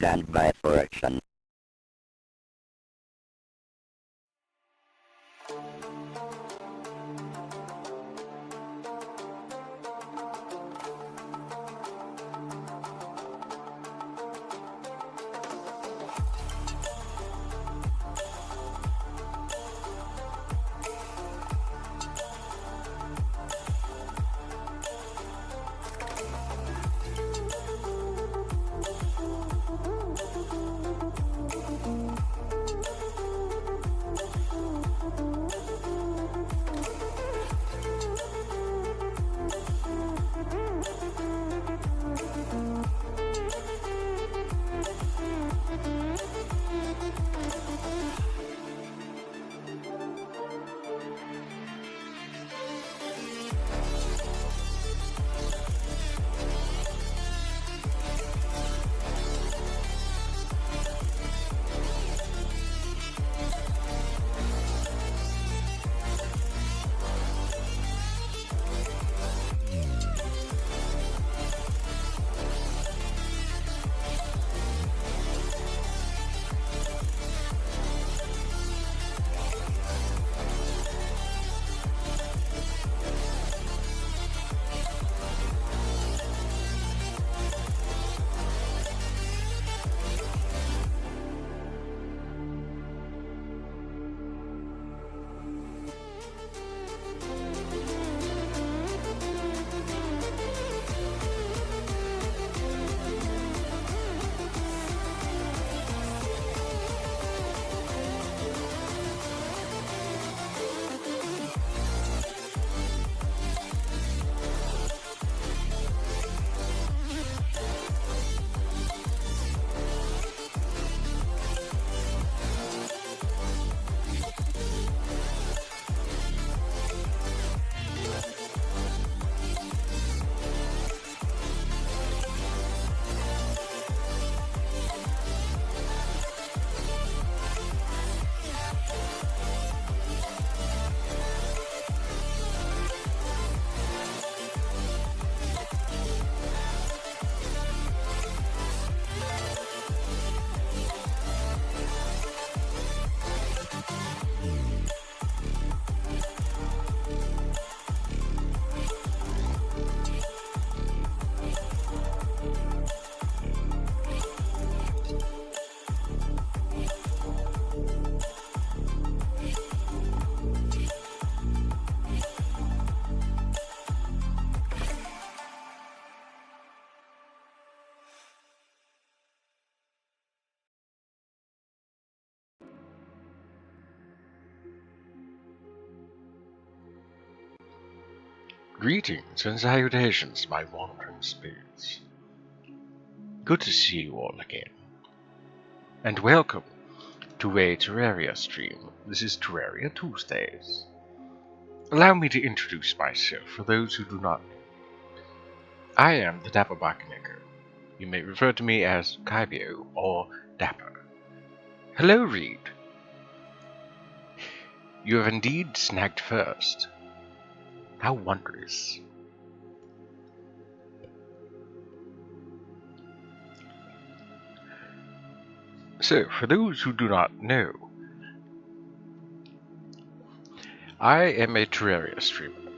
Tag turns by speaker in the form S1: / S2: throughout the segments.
S1: stand by for action.
S2: Greetings and salutations, my wandering spirits. Good to see you all again. And welcome to a Terraria stream. This is Terraria Tuesdays. Allow me to introduce myself for those who do not know. I am the Dapper Buckmaker. You may refer to me as Kaibio or Dapper. Hello, Reed. You have indeed snagged first. How wondrous. So, for those who do not know, I am a Terraria streamer,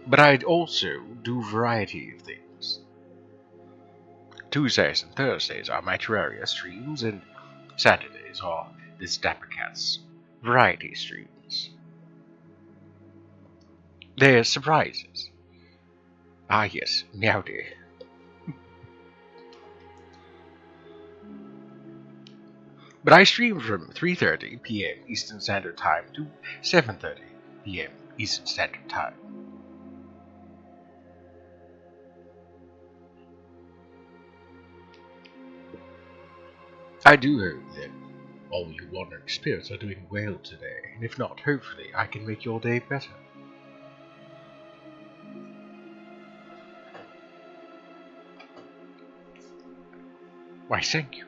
S2: but I also do a variety of things. Tuesdays and Thursdays are my Terraria streams, and Saturdays are this Dapper Cat's variety streams. They're surprises. Ah yes, meowdy. But I stream from 3:30 PM Eastern Standard Time to 7:30 PM Eastern Standard Time. I do hope that all you wandering spirits are doing well today, and if not, hopefully I can make your day better. Why, thank you.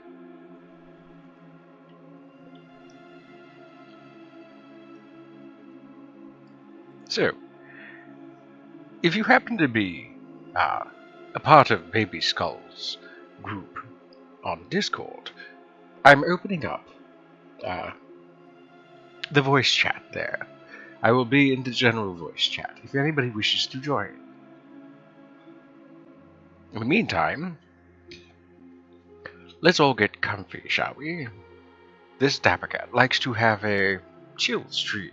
S2: So, if you happen to be a part of Baby Skull's group, on Discord, I'm opening up the voice chat there. I will be in the general voice chat if anybody wishes to join. In the meantime, let's all get comfy, shall we? This Dapper Cat likes to have a chill stream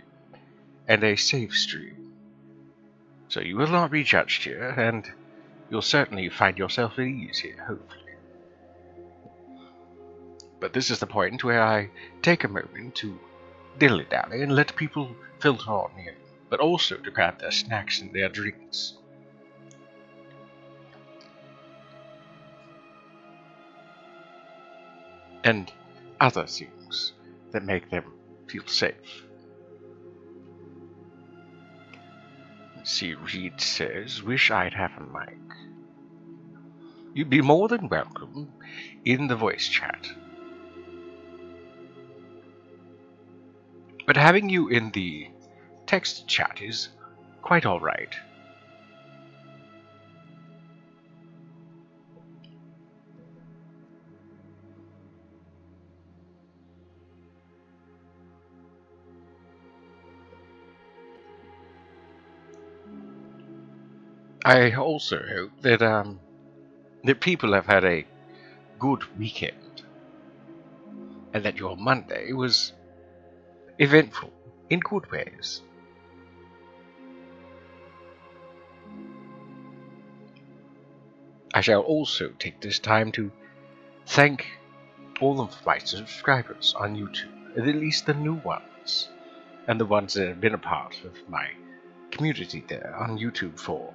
S2: and a safe stream. So you will not be judged here, and you'll certainly find yourself at ease here, hopefully. But this is the point where I take a moment to dilly-dally and let people filter on in, but also to grab their snacks and their drinks. And other things that make them feel safe. Let's see, Reed says, wish I'd have a mic. You'd be more than welcome in the voice chat. But having you in the text chat is quite alright. I also hope that people have had a good weekend, and that your Monday was eventful in good ways. I shall also take this time to thank all of my subscribers on YouTube, at least the new ones, and the ones that have been a part of my community there on YouTube for,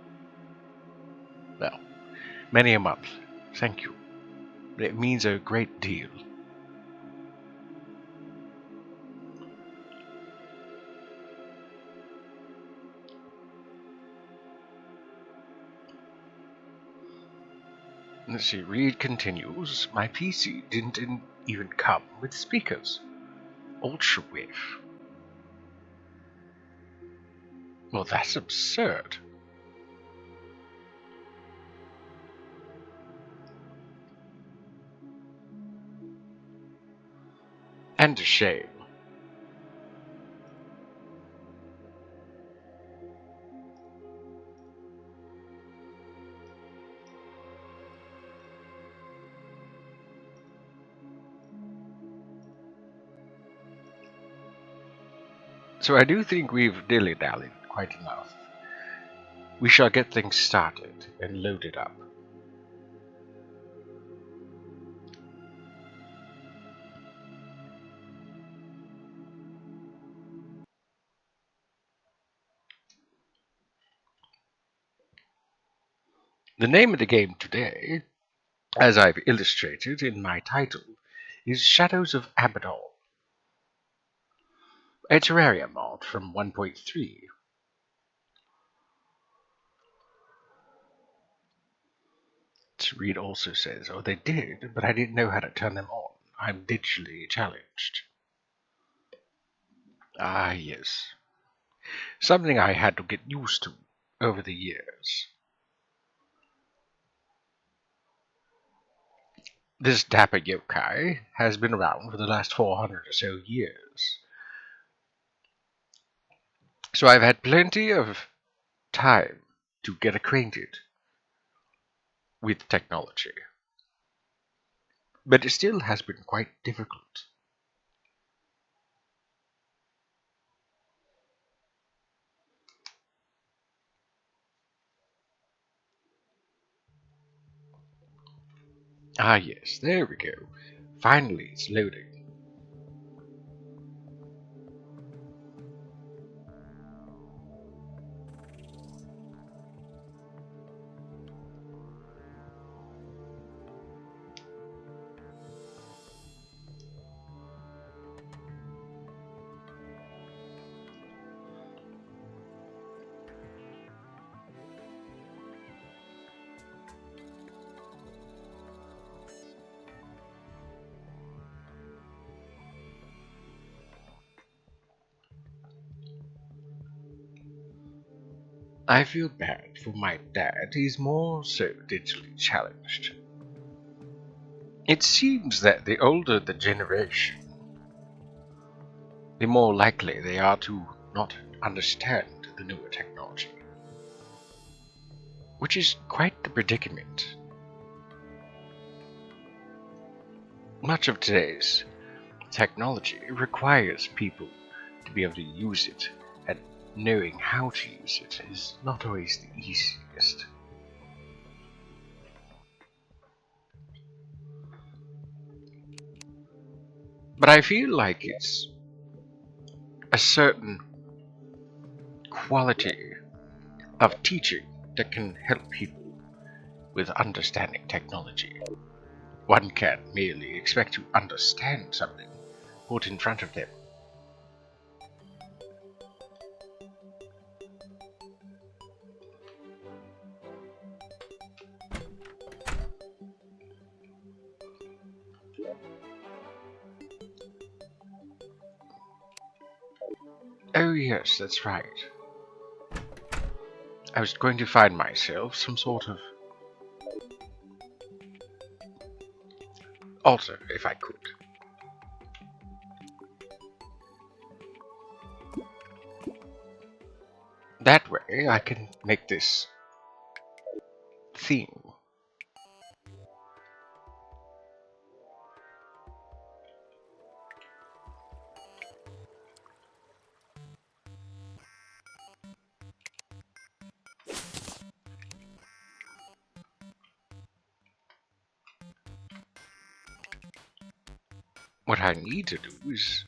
S2: well, many a month. Thank you. It means a great deal. Let's see, Reed continues, my PC didn't even come with speakers. Ultra wave. Well, that's absurd. And a shame. So I do think we've dilly-dallied quite enough. We shall get things started and loaded up. The name of the game today, as I've illustrated in my title, is Shadows of Abaddon, a Terraria mod from 1.3. Reed also says, oh, they did, but I didn't know how to turn them on. I'm digitally challenged. Ah, yes. Something I had to get used to over the years. This dapper yokai has been around for the last 400 or so years. So I've had plenty of time to get acquainted with technology. But it still has been quite difficult. Ah yes, there we go. Finally it's loading. I feel bad for my dad, he's more so digitally challenged. It seems that the older the generation, the more likely they are to not understand the newer technology. Which is quite the predicament. Much of today's technology requires people to be able to use it, and knowing how to use it is not always the easiest. But I feel like it's a certain quality of teaching that can help people with understanding technology. One can't merely expect to understand something put in front of them. Oh yes, that's right. I was going to find myself some sort of altar, if I could. That way I can make this theme. What I need to do is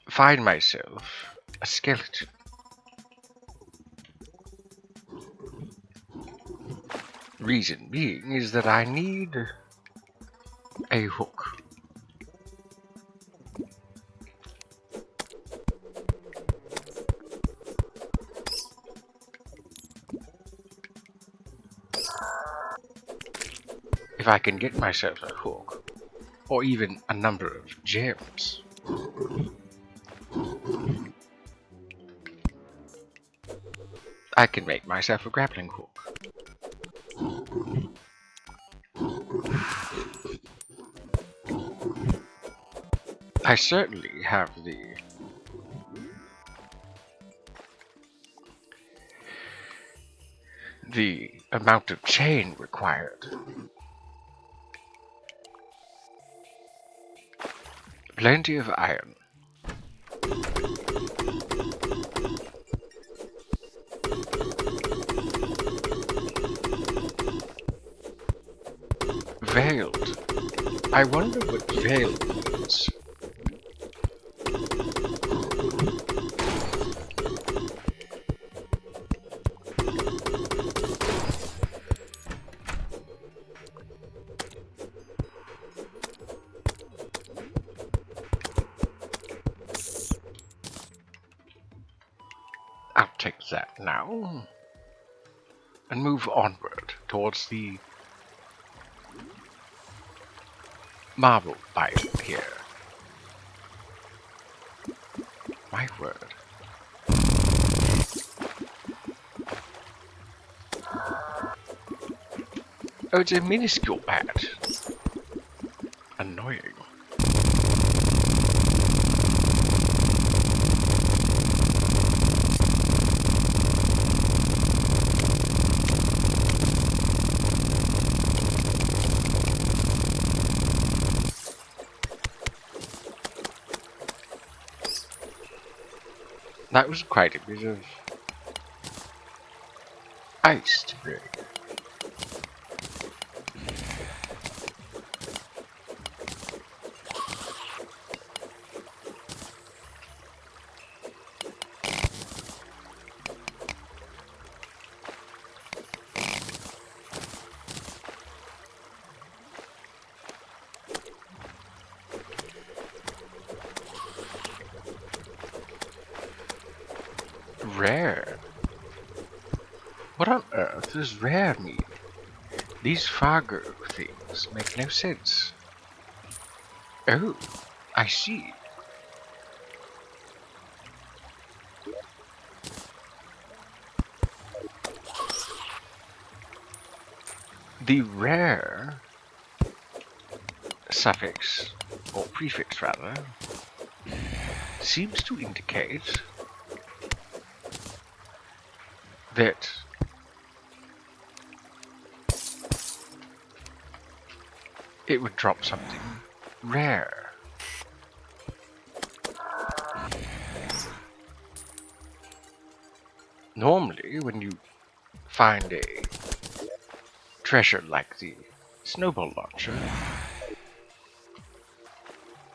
S2: find myself a skeleton. Reason being is that I need a hook. If I can get myself a hook, or even a number of gems, I can make myself a grappling hook. I certainly have the amount of chain required. Plenty of iron. Veiled. I wonder what veiled means. I'll take that now and move onward towards the marble biome here. My word. Oh, it's a minuscule bat. Annoying. That was quite a bit of ice to break. Rare? What on earth does rare mean? These Fargo things make no sense. Oh, I see. The rare suffix, or prefix rather, seems to indicate that it would drop something rare. Normally, when you find a treasure like the snowball launcher,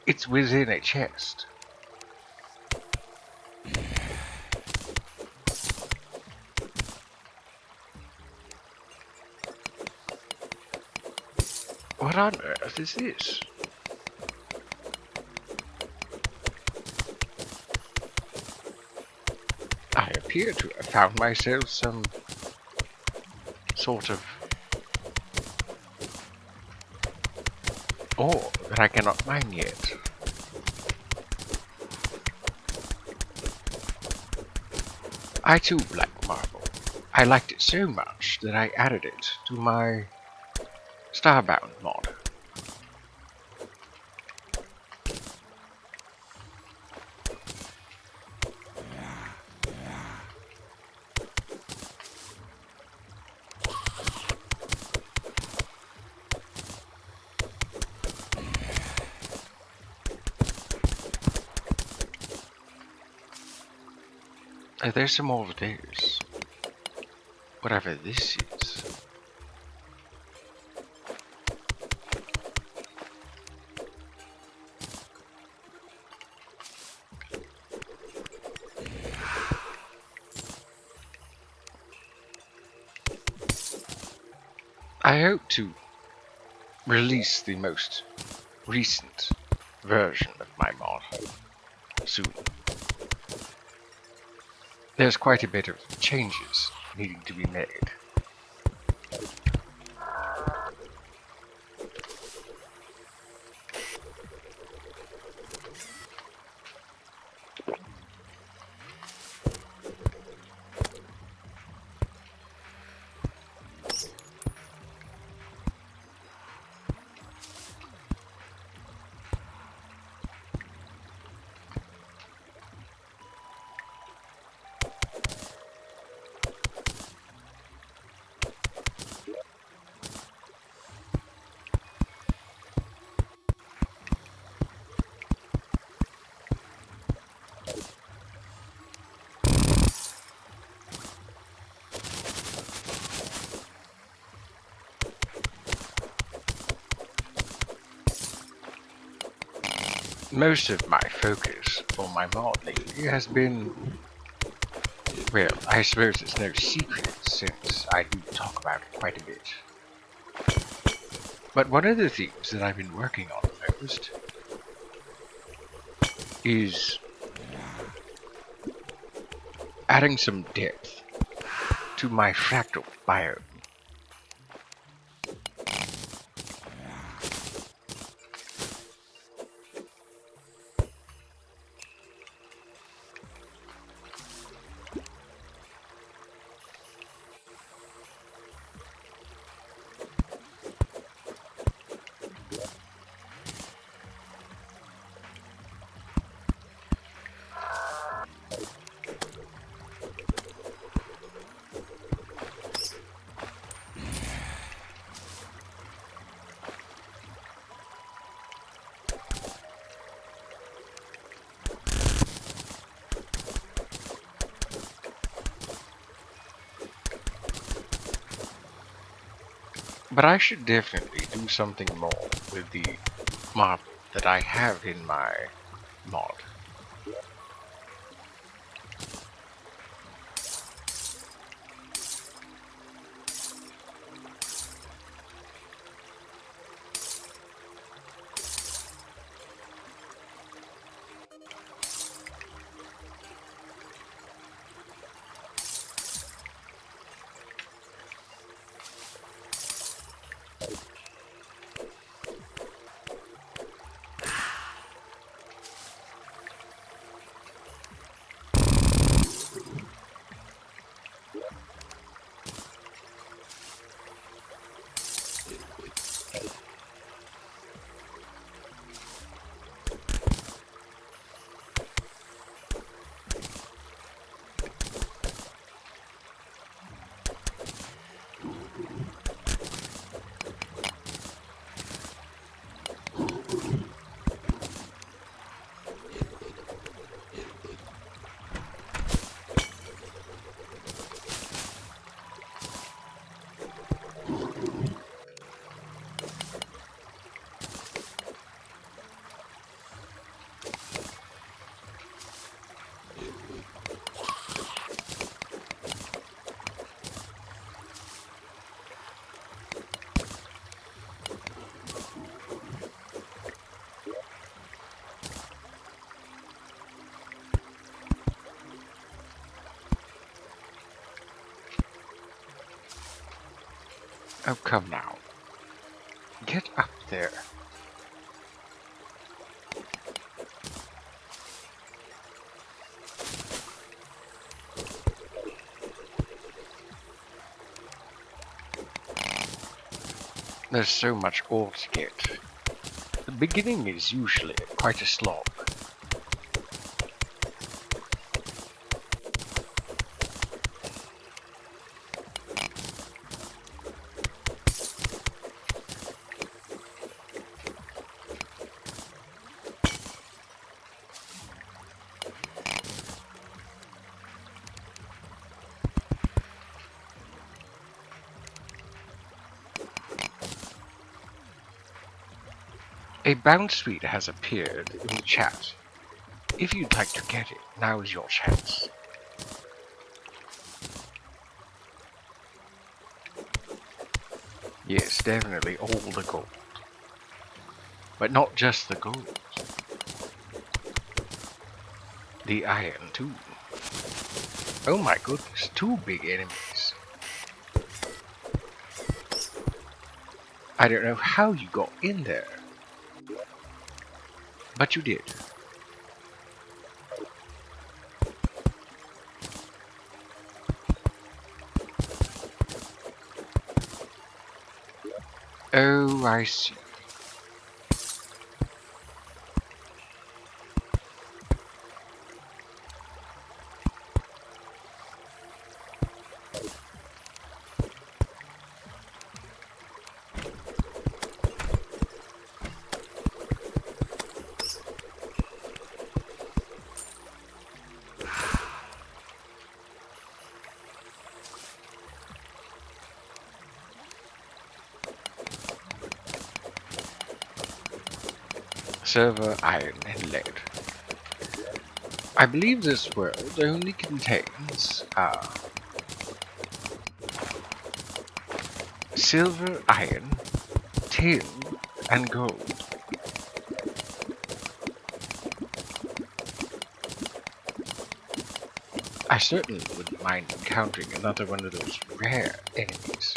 S2: it's within a chest. What on earth is this? I appear to have found myself some sort of ore that I cannot mine yet. I too like marble. I liked it so much that I added it to my Starbound mod. There's some more of this. Whatever this is. I hope to release the most recent version of my mod soon. There's quite a bit of changes needing to be made. Most of my focus for my mod lately has been, well, I suppose it's no secret since I do talk about it quite a bit. But one of the things that I've been working on most is adding some depth to my fractal biome. But I should definitely do something more with the marble that I have in my mod. Oh, come now. Get up there. There's so much ore to get. The beginning is usually quite a slog. A bounce suite has appeared in the chat. If you'd like to get it, now is your chance. Yes, definitely all the gold. But not just the gold. The iron too. Oh my goodness, 2 big enemies. I don't know how you got in there. But you did. Oh, I see. Silver, iron, and lead. I believe this world only contains silver, iron, tin, and gold. I certainly wouldn't mind encountering another one of those rare enemies.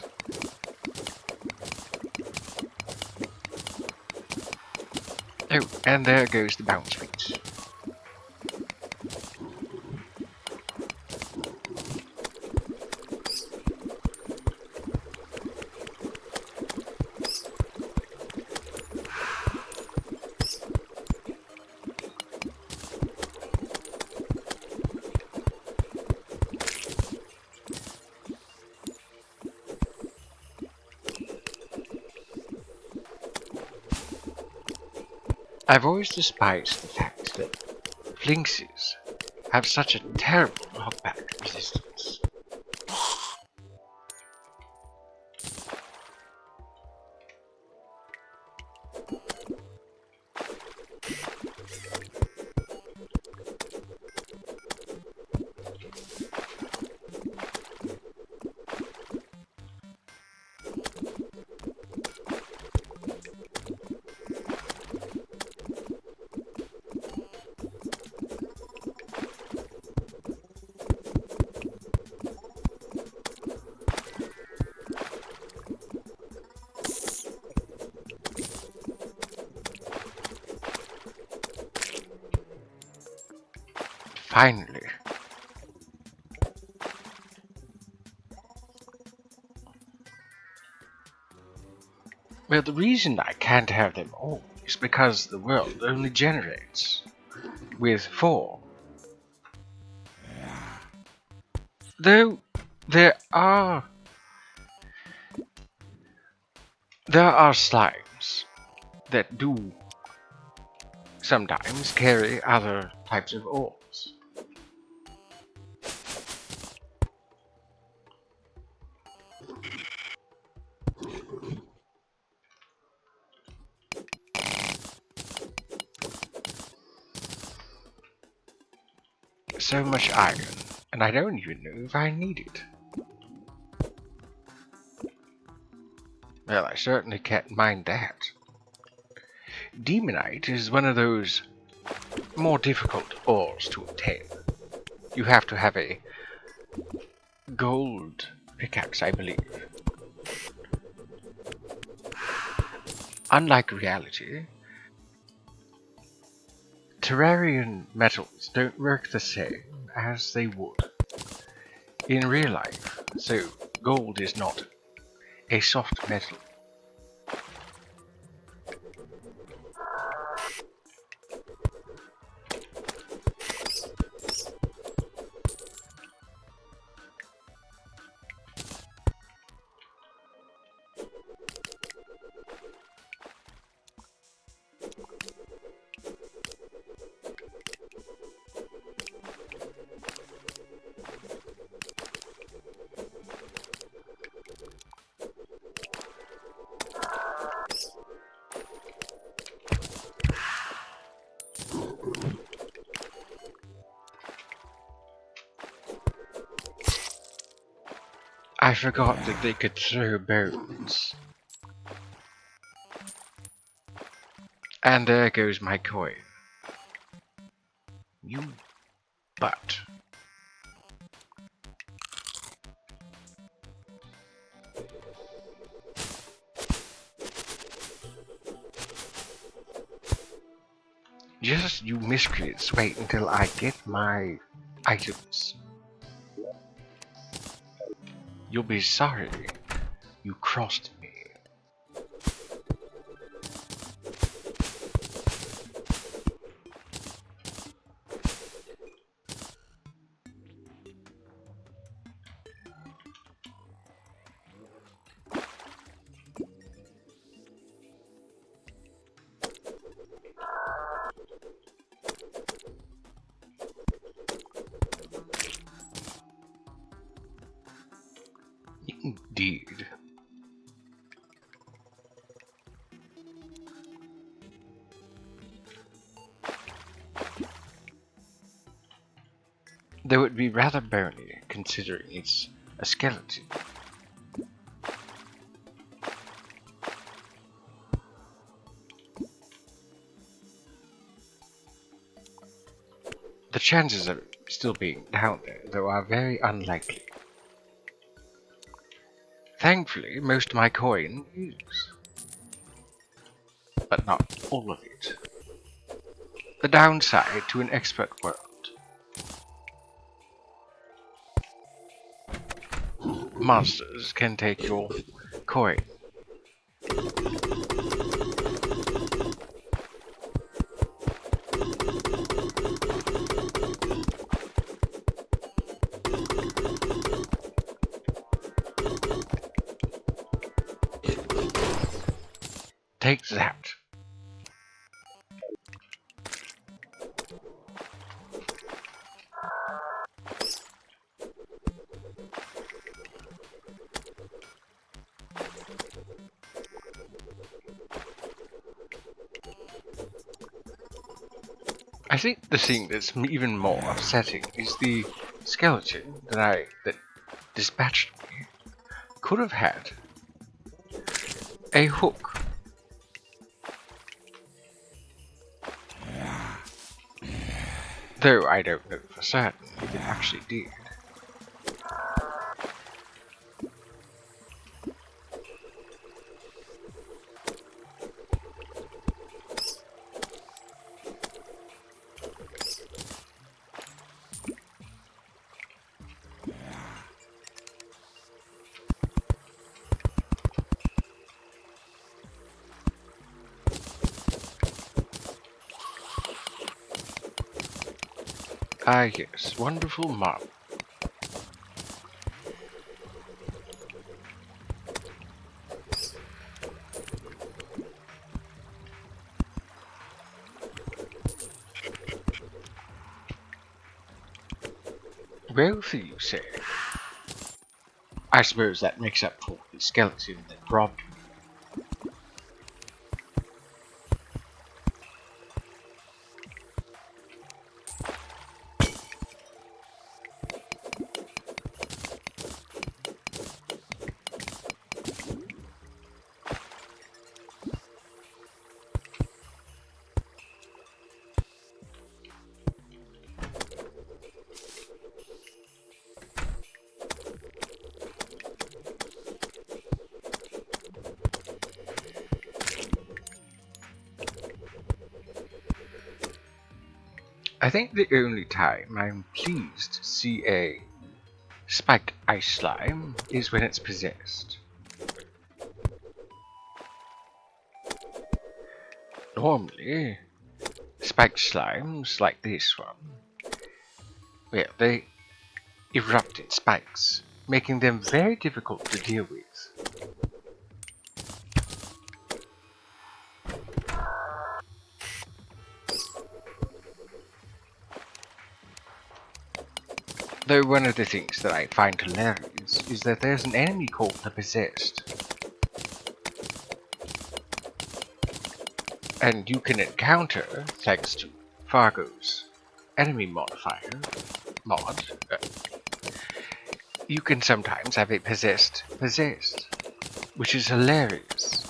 S2: Oh, and there goes the bounce suite. I've always despised the fact that Flinxes have such a terrible knockback resistance. Finally. Well, the reason I can't have them all is because the world only generates with 4. Though there are slimes that do sometimes carry other types of ores. So much iron, and I don't even know if I need it. Well, I certainly can't mind that. Demonite is one of those more difficult ores to obtain. You have to have a gold pickaxe, I believe. Unlike reality, Terrarian metals don't work the same as they would in real life, so gold is not a soft metal. I forgot that they could throw bones. And there goes my coin. You butt. Just you miscreants wait until I get my items. You'll be sorry you crossed me. Indeed. Though it'd be rather bony, considering it's a skeleton. The chances of it still being down there, though, are very unlikely. Thankfully, most of my coin is. But not all of it. The downside to an expert world. Monsters can take your coin. Take that. I think the thing that's even more upsetting is the skeleton that dispatched me could have had a hook. Though I don't know for certain if it actually did. Ah yes, wonderful marble. Wealthy, you say? I suppose that makes up for the skeleton that robbed me. I think the only time I'm pleased to see a spiked ice slime is when it's possessed. Normally, spiked slimes like this one, well, they erupt in spikes, making them very difficult to deal with. Though one of the things that I find hilarious is that there's an enemy called the Possessed. And you can encounter, thanks to Fargo's enemy modifier, you can sometimes have a possessed, which is hilarious.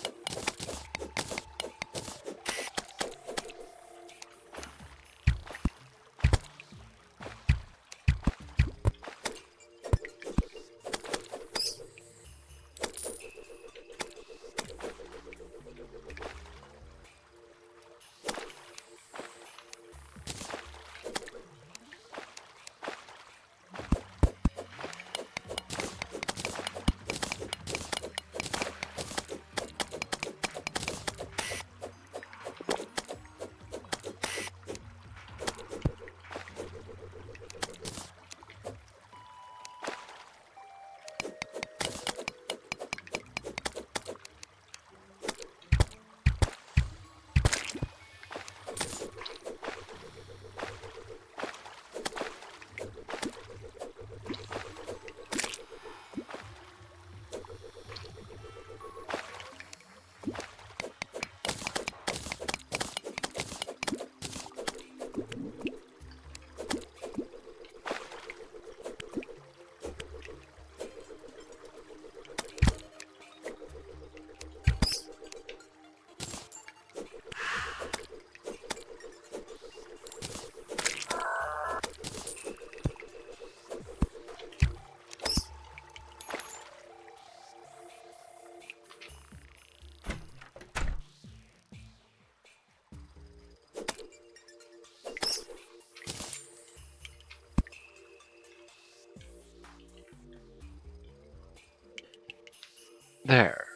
S2: There.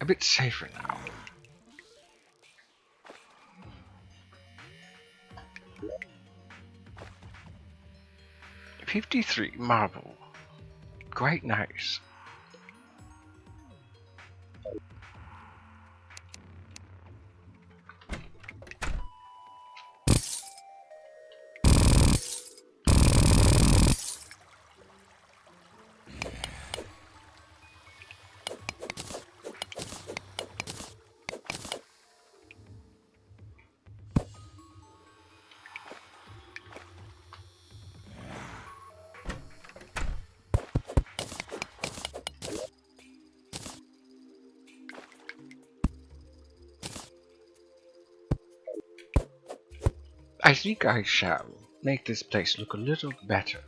S2: A bit safer now. $53 marble. Quite nice. I think I shall make this place look a little better.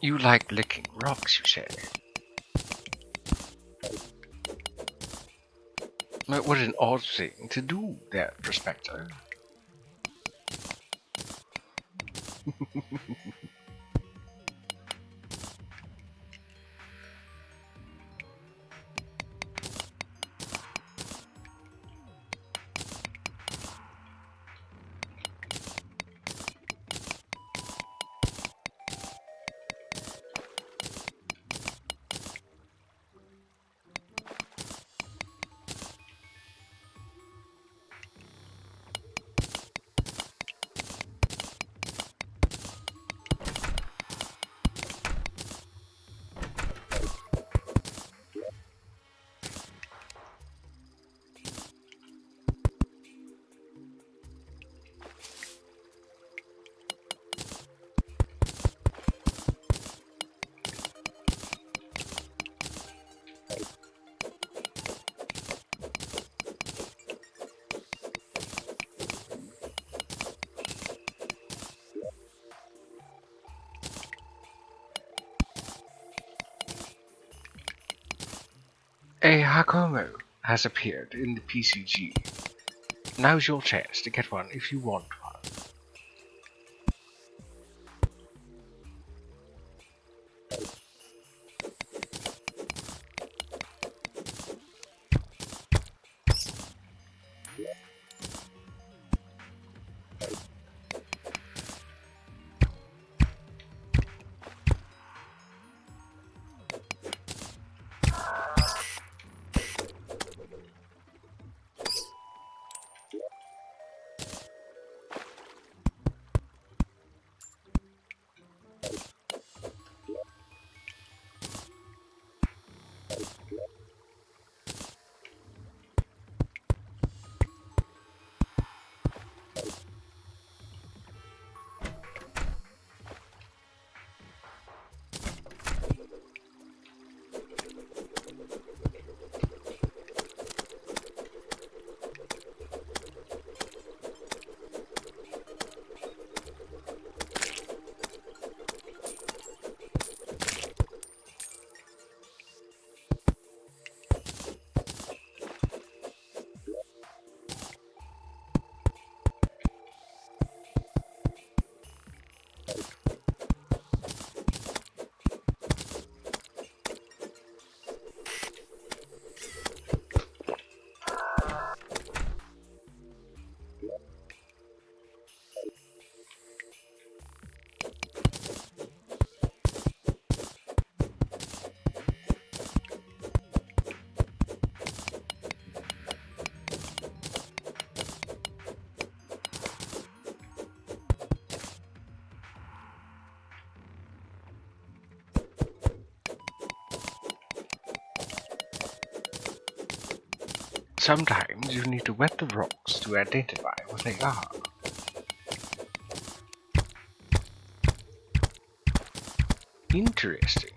S2: You like licking rocks, you say? What an odd thing to do there, Prospector. A Hakomo has appeared in the PCG. Now's your chance to get one if you want one. Sometimes you need to wet the rocks to identify what they are. Interesting.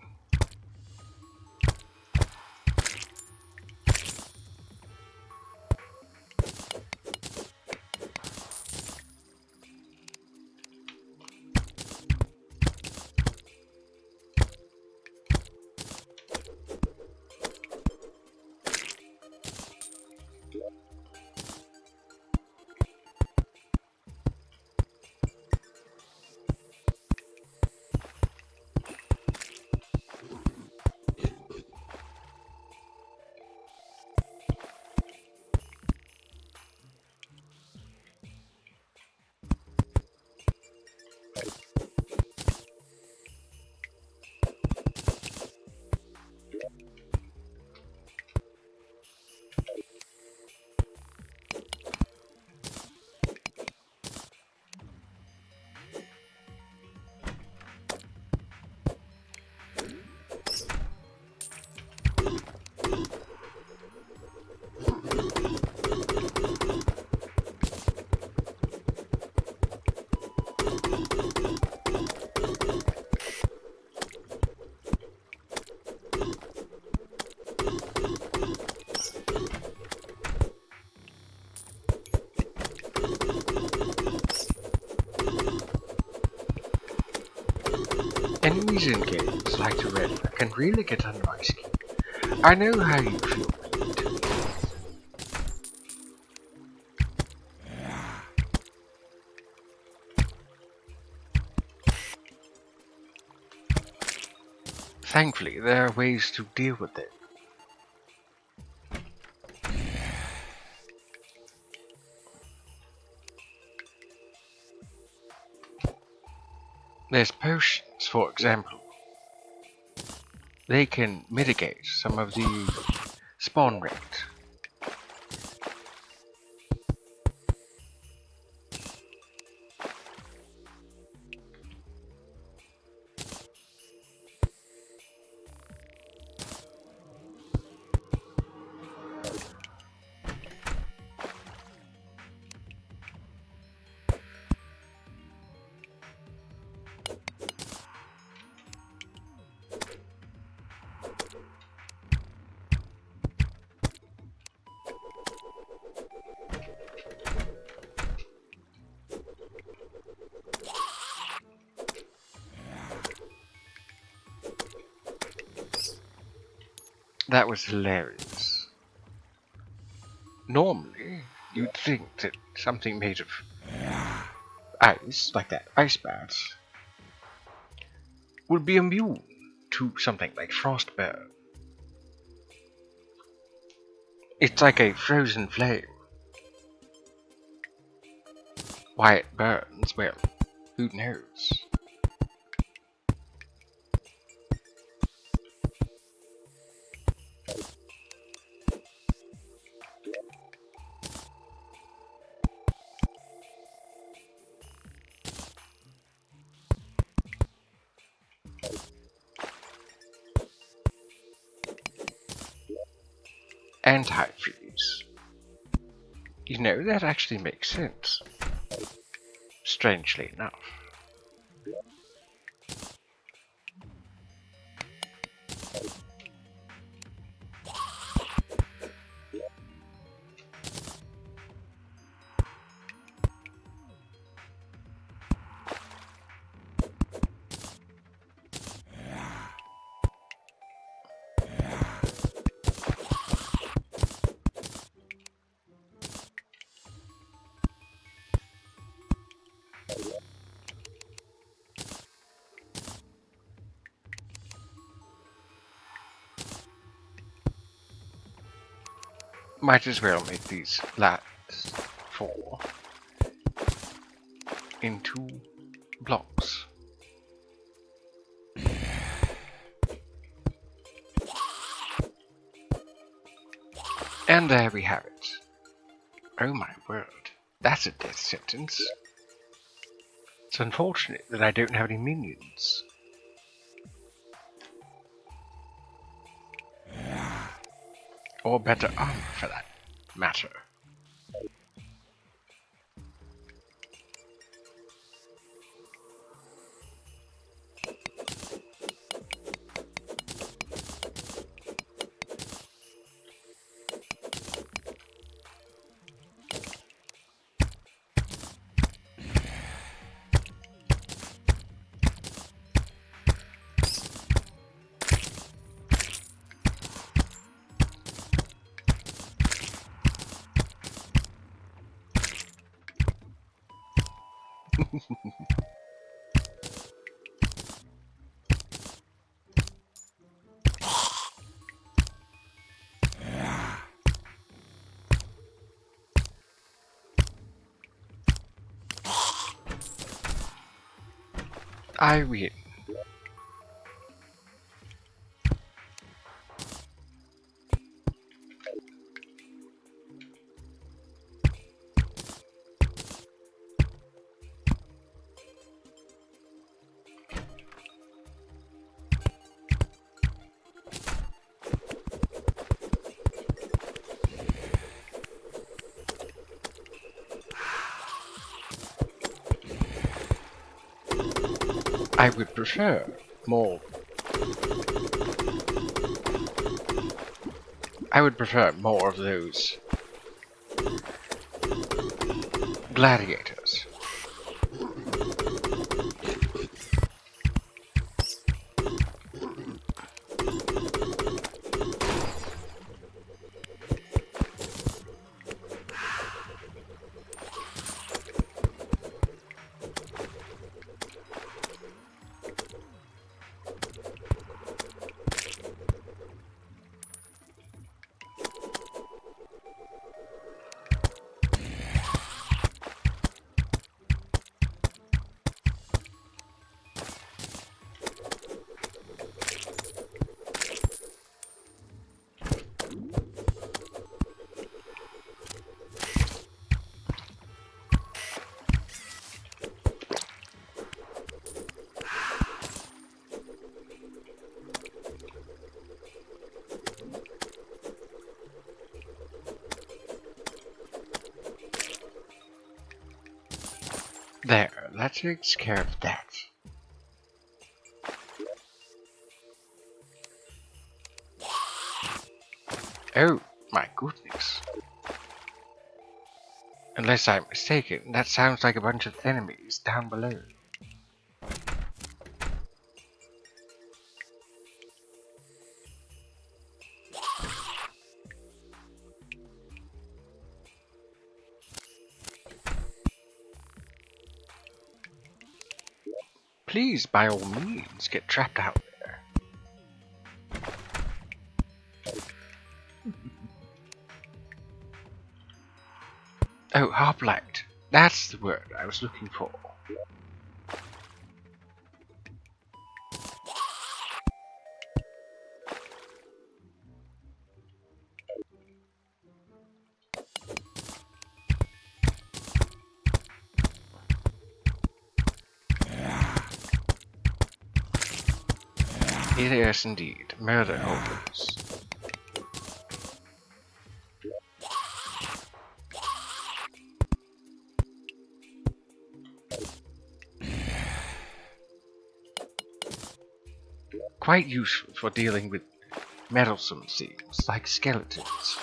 S2: Enemies in games like Terraria can really get under my skin. I know how you feel. Thankfully, there are ways to deal with it. There's potions, for example. They can mitigate some of the spawn rate. That was hilarious. Normally, you'd think that something made of ice, like that ice bat, would be immune to something like frostburn. It's like a frozen flame. Why it burns, well, who knows? Antifreeze. You know, that actually makes sense. Strangely enough. Might as well make these last 4 into blocks. And there we have it. Oh my word, that's a death sentence. It's unfortunate that I don't have any minions. Or better armor, for that matter. I win. I would prefer more. I would prefer more of those gladiators. There, that takes care of that. Oh, my goodness. Unless I'm mistaken, that sounds like a bunch of enemies down below. please, by all means, get trapped out there. Oh, hoplite. That's the word I was looking for. Yes, indeed. Murder holders. Quite useful for dealing with meddlesome things like skeletons.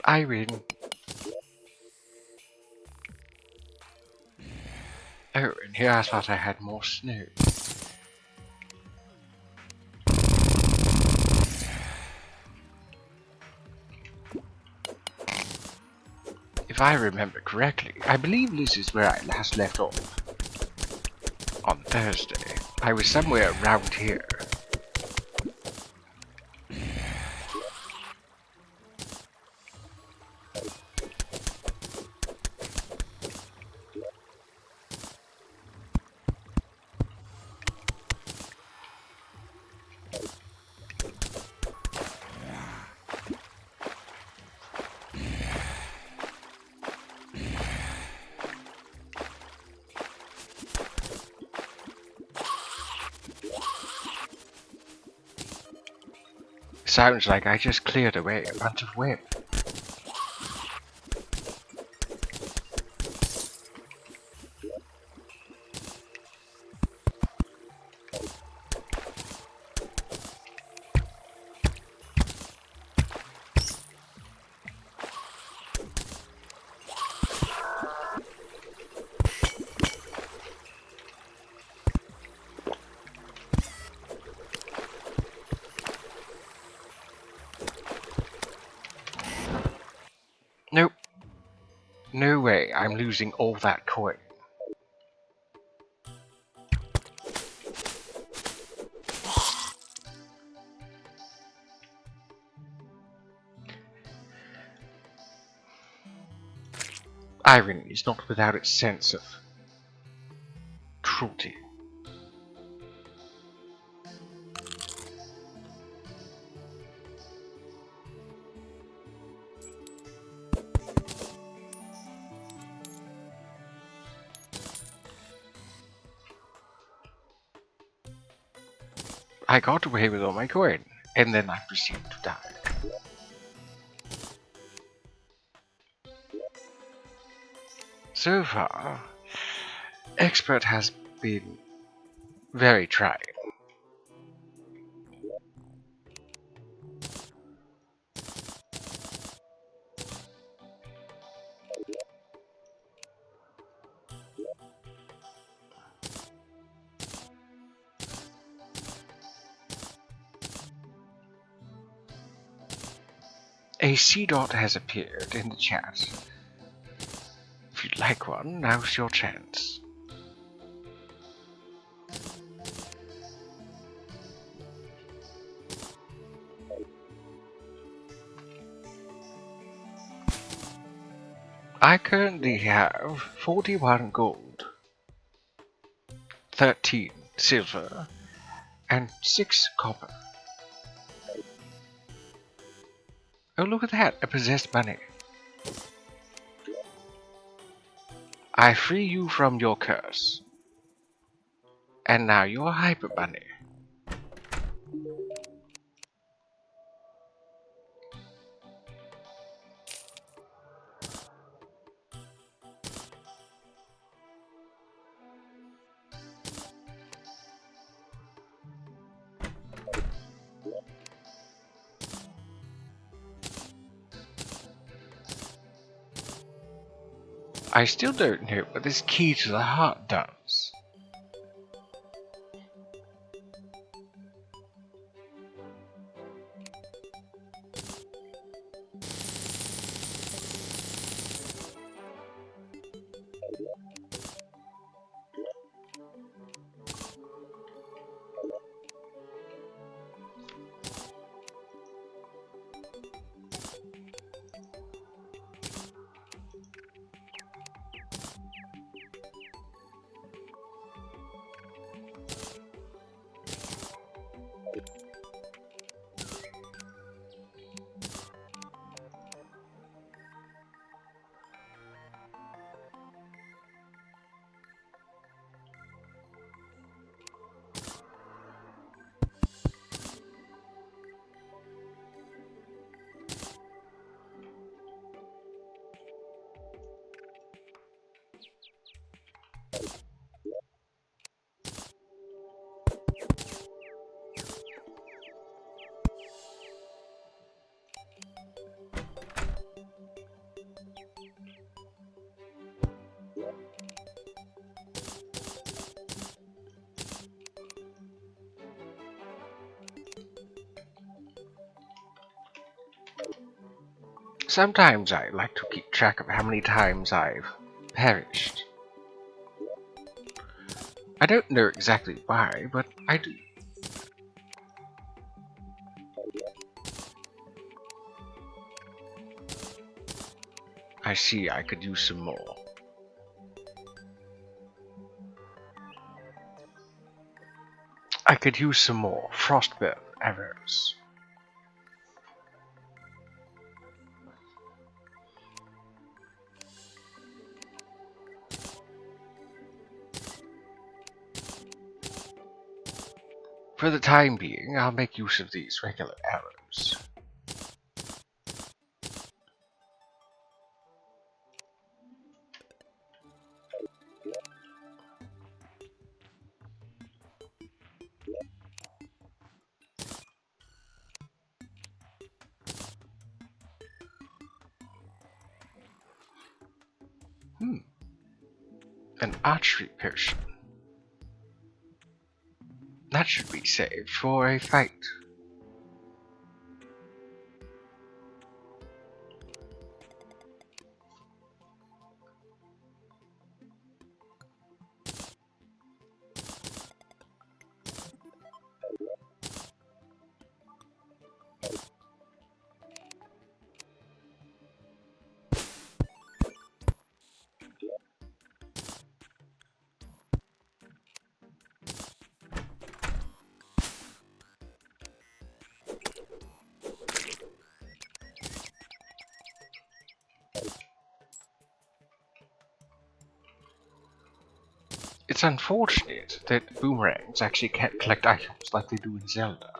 S2: I win. Oh, and here I thought I had more snow. If I remember correctly, I believe this is where I last left off. On Thursday. I was somewhere around here. Sounds like I just cleared away a bunch of web. Nope. No way I'm losing all that coin. Irony is not without its sense of cruelty. I got away with all my coin, and then I proceeded to die. So far, Expert has been very trying. A C dot has appeared in the chat. If you'd like one, now's your chance. I currently have 41 gold, 13 silver, and 6 copper. Oh, look at that, a possessed bunny. I free you from your curse. And now you're a hyper bunny. I still don't know what this key to the heart does. Sometimes I like to keep track of how many times I've perished. I don't know exactly why, but I do. I see I could use some more. I could use some more frostburn arrows. For the time being, I'll make use of these regular arrows. An archery potion. That should be saved for a fight. It's unfortunate that boomerangs actually can't collect items like they do in Zelda.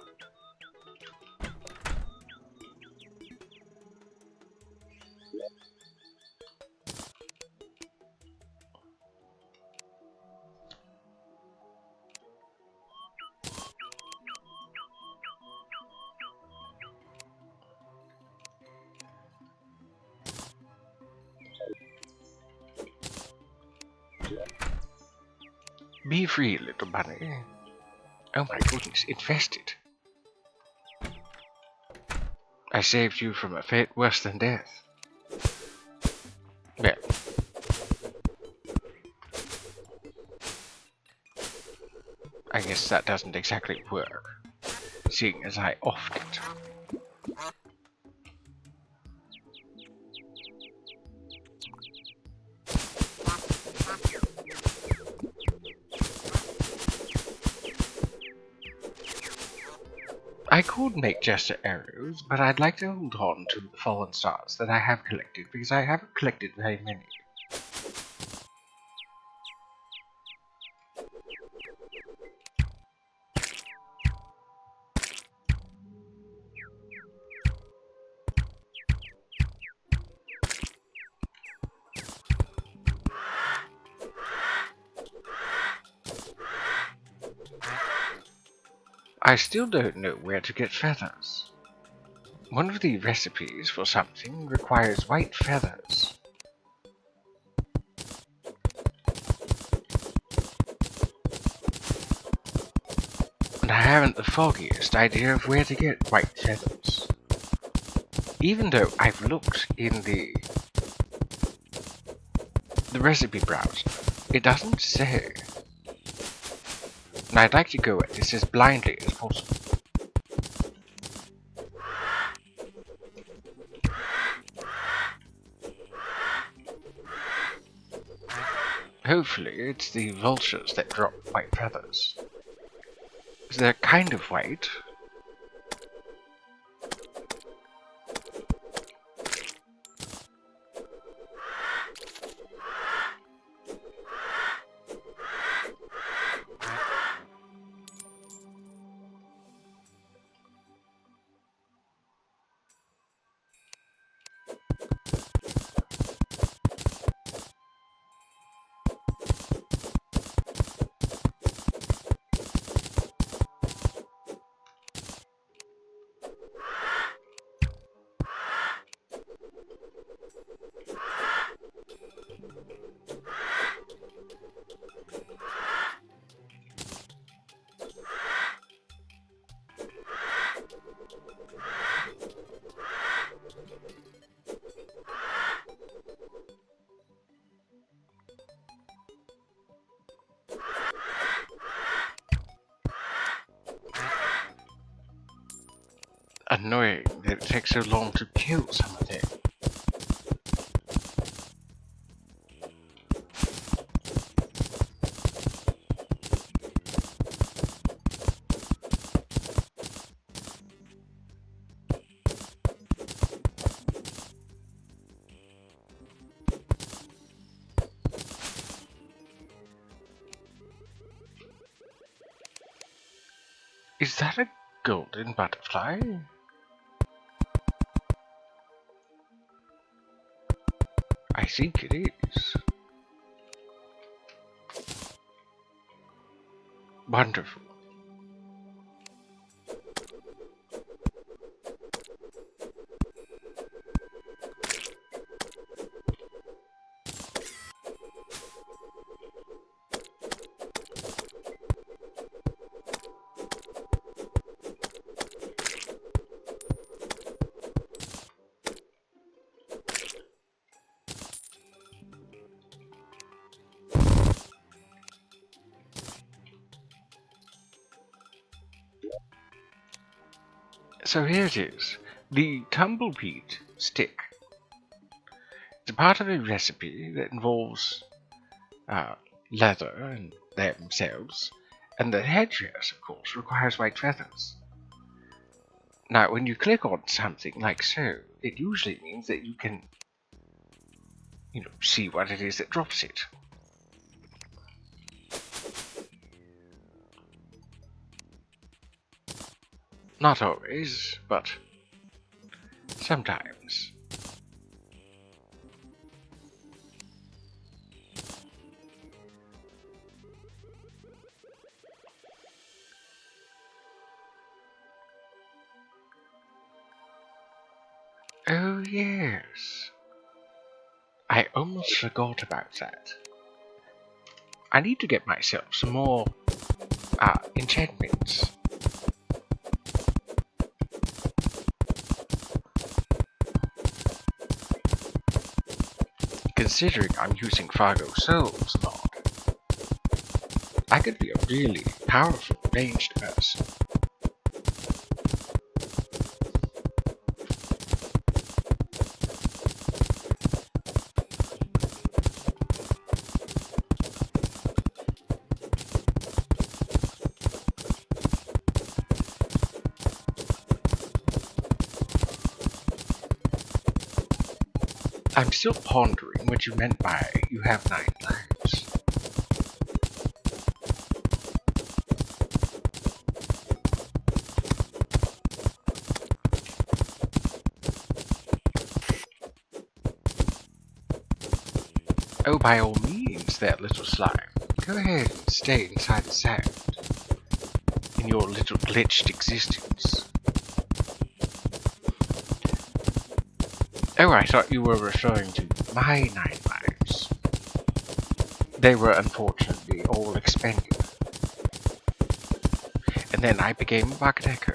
S2: Be free, little bunny. Oh my goodness, infested. I saved you from a fate worse than death. Well, I guess that doesn't exactly work, seeing as I offed it. I could make jester arrows, but I'd like to hold on to the fallen stars that I have collected because I haven't collected very many. I still don't know where to get feathers. One of the recipes for something requires white feathers. haven't the foggiest idea of where to get white feathers. Even though I've looked in the recipe browser, it doesn't say. And I'd like to go at this as blindly as possible. Hopefully it's the vultures that drop white feathers. They're kind of white. Annoying that it takes so long to kill some of them. Is that a golden butterfly? I think it is. Wonderful. So here it is, the tumbleweed stick. It's a part of a recipe that involves leather and themselves, and the headdress, of course, requires white feathers. Now, when you click on something like so, it usually means that you can, see what it is that drops it. Not always, but sometimes. Oh yes. I almost forgot about that. I need to get myself some more enchantments. Considering I'm using Fargo Souls a lot, I could be a really powerful ranged person. I'm still pondering what you meant by you have 9 lives. Oh, by all means, that little slime. Go ahead and stay inside the sand in your little glitched existence. Oh, I thought you were referring to my 9 lives. They were unfortunately all expended. And then I became a bucket echo.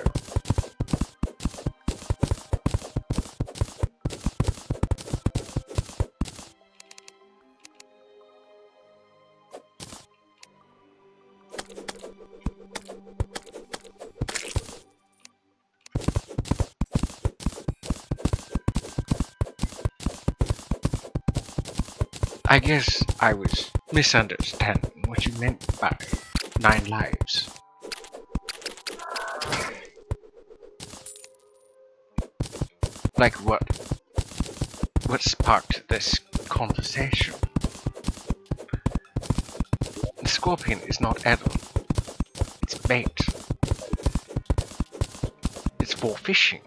S2: I guess I was misunderstanding what you meant by 9 lives. Like what? What sparked this conversation? The scorpion is not edible. It's bait. It's for fishing.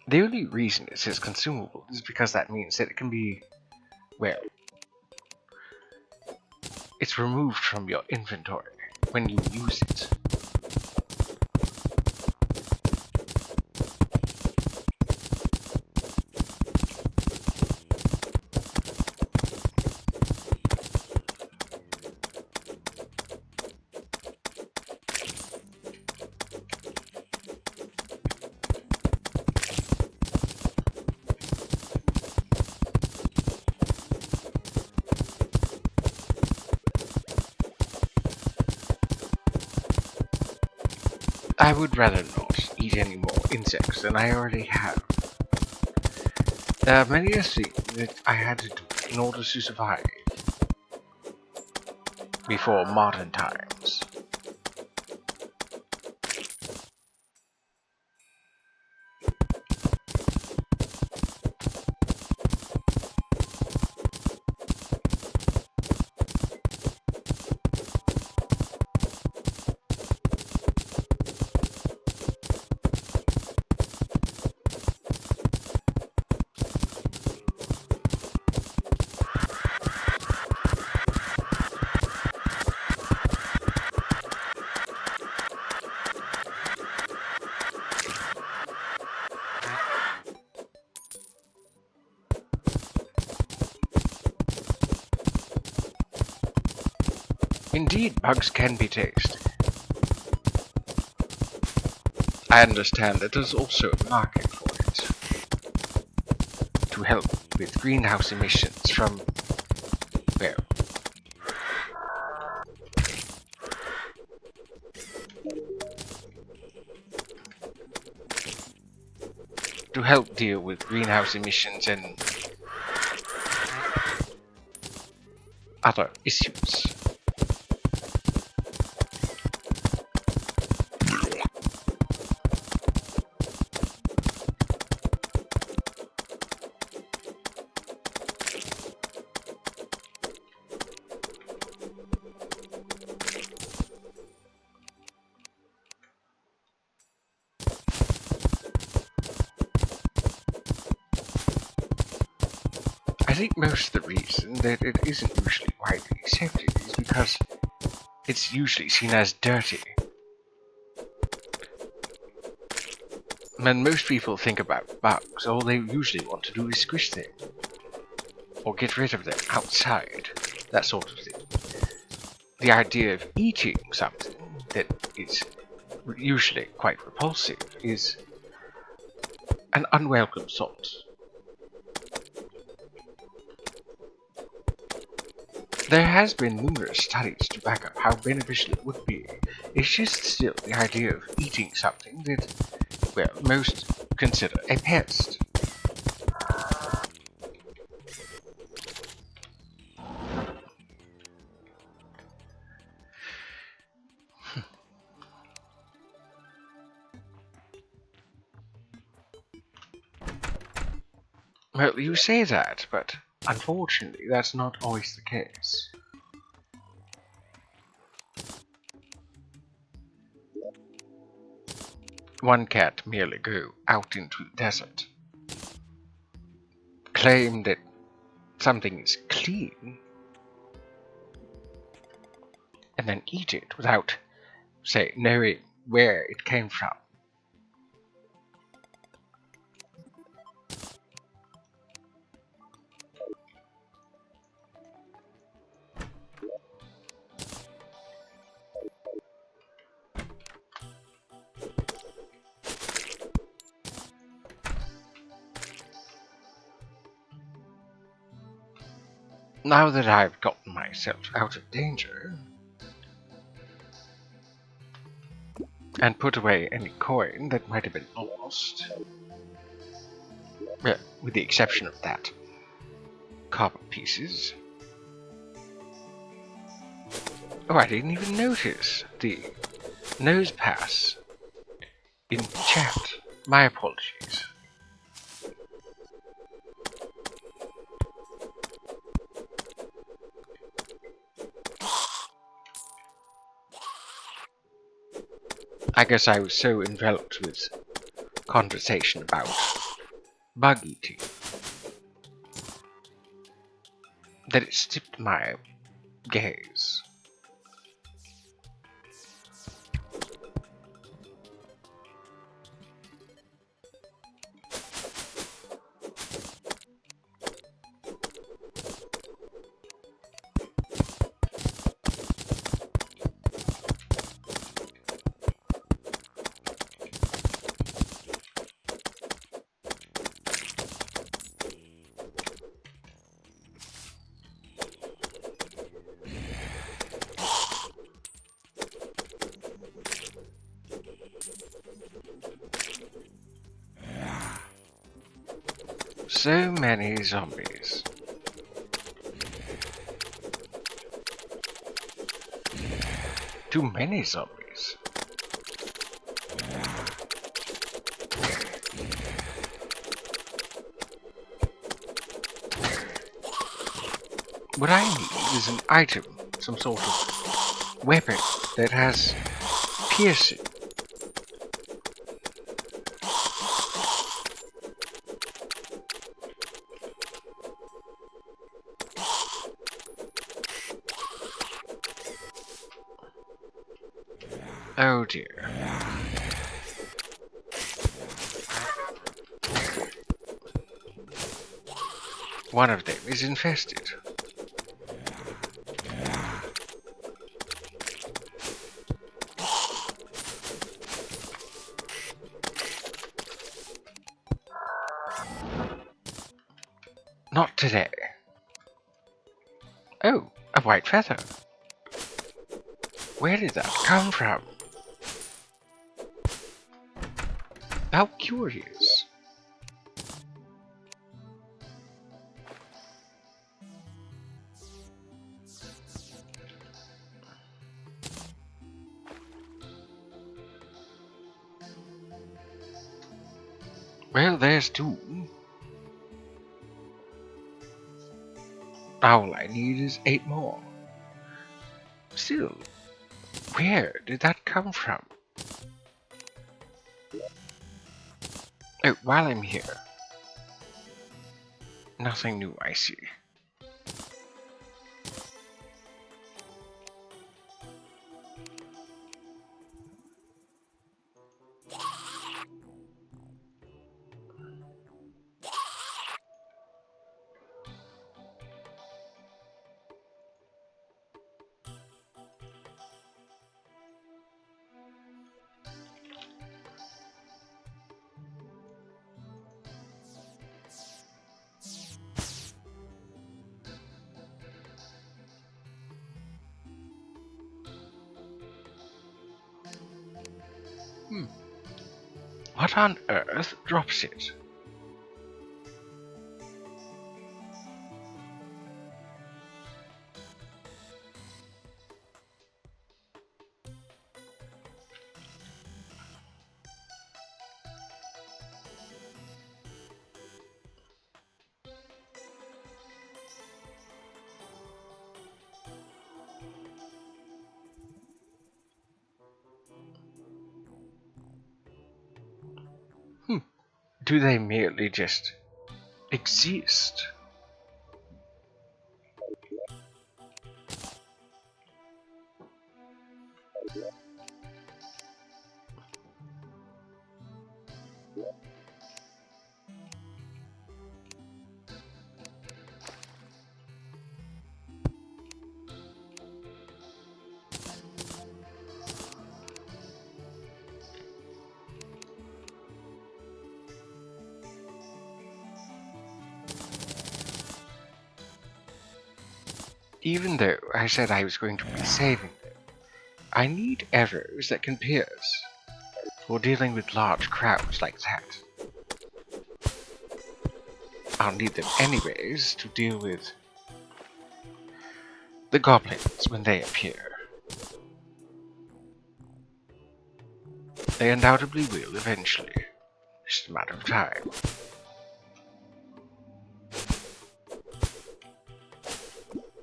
S2: The only reason it says consumable is because that means that it can be, well, it's removed from your inventory when you use it. I would rather not eat any more insects than I already have. There are many things that I had to do in order to survive before modern times. Indeed, bugs can be tasted. I understand that there's also a market for it to help with greenhouse emissions from, well, to help deal with greenhouse emissions and other issues. I think most of the reason that it isn't usually widely accepted is because it's usually seen as dirty. When most people think about bugs, all they usually want to do is squish them, or get rid of them outside, that sort of thing. The idea of eating something that is usually quite repulsive is an unwelcome thought. There has been numerous studies to back up how beneficial it would be. It's just still the idea of eating something that, well, most consider a pest. Well, you say that, but unfortunately that's not always the case. One can't merely go out into the desert, claim that something is clean, and then eat it without, say, knowing where it came from. Now that I've gotten myself out of danger and put away any coin that might have been lost, with the exception of that copper pieces. Oh, I didn't even notice the nose pass in chat. My apologies. I guess I was so enveloped with conversation about bug eating that it skipped my gaze. So many zombies. Too many zombies. What I need is an item, some sort of weapon that has piercing. Oh dear. One of them is infested. Not today. Oh, a white feather. Where did that come from? How curious. Well, there's two. All I need is 8 more. Still, where did that come from? Oh, while I'm here. Nothing new, I see. What on earth drops it? Do they merely just exist? Even though I said I was going to be saving them, I need arrows that can pierce for dealing with large crowds like that. I'll need them anyways to deal with the goblins when they appear. They undoubtedly will eventually. Just a matter of time.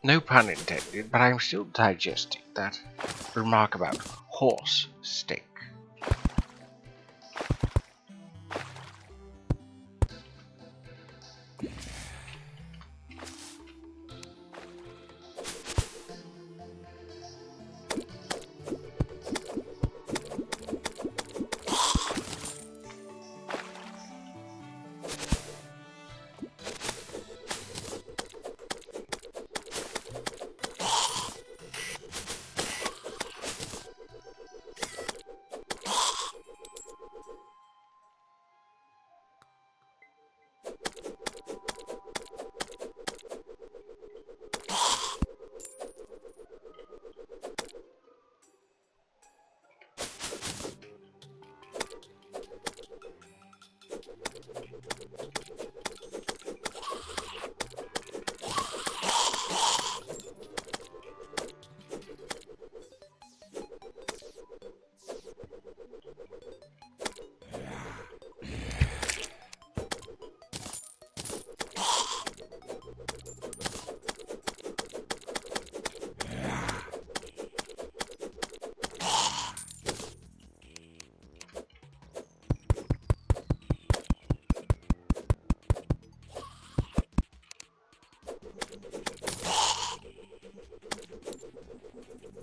S2: No pun intended, but I'm still digesting that remark about horse steak.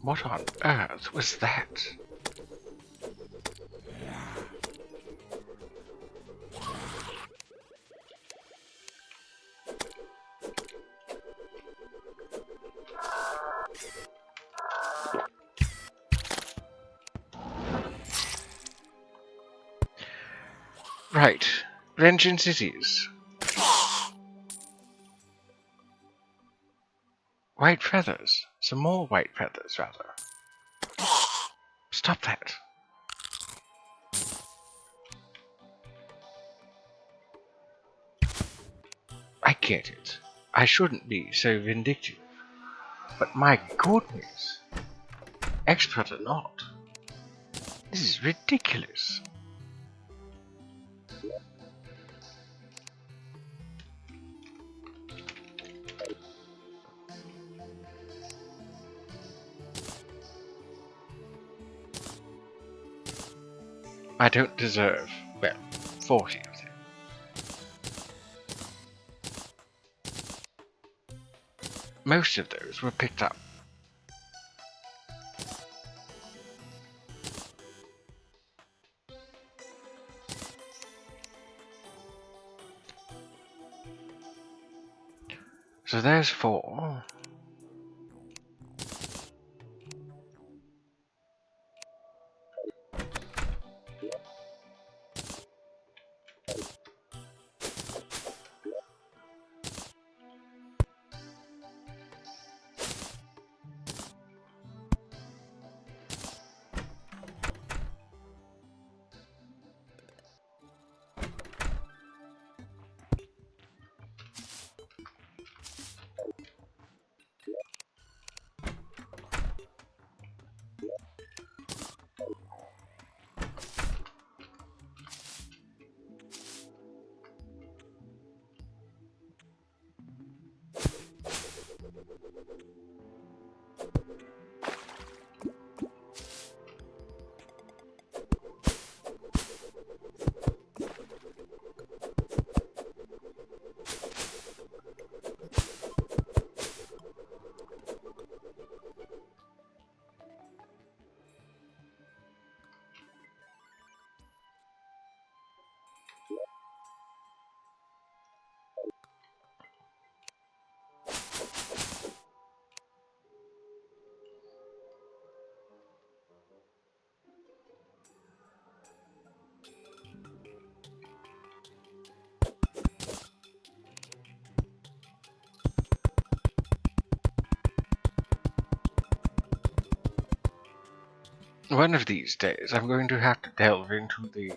S2: What on earth was that? Right, vengeance it is. White feathers. Some more white feathers, rather. Stop that. I get it. I shouldn't be so vindictive. But my goodness. Expert or not. This is ridiculous. I don't deserve, well, 40 of them. Most of those were picked up. So there's 4. One of these days, I'm going to have to delve into the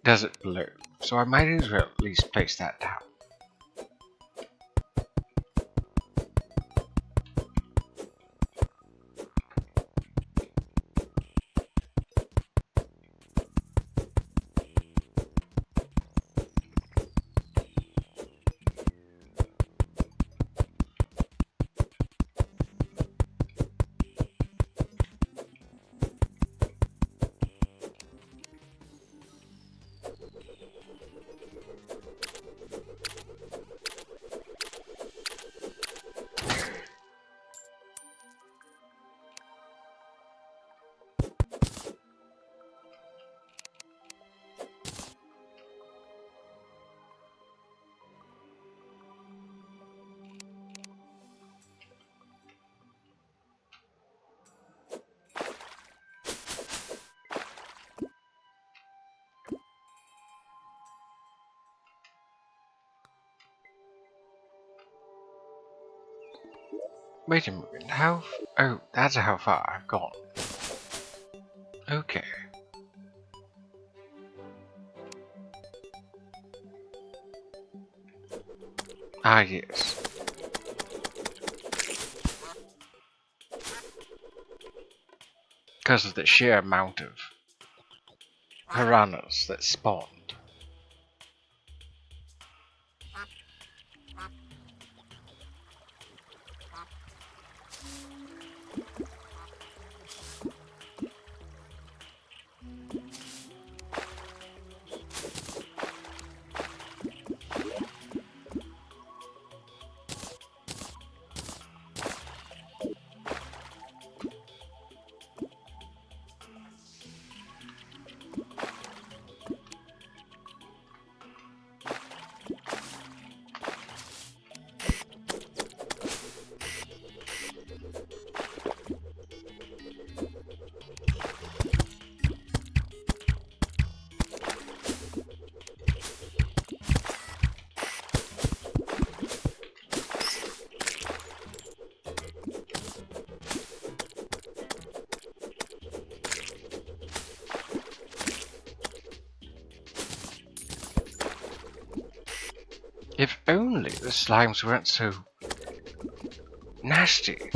S2: desert below, so I might as well at least place that down. Wait a moment, how... Oh, that's how far I've gone. Okay. Ah, yes. Because of the sheer amount of piranhas that spawned. If only the slimes weren't so nasty.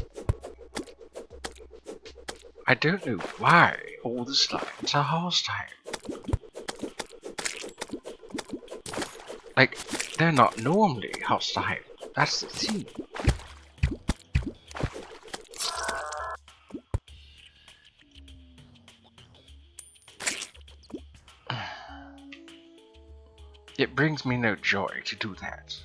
S2: I don't know why all the slimes are hostile. Like, they're not normally hostile. That's the thing. It brings me no joy to do that.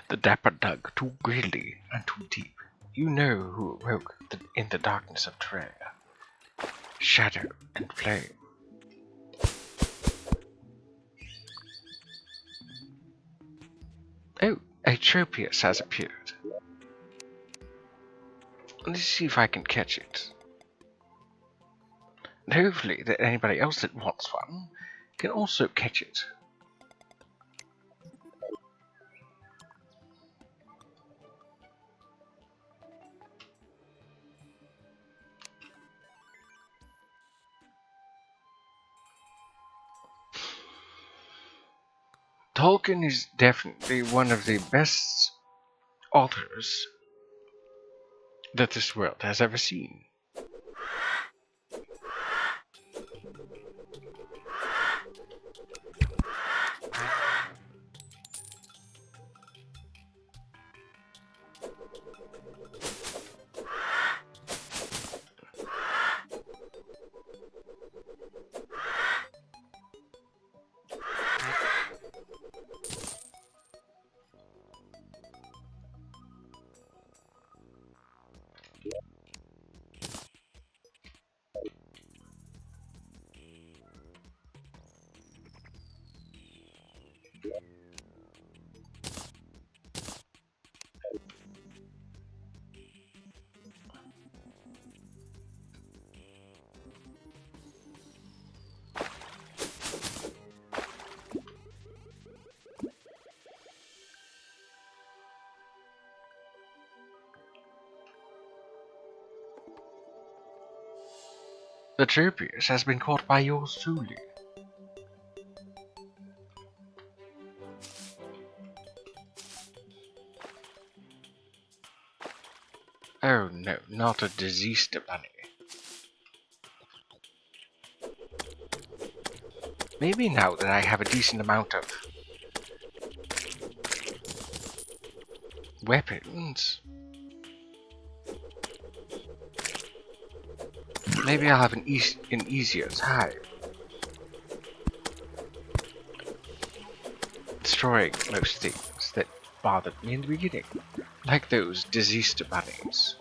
S2: The dapper dug too greedily and too deep. You know who awoke in the darkness of Terraria. Shadow and flame. Oh, Atropius has appeared. Let's see if I can catch it. And hopefully that anybody else that wants one can also catch it. Tolkien is definitely one of the best authors that this world has ever seen. The Tropius has been caught by yours truly. Oh no, not a diseased bunny. Maybe now that I have a decent amount of weapons, maybe I'll have an easier time destroying most things that bothered me in the beginning, like those diseased bunnies.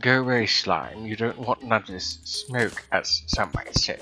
S2: Go away, slime, you don't want none of this smoke, as some might say.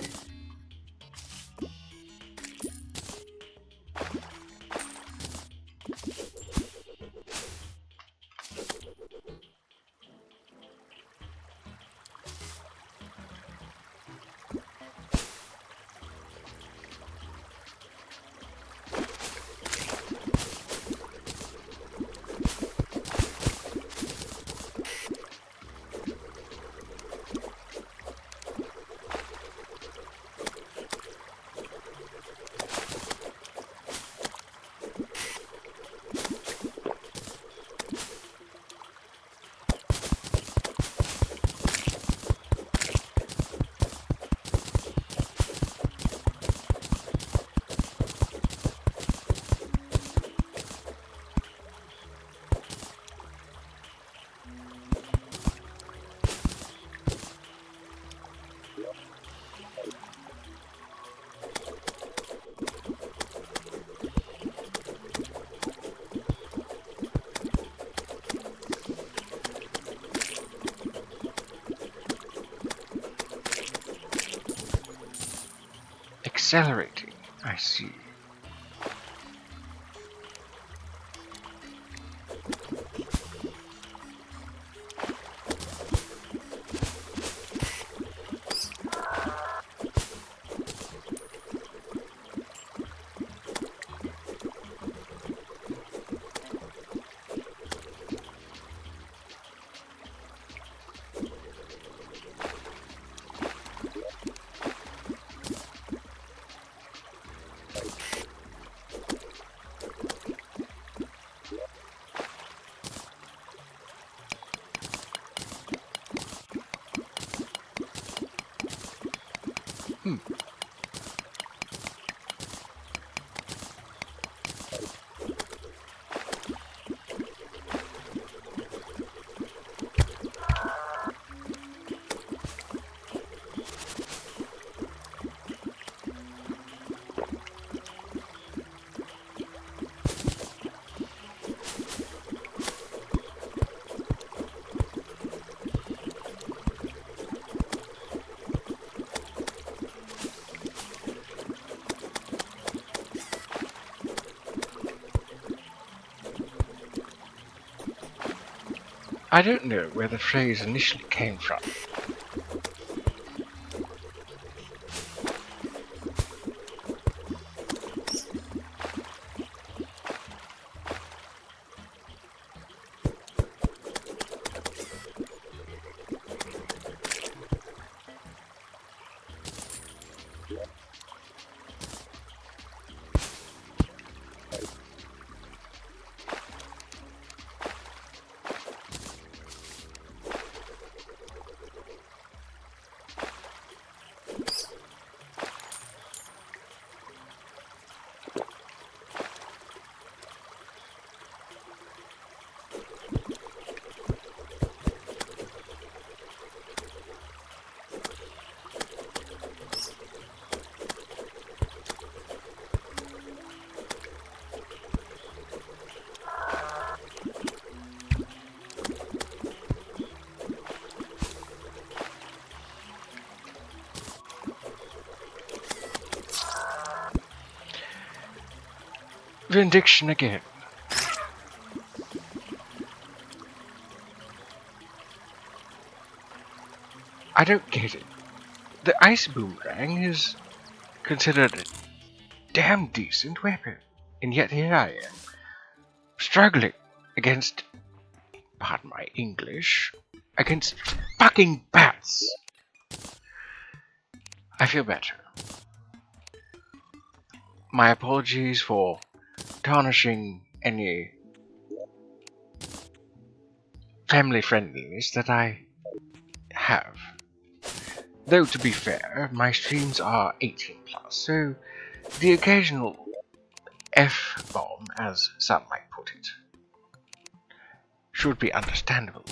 S2: Accelerating, I see. I don't know where the phrase initially came from. Vindication again. I don't get it. The ice boomerang is considered damn decent weapon. And yet here I am, struggling against, pardon my English, against fucking bats. I feel better. My apologies for tarnishing any family friendliness that I have. Though to be fair, my streams are 18+, so the occasional F-bomb, as some might put it, should be understandable.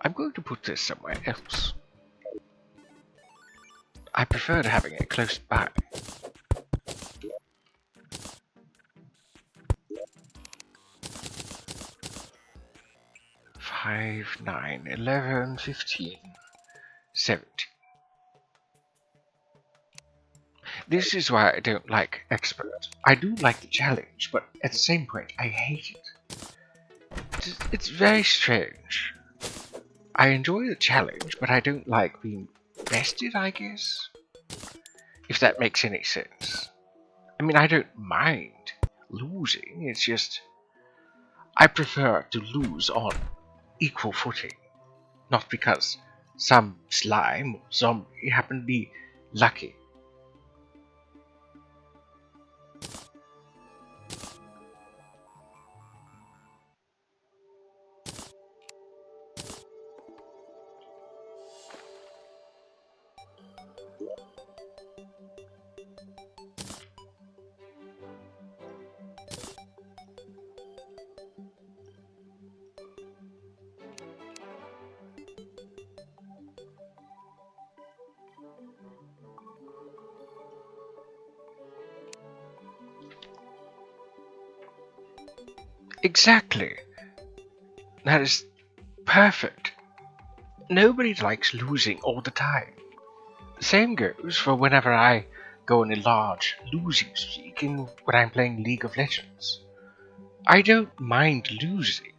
S2: I'm going to put this somewhere else. I preferred having it close by. 5, 9, 11, 15, 17. This is why I don't like expert. I do like the challenge, but at the same point, I hate it. It's very strange. I enjoy the challenge, but I don't like being bested, I guess. If that makes any sense. I mean, I don't mind losing, it's just I prefer to lose on equal footing. Not because some slime or zombie happen to be lucky. Exactly. That is perfect. Nobody likes losing all the time. The same goes for whenever I go on a large losing streak when I'm playing League of Legends. I don't mind losing,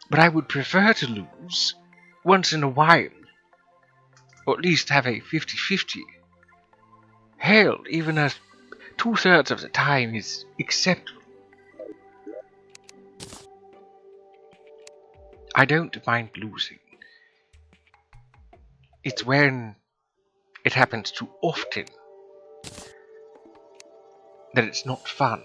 S2: but I would prefer to lose once in a while, or at least have a 50-50. Hell, even a 2/3 of the time is acceptable. I don't mind losing. It's when it happens too often that it's not fun.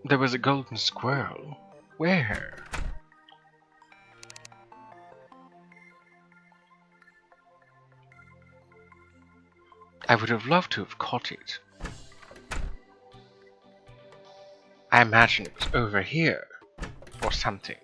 S2: There was a golden squirrel. Where? I would have loved to have caught it. I imagine it was over here, or something.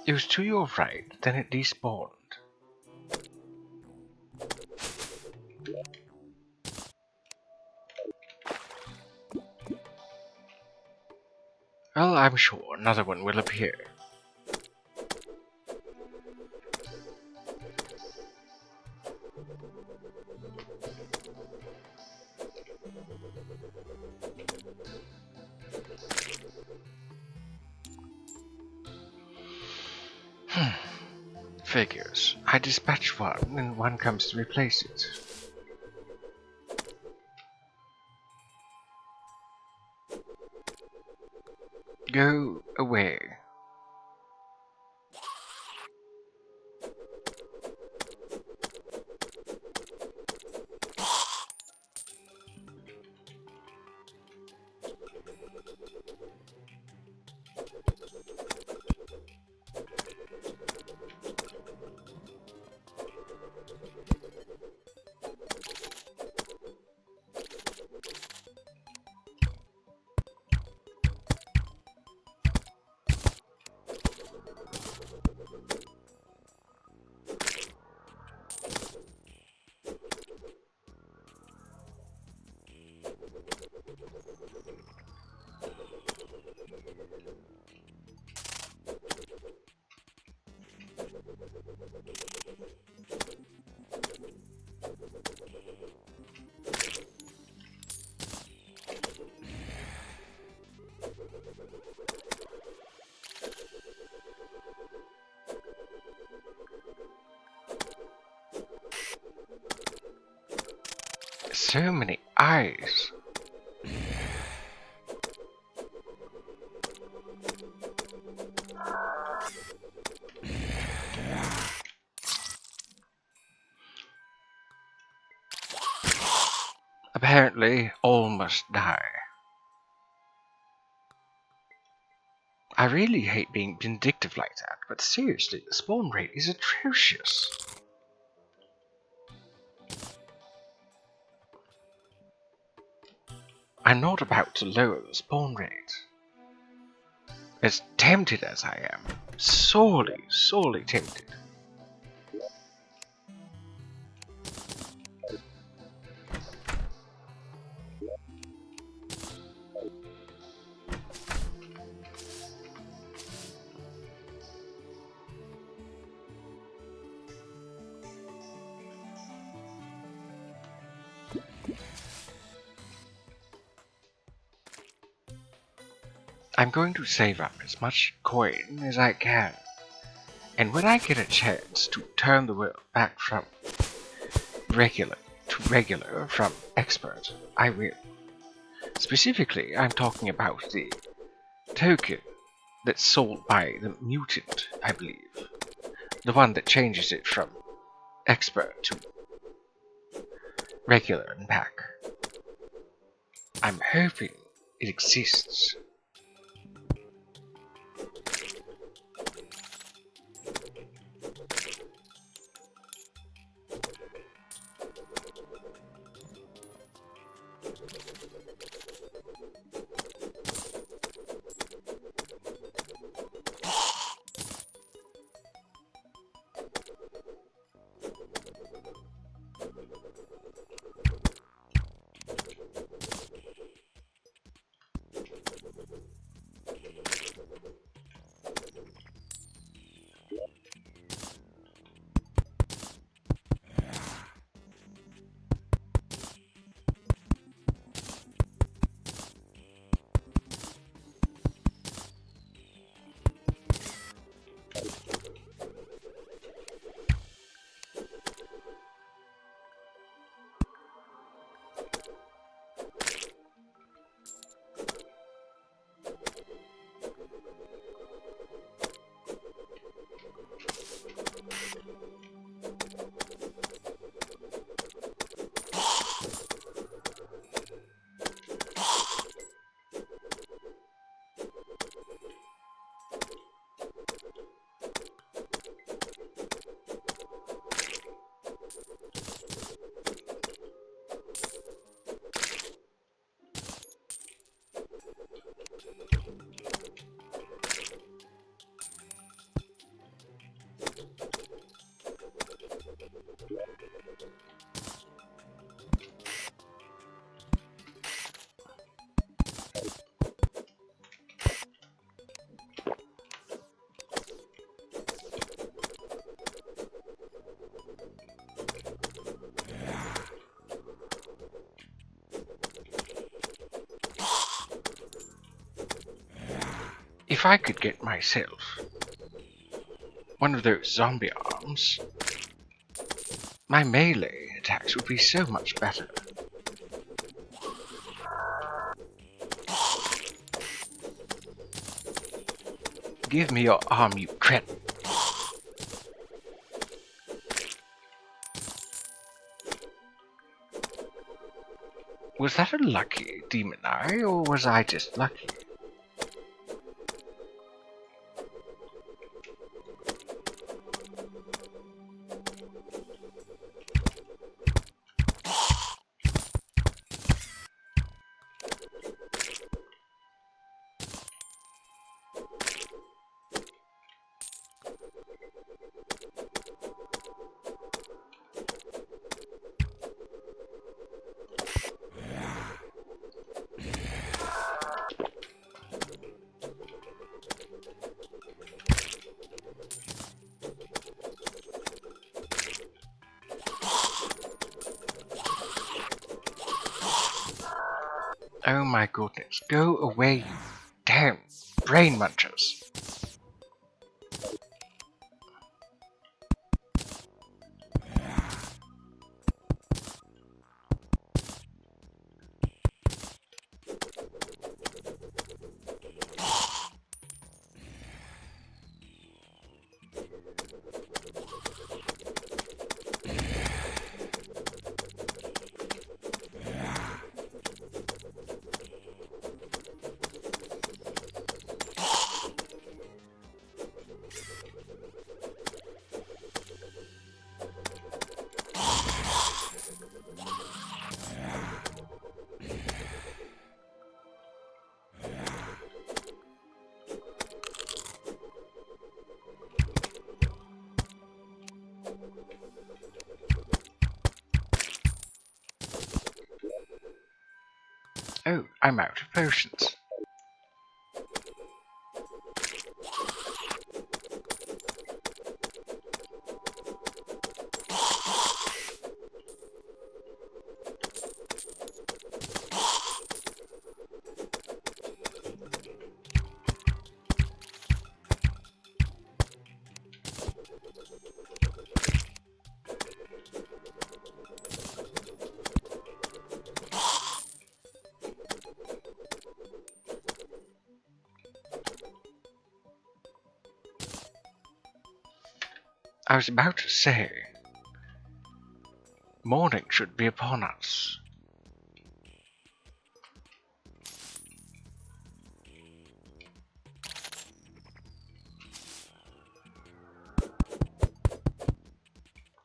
S2: It was to your right, then it despawned. Well, I'm sure another one will appear. Figures. I dispatch one, and one comes to replace it. Go away. So many eyes. Apparently, all must die. I really hate being vindictive like that, but seriously, the spawn rate is atrocious. I'm not about to lower the spawn rate. As tempted as I am, sorely tempted. I'm going to save up as much coin as I can, and when I get a chance to turn the world back from regular to regular, from expert, I will. Specifically, I'm talking about the token that's sold by the mutant, I believe. The one that changes it from expert to regular and back. I'm hoping it exists. If I could get myself, one of those zombie arms, my melee attacks would be so much better. Give me your arm, you cretin. Was that a lucky demon eye, or was I just lucky? Oh my goodness, go away, you damn brain munchers. Oh, I'm out of potions. I was about to say, morning should be upon us.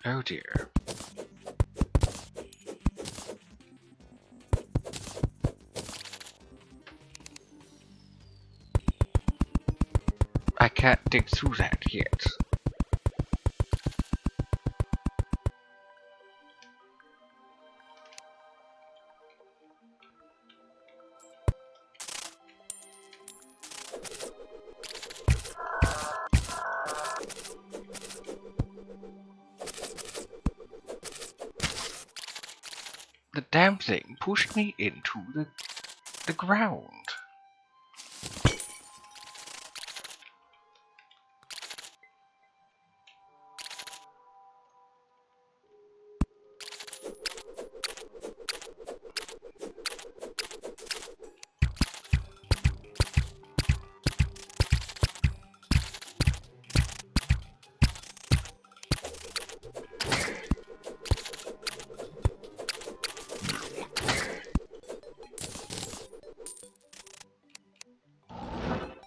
S2: Oh dear. I can't dig through that yet. The damn thing pushed me into the ground.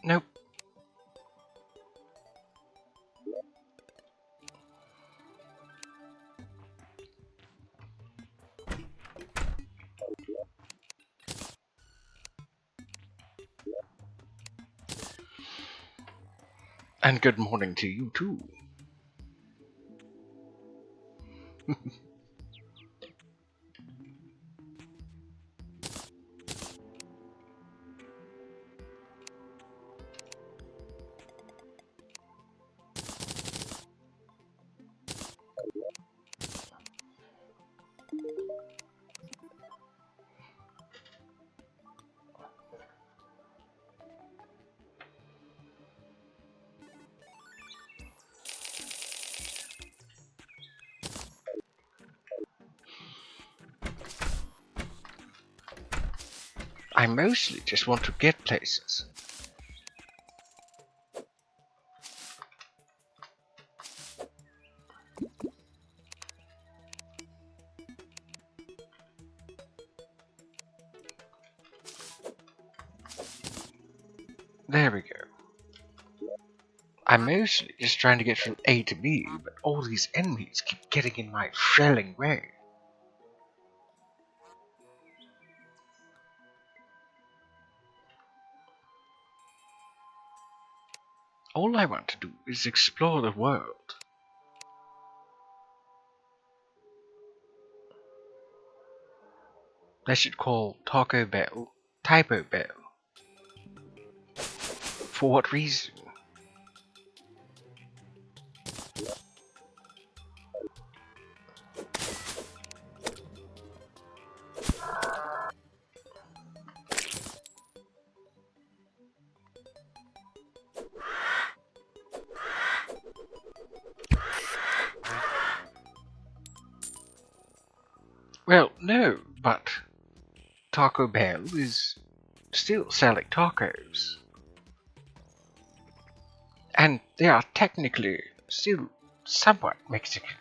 S2: Nope. And good morning to you too. I mostly just want to get places. There we go. I'm mostly just trying to get from A to B, but all these enemies keep getting in my shelling way. All I want to do is explore the world. They should call Taco Bell Typo Bell. For what reason? Well, no, but Taco Bell is still selling tacos. And they are technically still somewhat Mexican.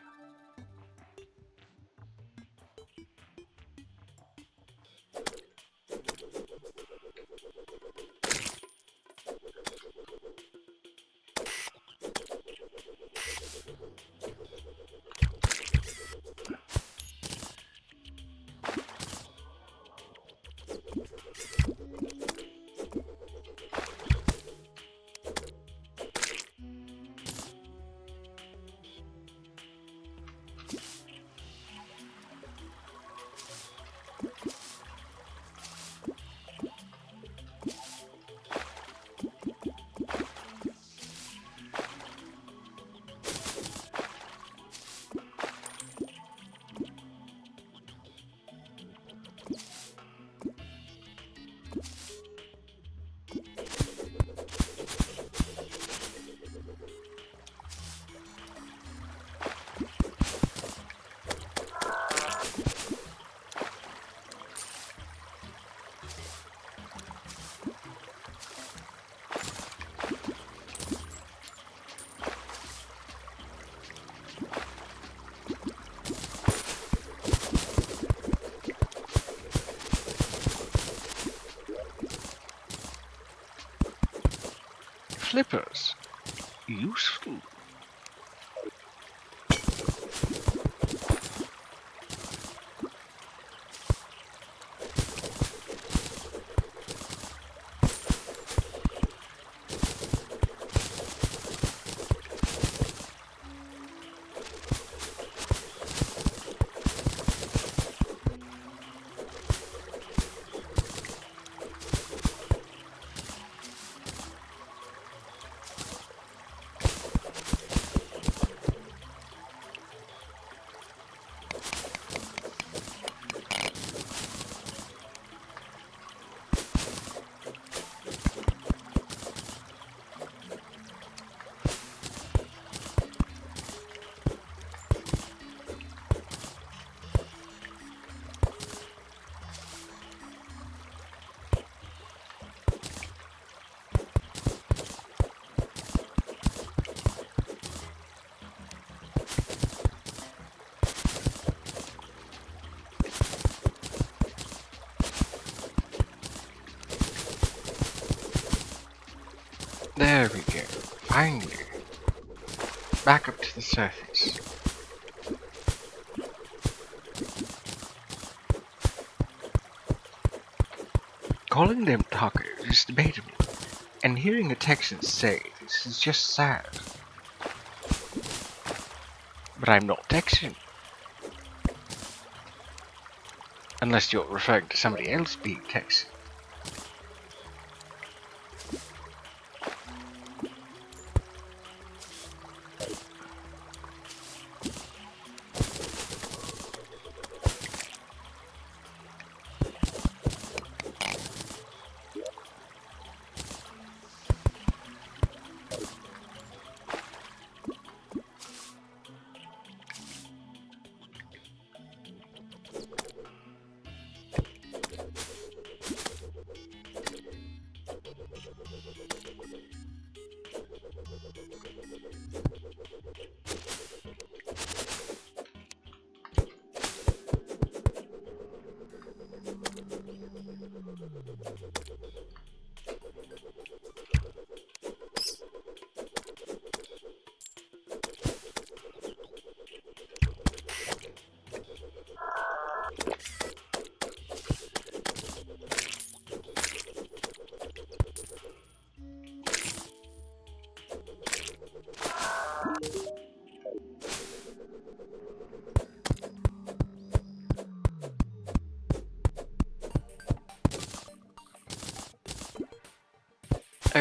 S2: Flippers. Useful. There we go. Finally. Back up to the surface. Calling them tacos is debatable, and hearing a Texan say this is just sad. But I'm not Texan. Unless you're referring to somebody else being Texan.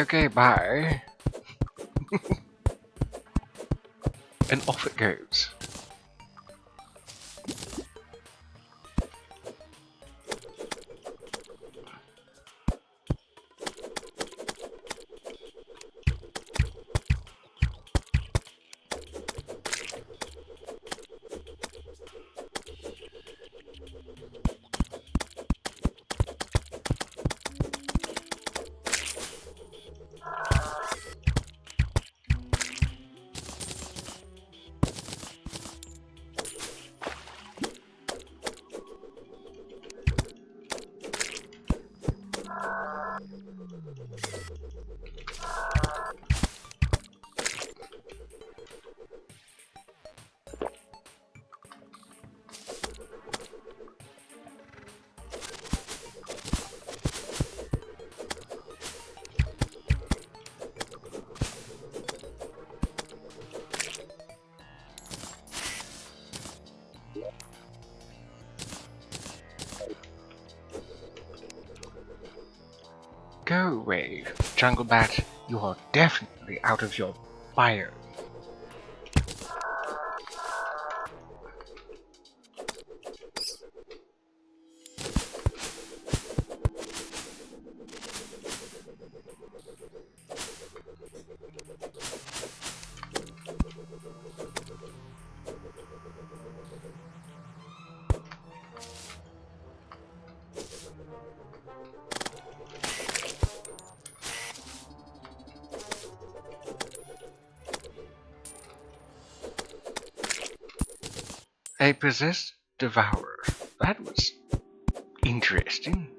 S2: Okay, bye. And off it goes. Go away, Jungle Bat. You are definitely out of your biome. A possessed devourer. That was interesting.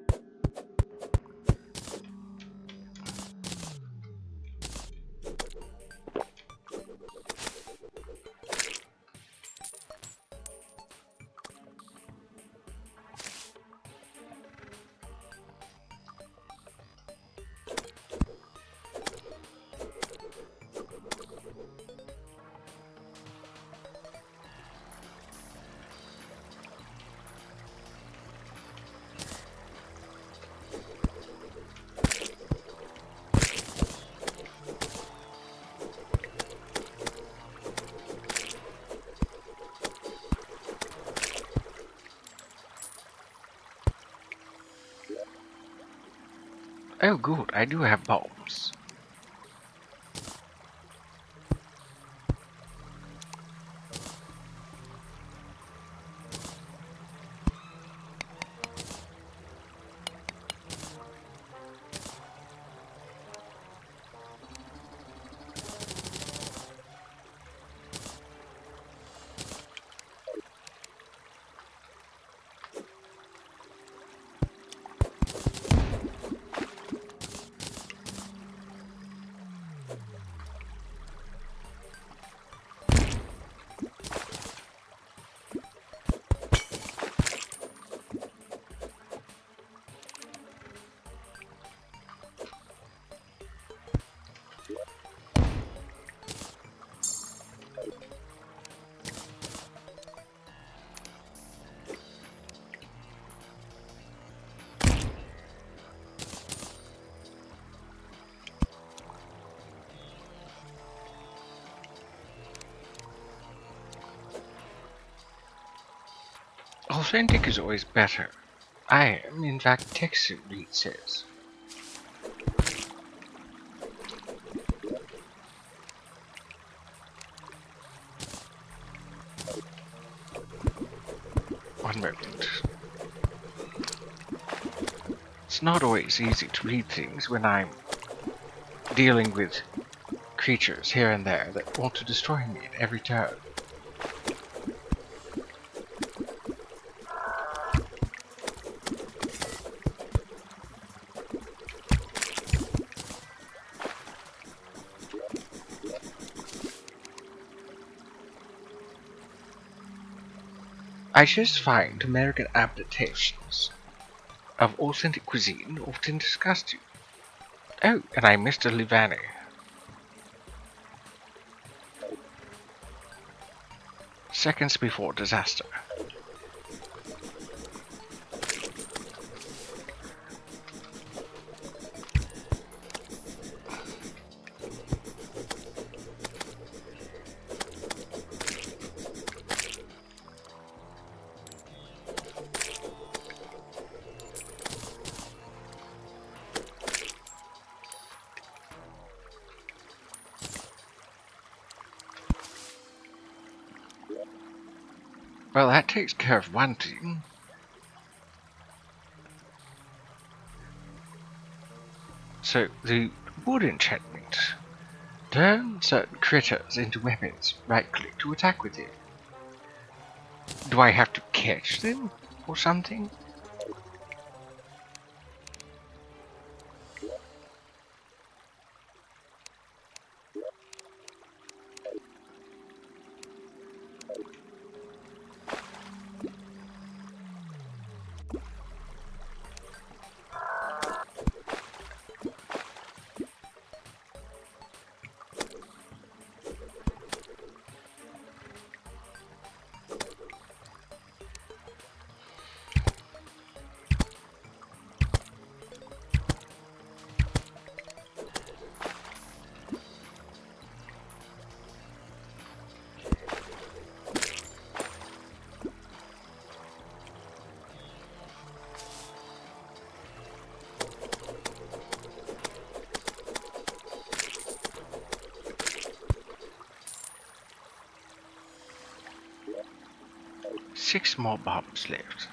S2: Oh good, I do have bombs. Authentic is always better. I am, in fact, Texan, it says. One moment. It's not always easy to read things when I'm dealing with creatures here and there that want to destroy me at every turn. I just find American adaptations of authentic cuisine often disgusting. Oh, and I missed a Livani. Seconds before disaster. Well, that takes care of one thing. So, the wood enchantment. Turn certain critters into weapons. Right-click to attack with it. Do I have to catch them? Or something? Six more bombs left.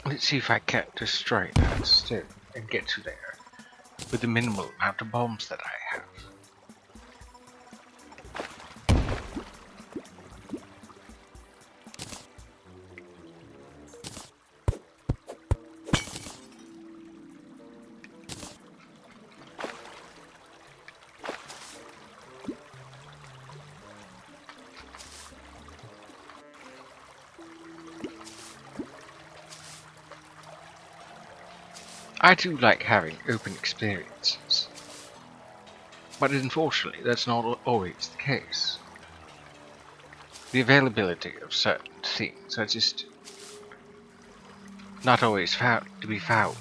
S2: Let's see if I can't destroy that stone and get to there with the minimal amount of bombs that I have. I do like having open experiences, but unfortunately that's not always the case. The availability of certain things are just not always found to be found.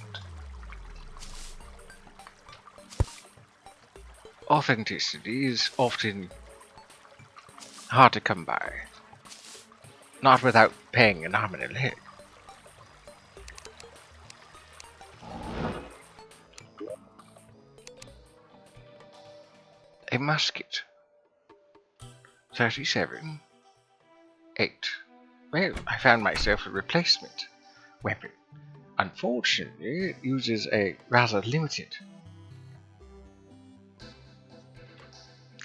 S2: Authenticity is often hard to come by, not without paying an arm and a leg. A musket. 37. 8. Well, I found myself a replacement weapon. Unfortunately, it uses a rather limited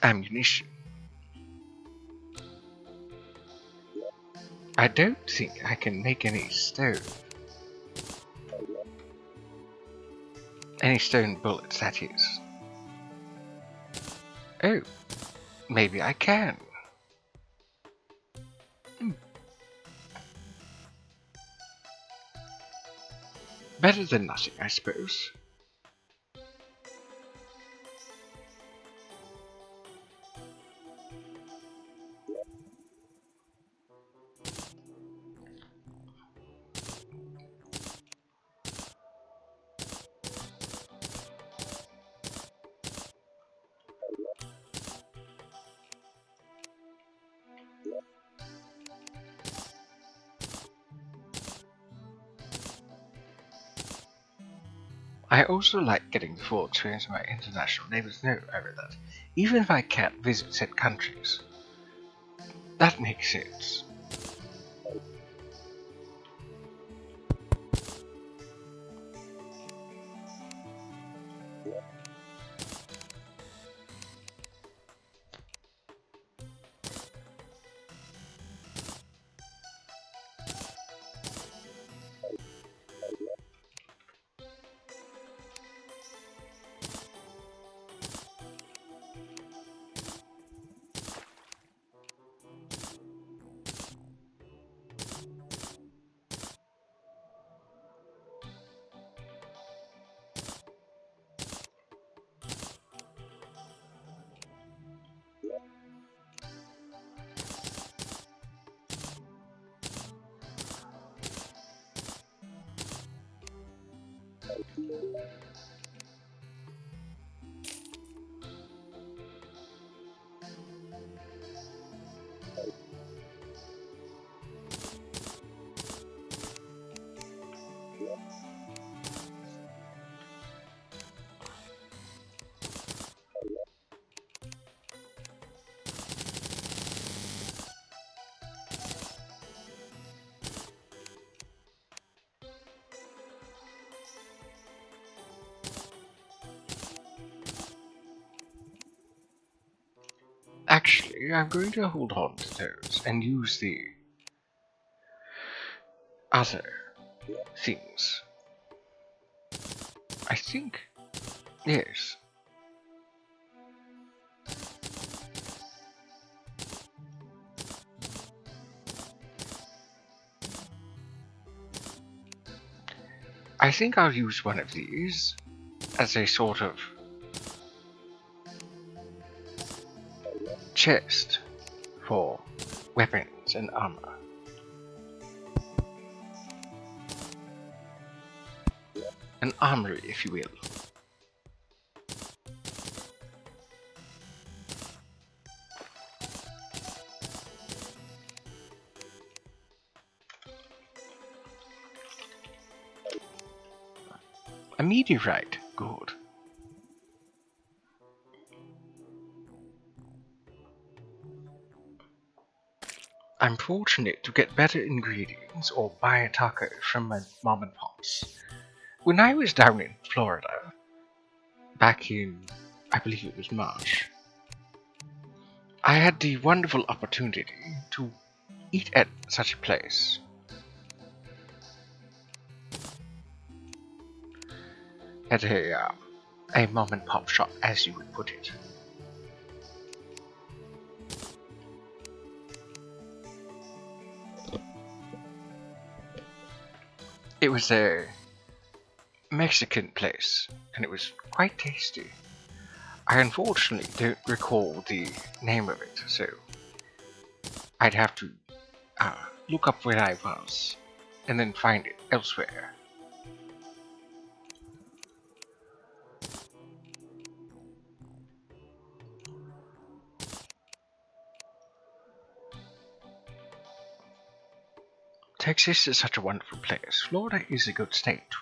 S2: ammunition. I don't think I can make any stone. Any stone bullets, that is. Oh, maybe I can. Better than nothing, I suppose. I also like getting the full experience my international neighbors know over that, even if I can't visit said countries. That makes sense. Actually, I'm going to hold on to those and use the other things. I think, yes. I think I'll use one of these as a sort of chest for weapons and armor. An armory, if you will. A meteorite, good. I'm fortunate to get better ingredients or buy a taco from my mom and pops. When I was down in Florida, back in, I believe it was March, I had the wonderful opportunity to eat at such a place. At a mom and pop shop, as you would put it. It was a Mexican place, and it was quite tasty. I unfortunately don't recall the name of it, so I'd have to look up where I was, and then find it elsewhere. Texas is such a wonderful place. Florida is a good state.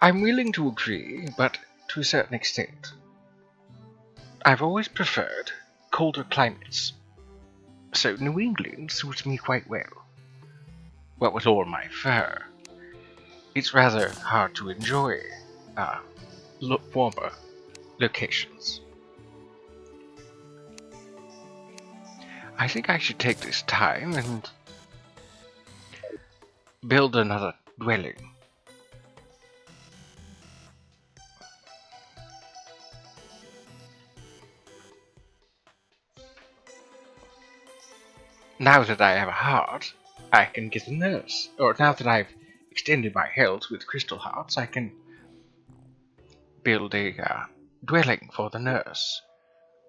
S2: I'm willing to agree, but to a certain extent. I've always preferred colder climates, so New England suits me quite well. What with all my fur, it's rather hard to enjoy warmer locations. I think I should take this time and build another dwelling. Now that I have a heart, I can get a nurse. Or now that I've extended my health with crystal hearts, I can build a dwelling for the nurse.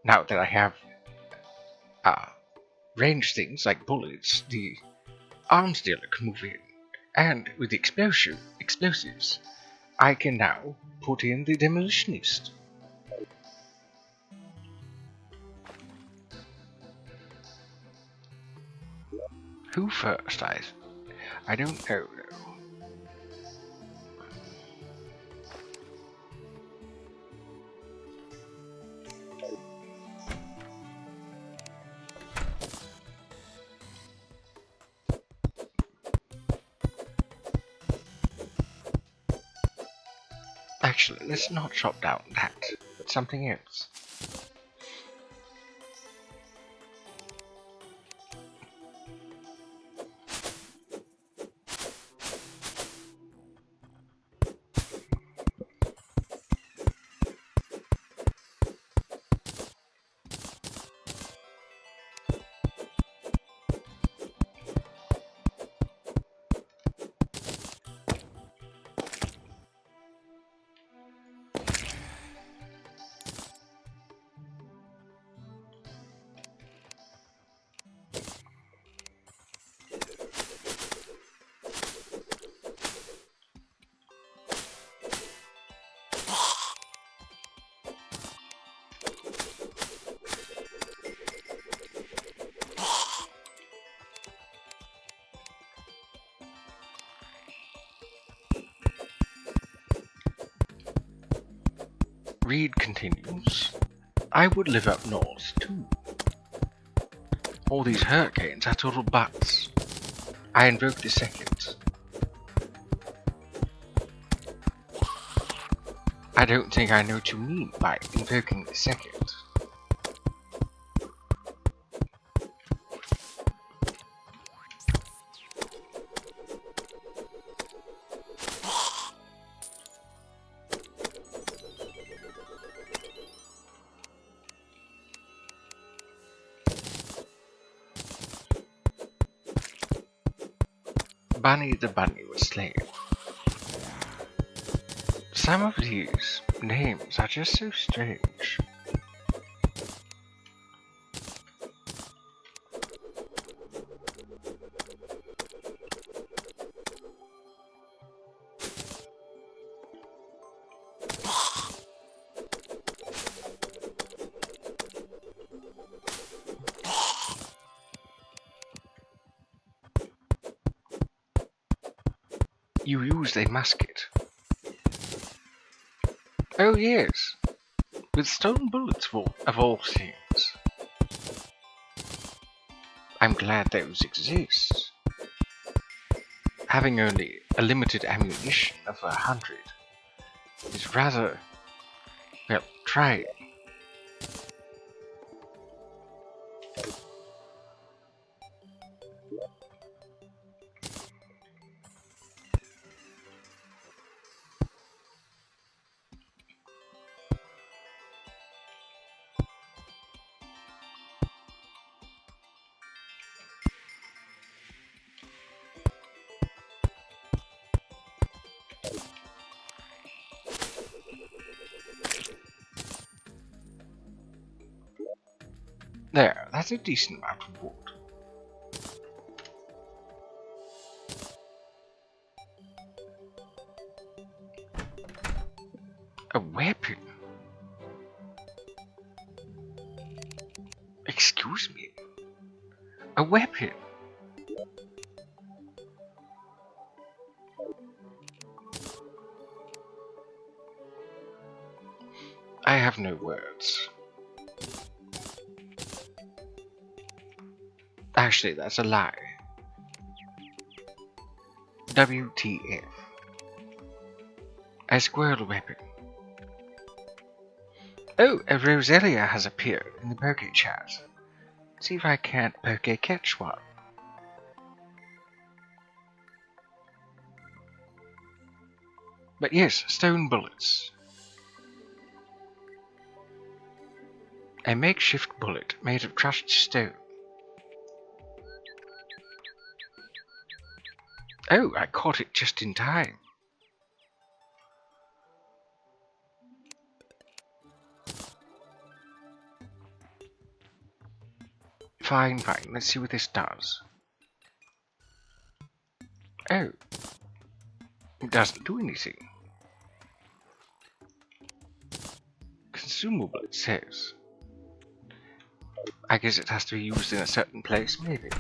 S2: Now that I have ranged things like bullets, the arms dealer can move in. And with the explosives, I can now put in the demolitionist. Who first? I don't know. Actually, let's not chop down that, but something else. Reed continues, I would live up north too. All these hurricanes are total butts. I invoke the second. I don't think I know what you mean by invoking the second. Bunny the bunny was slain. Some of these names are just so strange. You used a musket. Oh yes, with stone bullets of all things. I'm glad those exist. Having only a limited ammunition of 100 is rather, well, trying. There, that's a decent amount of wood. A weapon? Excuse me? A weapon? I have no words. Actually, that's a lie. WTF. A squirrel weapon. Oh, a Roselia has appeared in the Poke chat. See if I can't Poke catch one. But yes, stone bullets. A makeshift bullet made of crushed stone. Oh, I caught it just in time. Fine, fine. Let's see what this does. Oh. It doesn't do anything. Consumable, it says. I guess it has to be used in a certain place, maybe.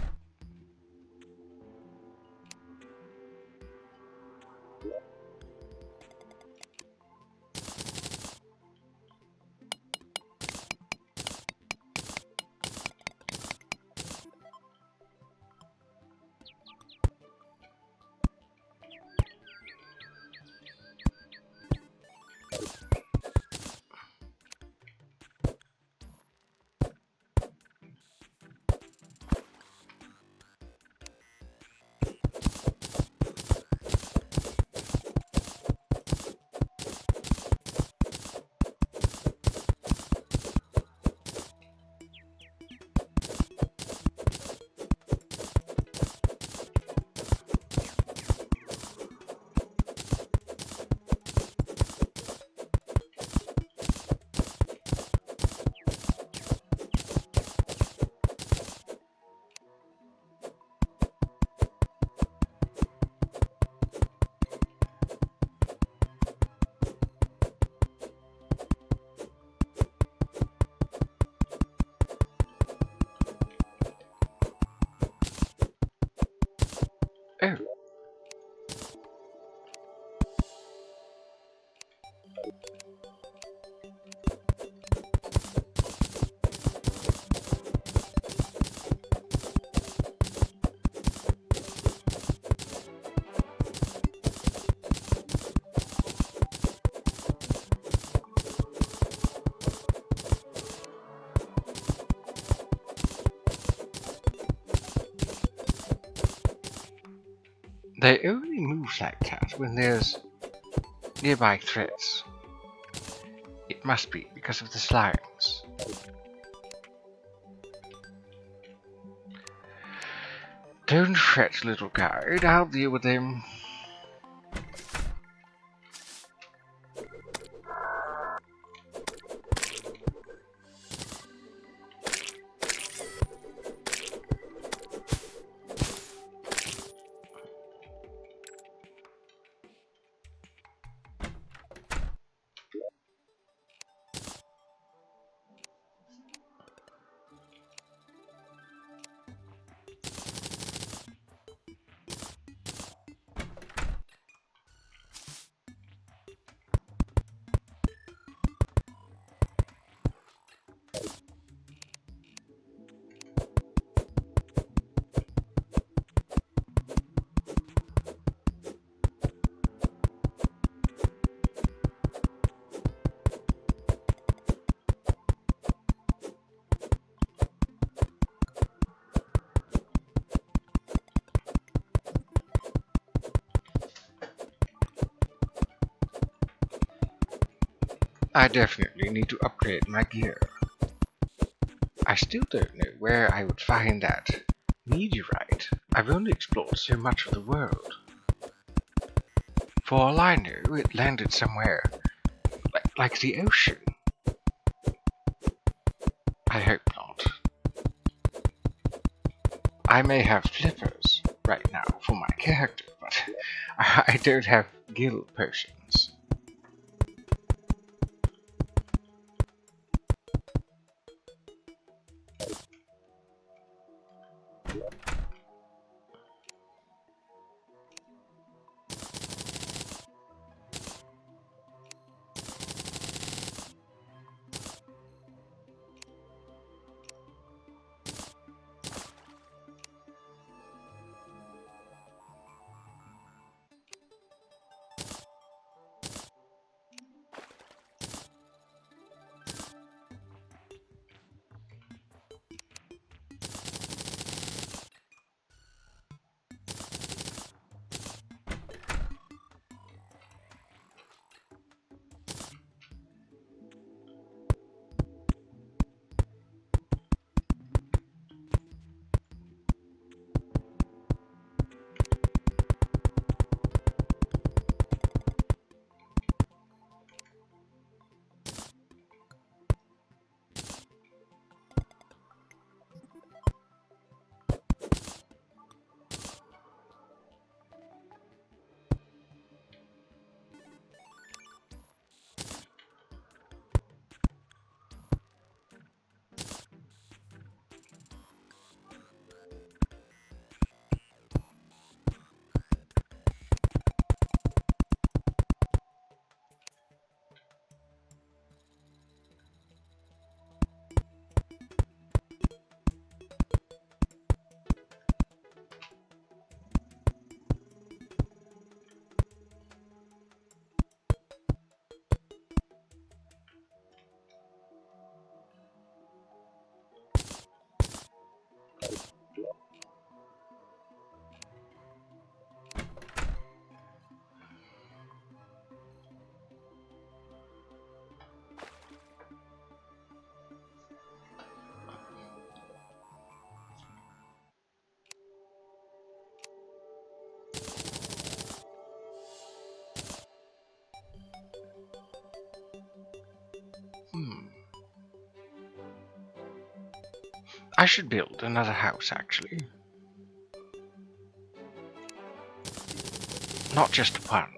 S2: Oh. They only move like that when there's nearby threats. It must be because of the slimes. Don't fret, little guide. I'll deal with him. I definitely need to upgrade my gear. I still don't know where I would find that meteorite. I've only explored so much of the world. For all I know, it landed somewhere like the ocean. I hope not. I may have flippers right now for my character, but I don't have guild potions. I should build another house, actually. Not just one.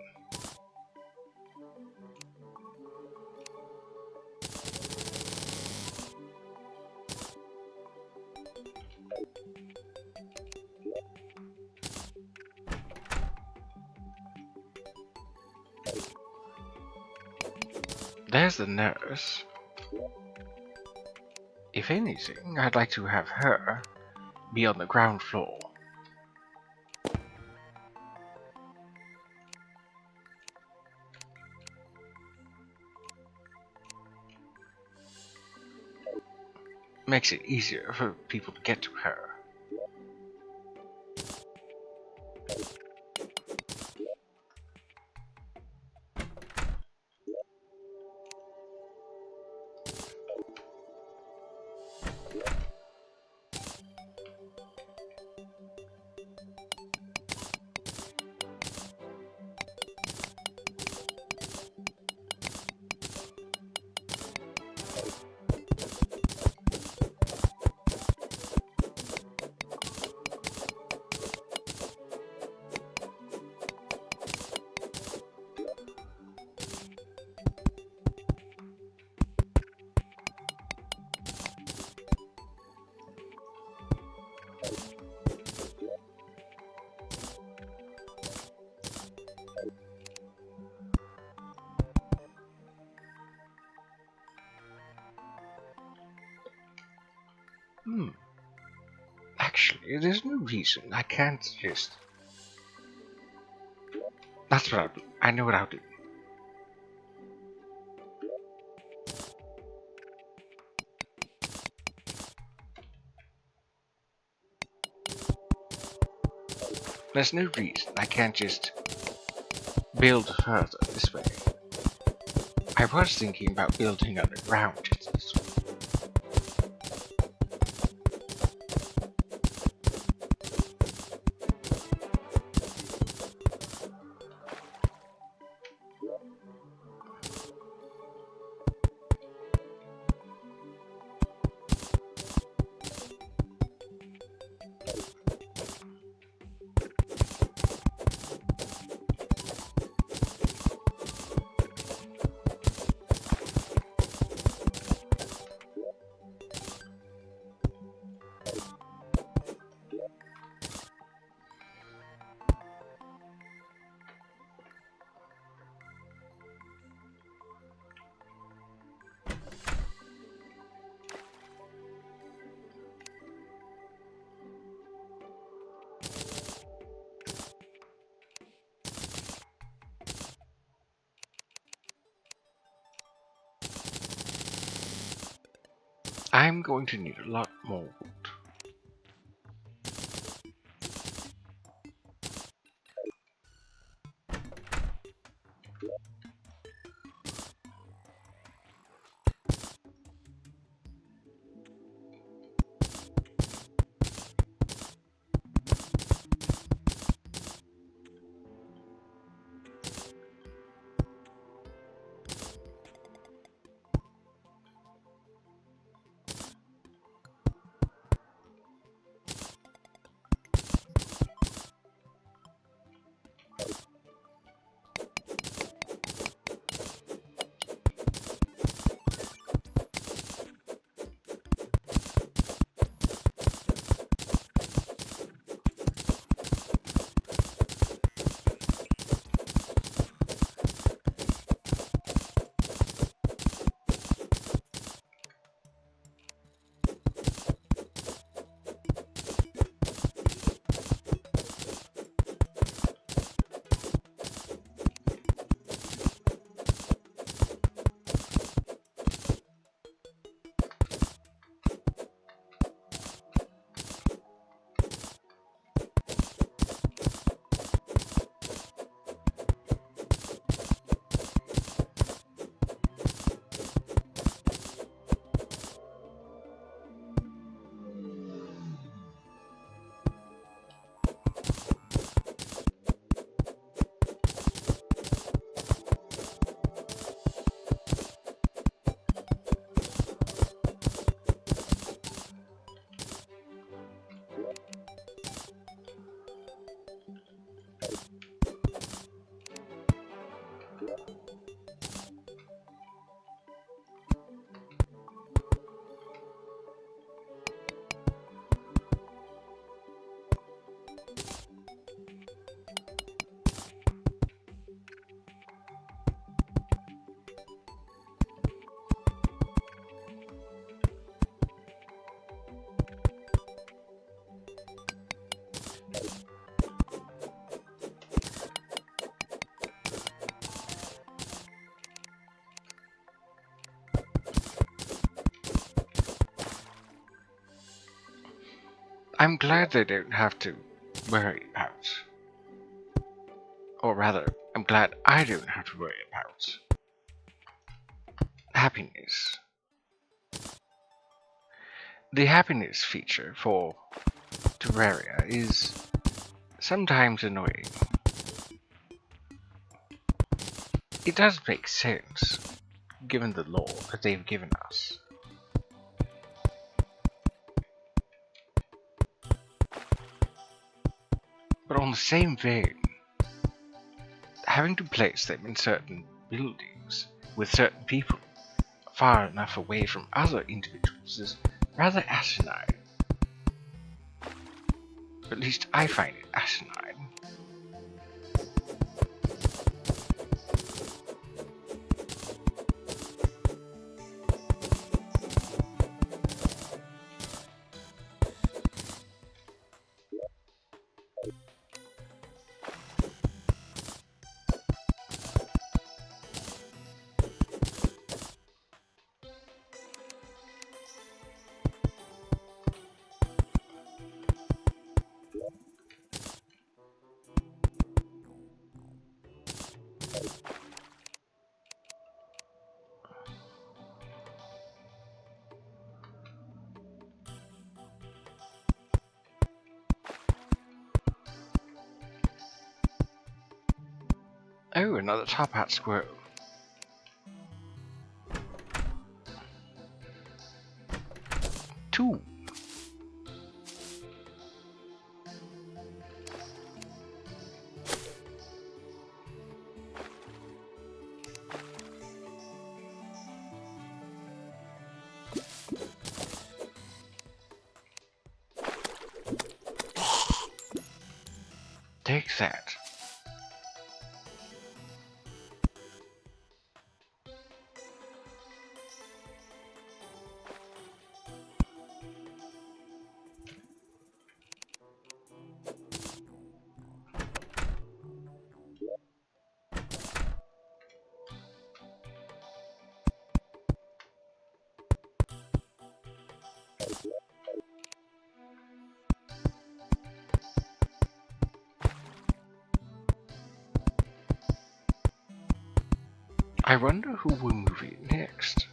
S2: There's the nurse. If anything, I'd like to have her be on the ground floor. Makes it easier for people to get to her. Actually, there's no reason I can't just... That's what I'll do. I know what I'll do. There's no reason I can't just build further this way. I was thinking about building underground just this way. I'm going to need a lot more wood. I'm glad they don't have to worry about, or rather, I'm glad I don't have to worry about happiness. The happiness feature for Terraria is sometimes annoying. It does make sense, given the lore that they've given us. But on the same vein, having to place them in certain buildings with certain people far enough away from other individuals is rather asinine. At least I find it asinine. Oh, another top hat squirrel. Two. Take that. I wonder who will move in next.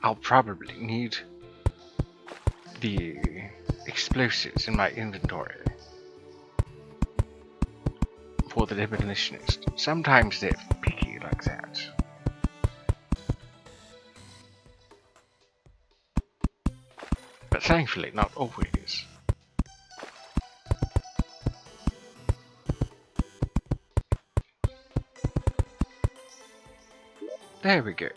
S2: I'll probably need the explosives in my inventory for the demolitionist. Sometimes they're picky like that. But thankfully not always. There we go.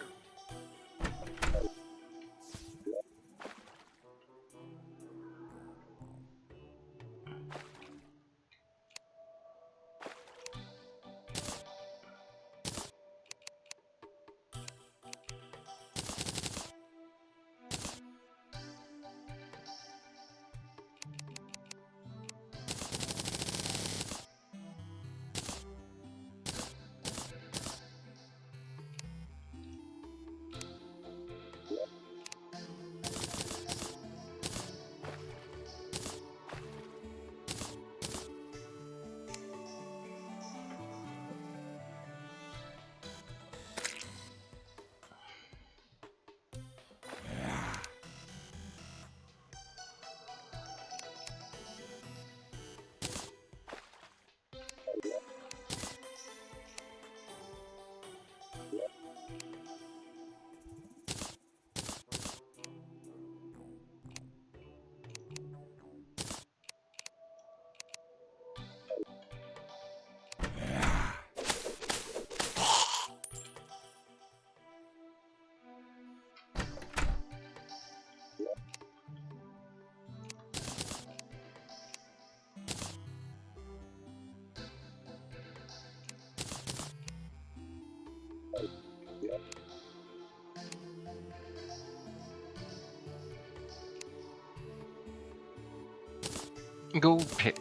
S2: Go pick.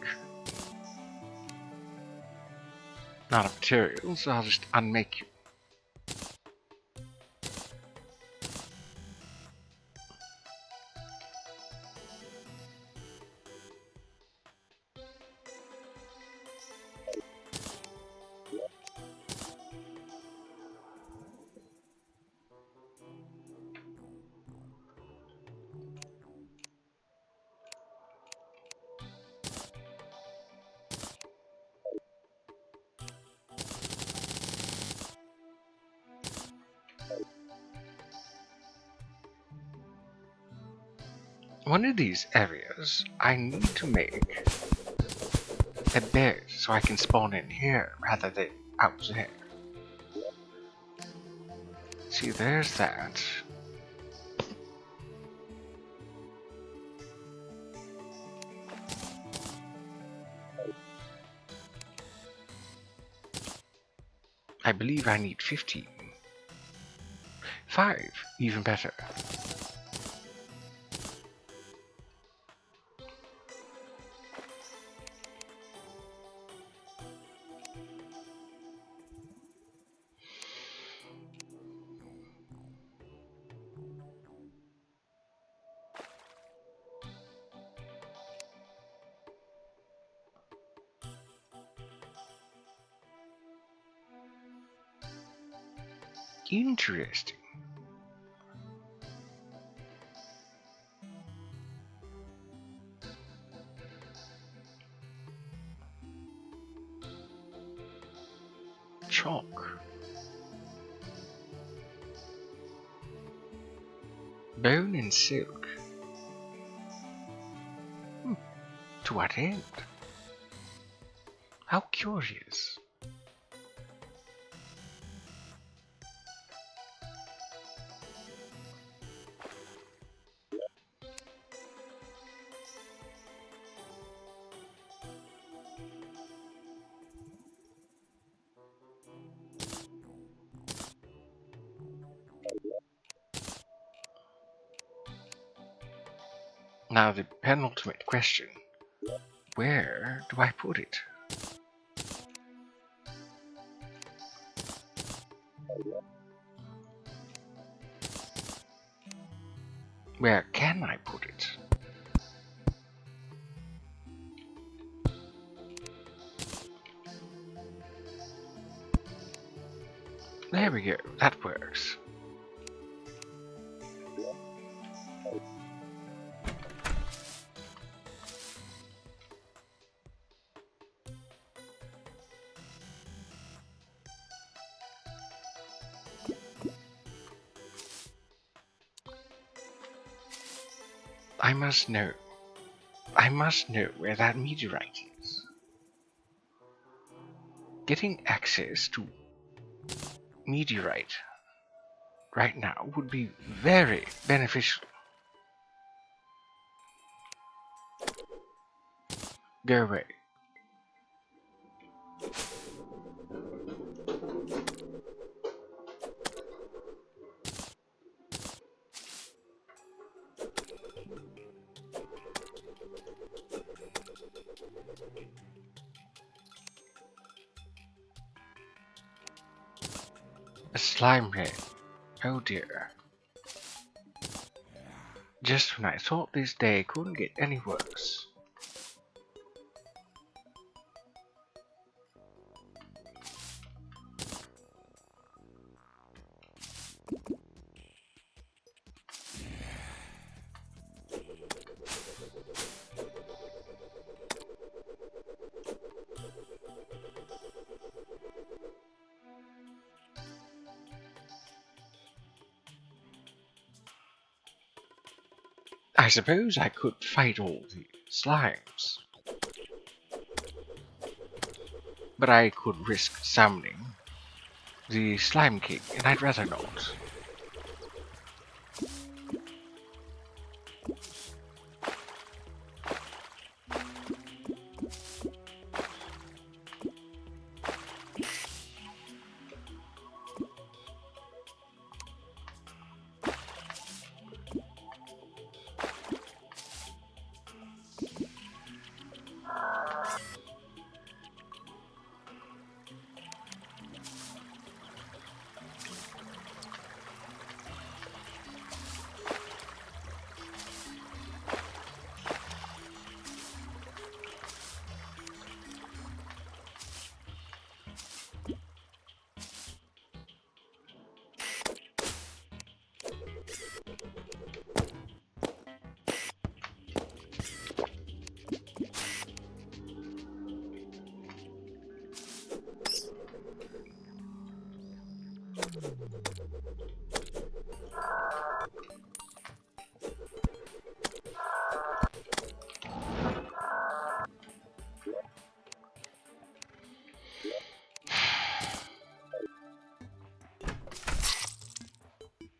S2: Not a material, so I'll just unmake you. One of these areas, I need to make a bed so I can spawn in here rather than out there. See, there's that. I believe I need 15. 5, even better. Interesting. chalk. Bone and silk. To what end? How curious. Now the penultimate question. Where do I put it? Where can I put it? There we go, that works. I must know where that meteorite is. Getting access to meteorite right now would be very beneficial. Go away. A slime rain. Oh dear. Just when I thought this day couldn't get any worse. I suppose I could fight all the slimes. But I could risk summoning the Slime King, and I'd rather not.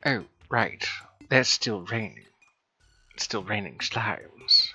S2: Oh, right. There's still raining. It's still raining slimes.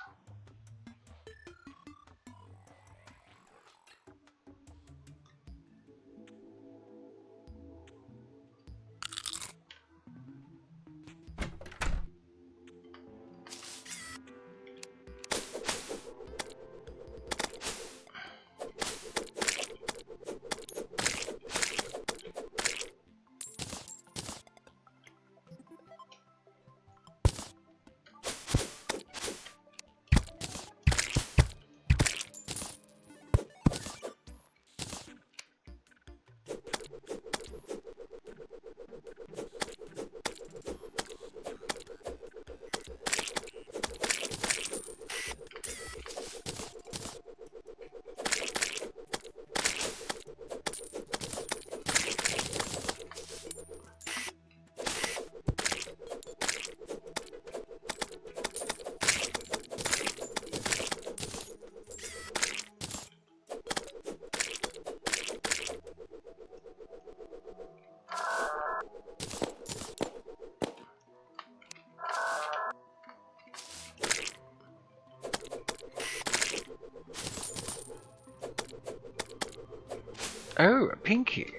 S2: Oh, a pinky.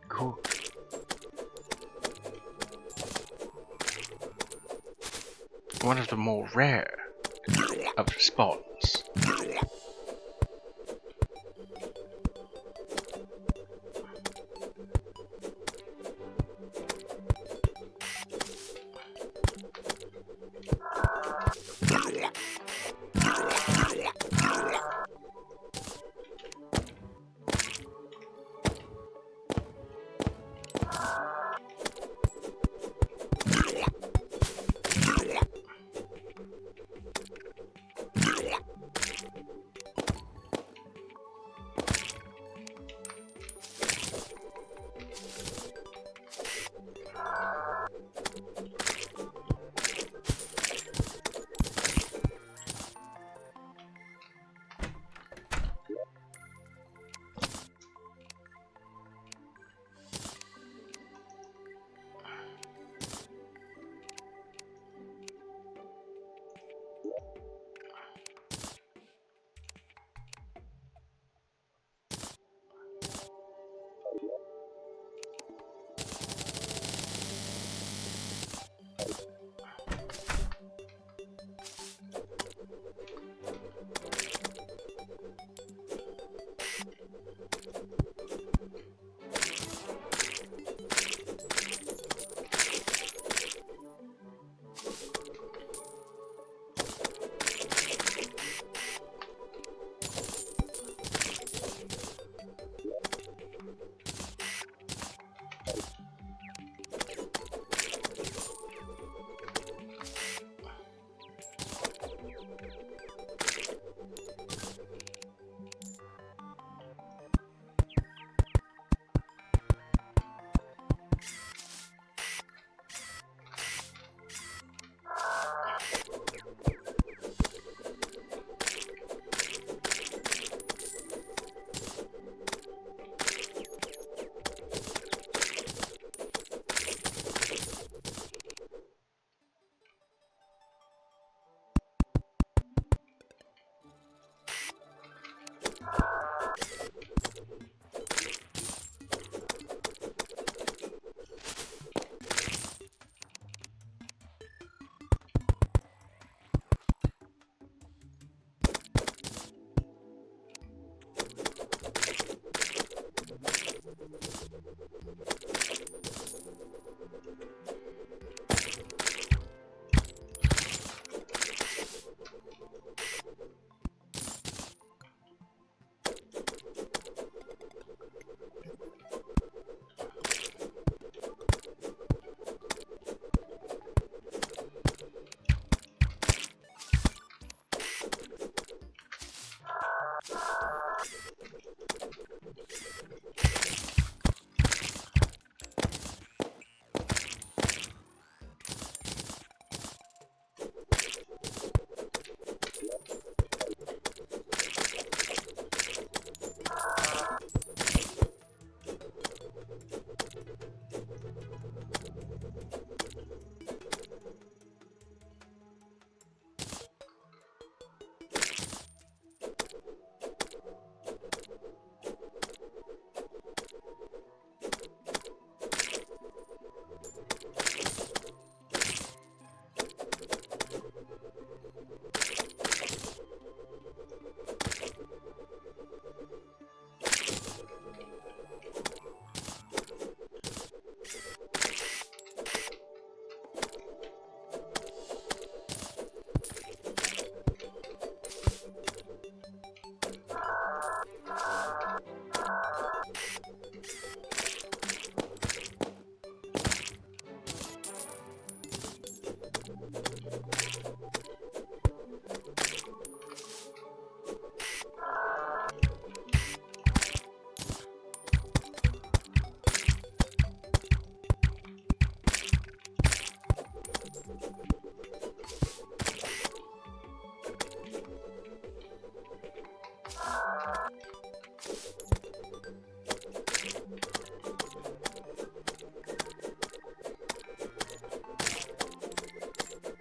S2: Cool. One of the more rare of spawns.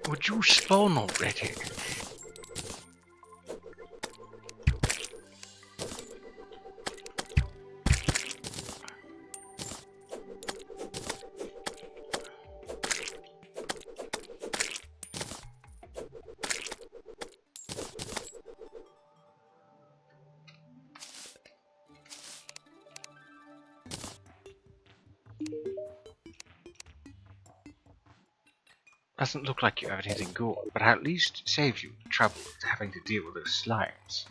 S2: Would you spawn already? Doesn't look like you have anything good, but I'll at least save you the trouble of having to deal with those slimes.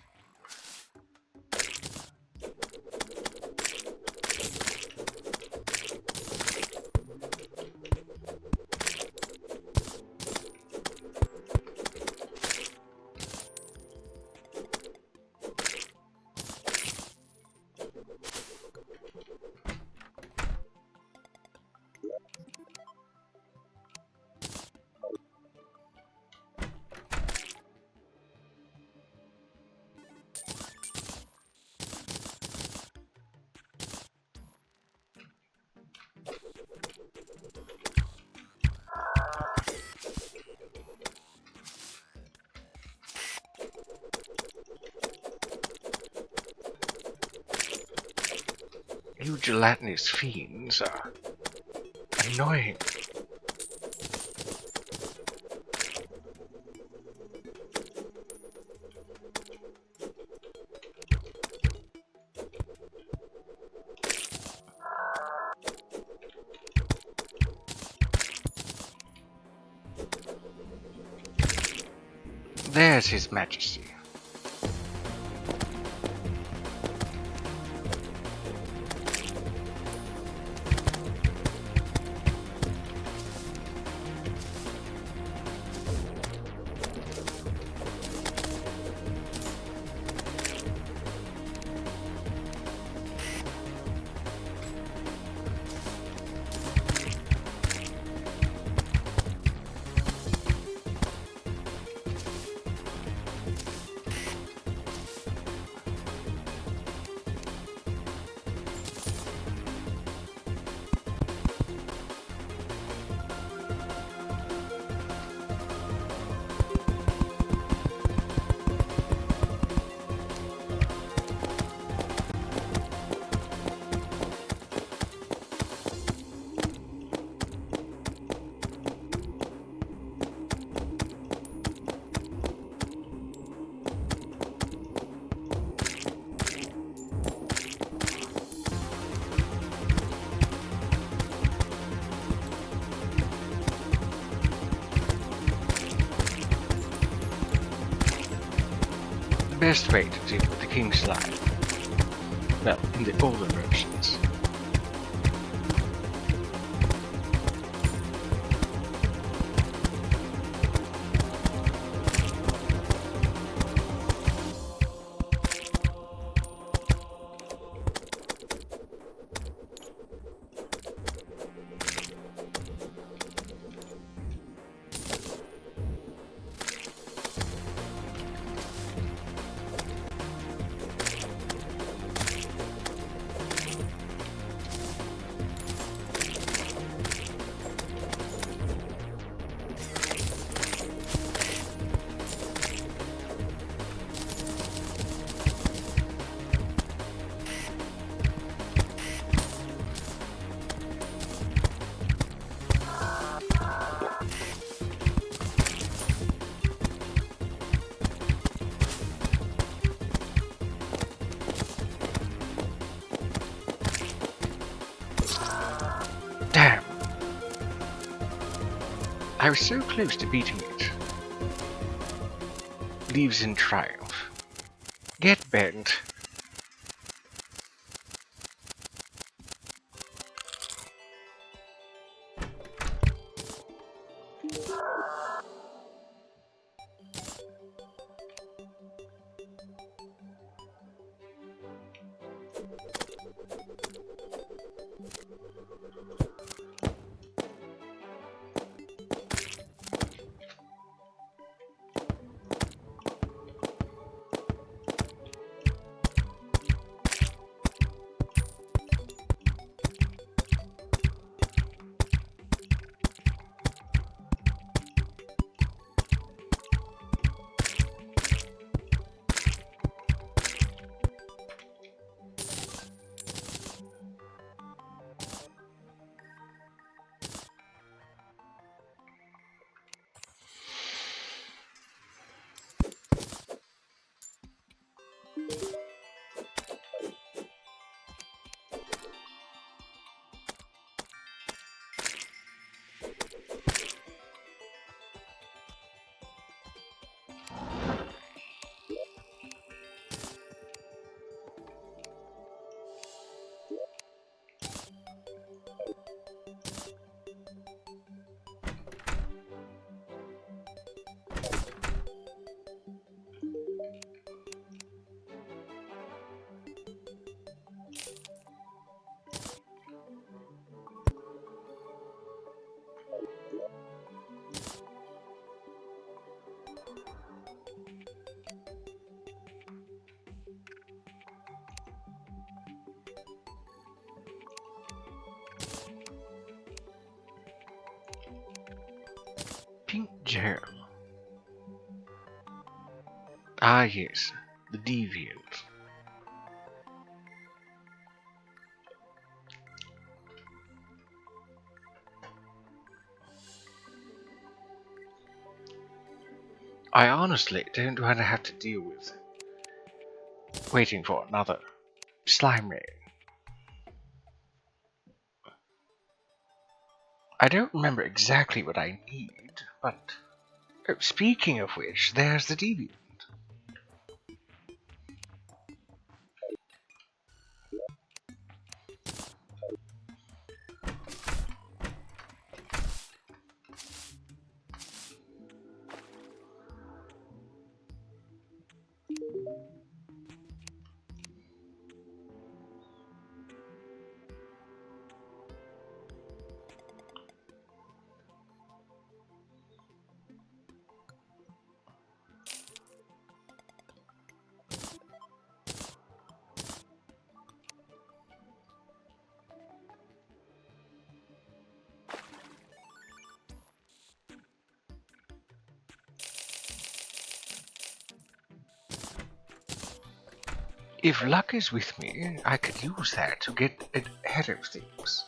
S2: You gelatinous fiends are annoying. There's His Majesty. The best way to deal with the King Slime. Well, in the older versions. Damn! I was so close to beating it. Leaves in triumph. Get bent. Jail. Ah yes, the deviant. I honestly don't want to have to deal with waiting for another slime raid. I don't remember exactly what I need, but speaking of which, there's the deviant. If luck is with me, I could use that to get ahead of things.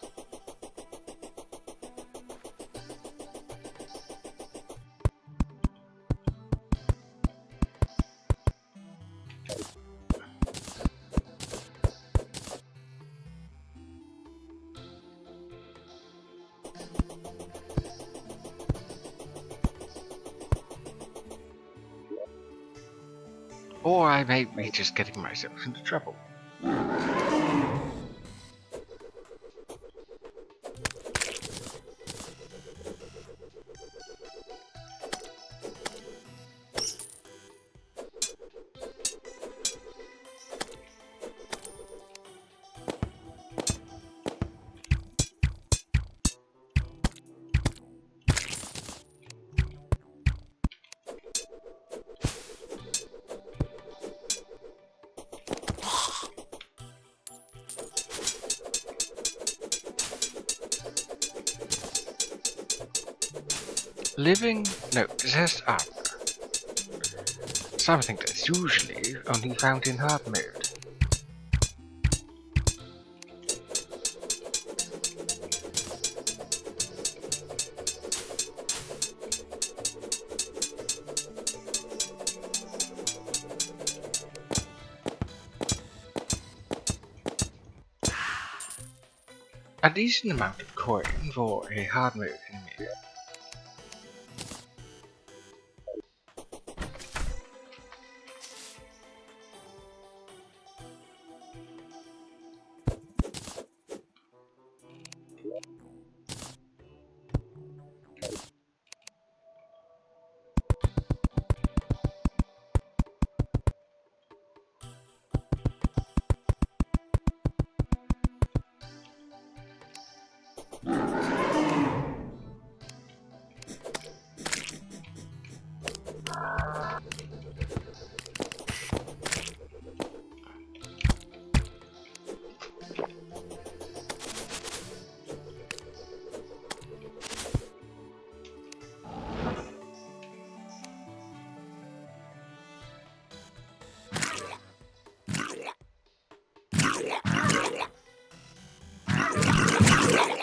S2: Or I may be just getting myself into trouble. Living? No, possessed armor. Something that's usually only found in hard mode. A decent amount of coin for a hard mode enemy.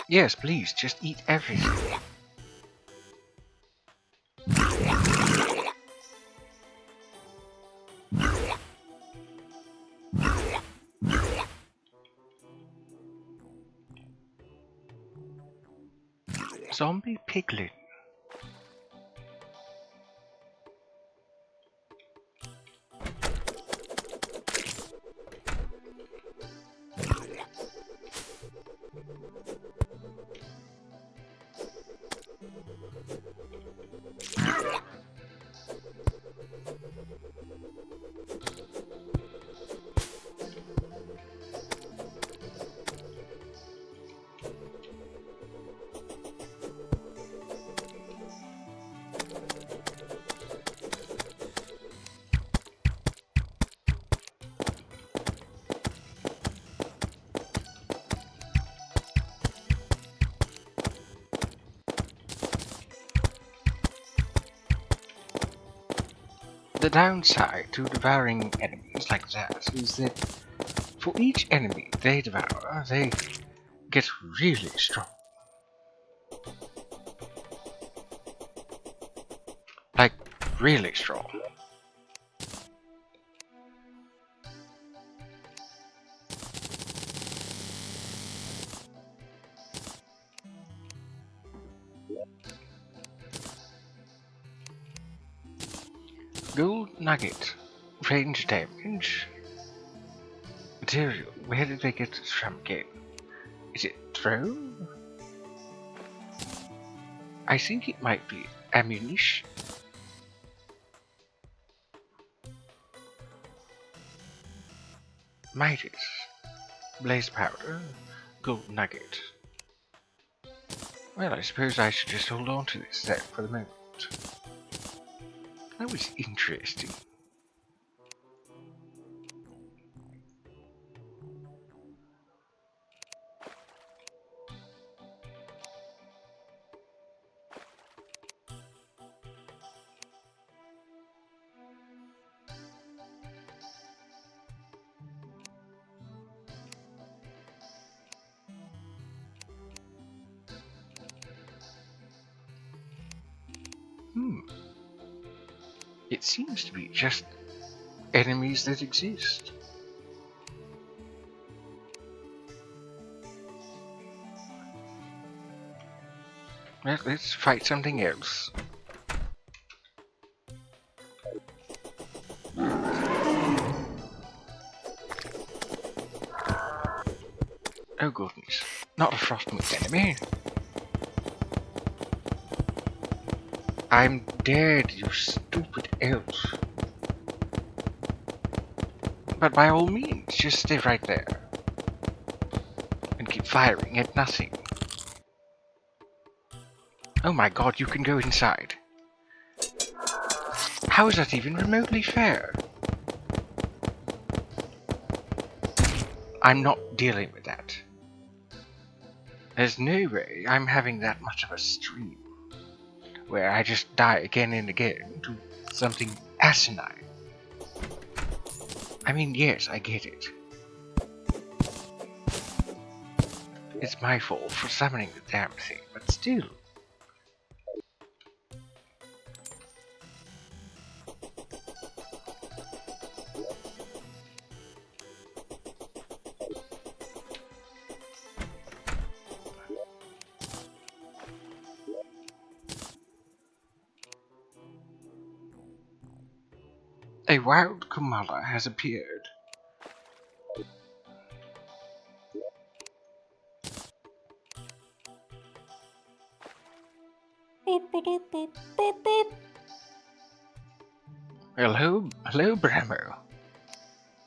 S2: Yes, please, just eat everything. Zombie piglet. The downside to devouring enemies like that is that for each enemy they devour, they get really strong. Like, really strong. Gold nugget. Range damage. Material. Where did they get this from again? Is it thrown? I think it might be ammunition. Midas. Blaze powder. Gold nugget. Well, I suppose I should just hold on to this then for the moment. That was interesting. It seems to be just enemies that exist. Well, let's fight something else. Oh goodness, not a frostmouth enemy. I'm dead, you stupid elf. But by all means, just stay right there. And keep firing at nothing. Oh my god, you can go inside. How is that even remotely fair? I'm not dealing with that. There's no way I'm having that much of a stream where I just die again and again to something asinine. I mean, yes, I get it. It's my fault for summoning the damn thing, but still. A wild Kamala has appeared. Hello, Bramo.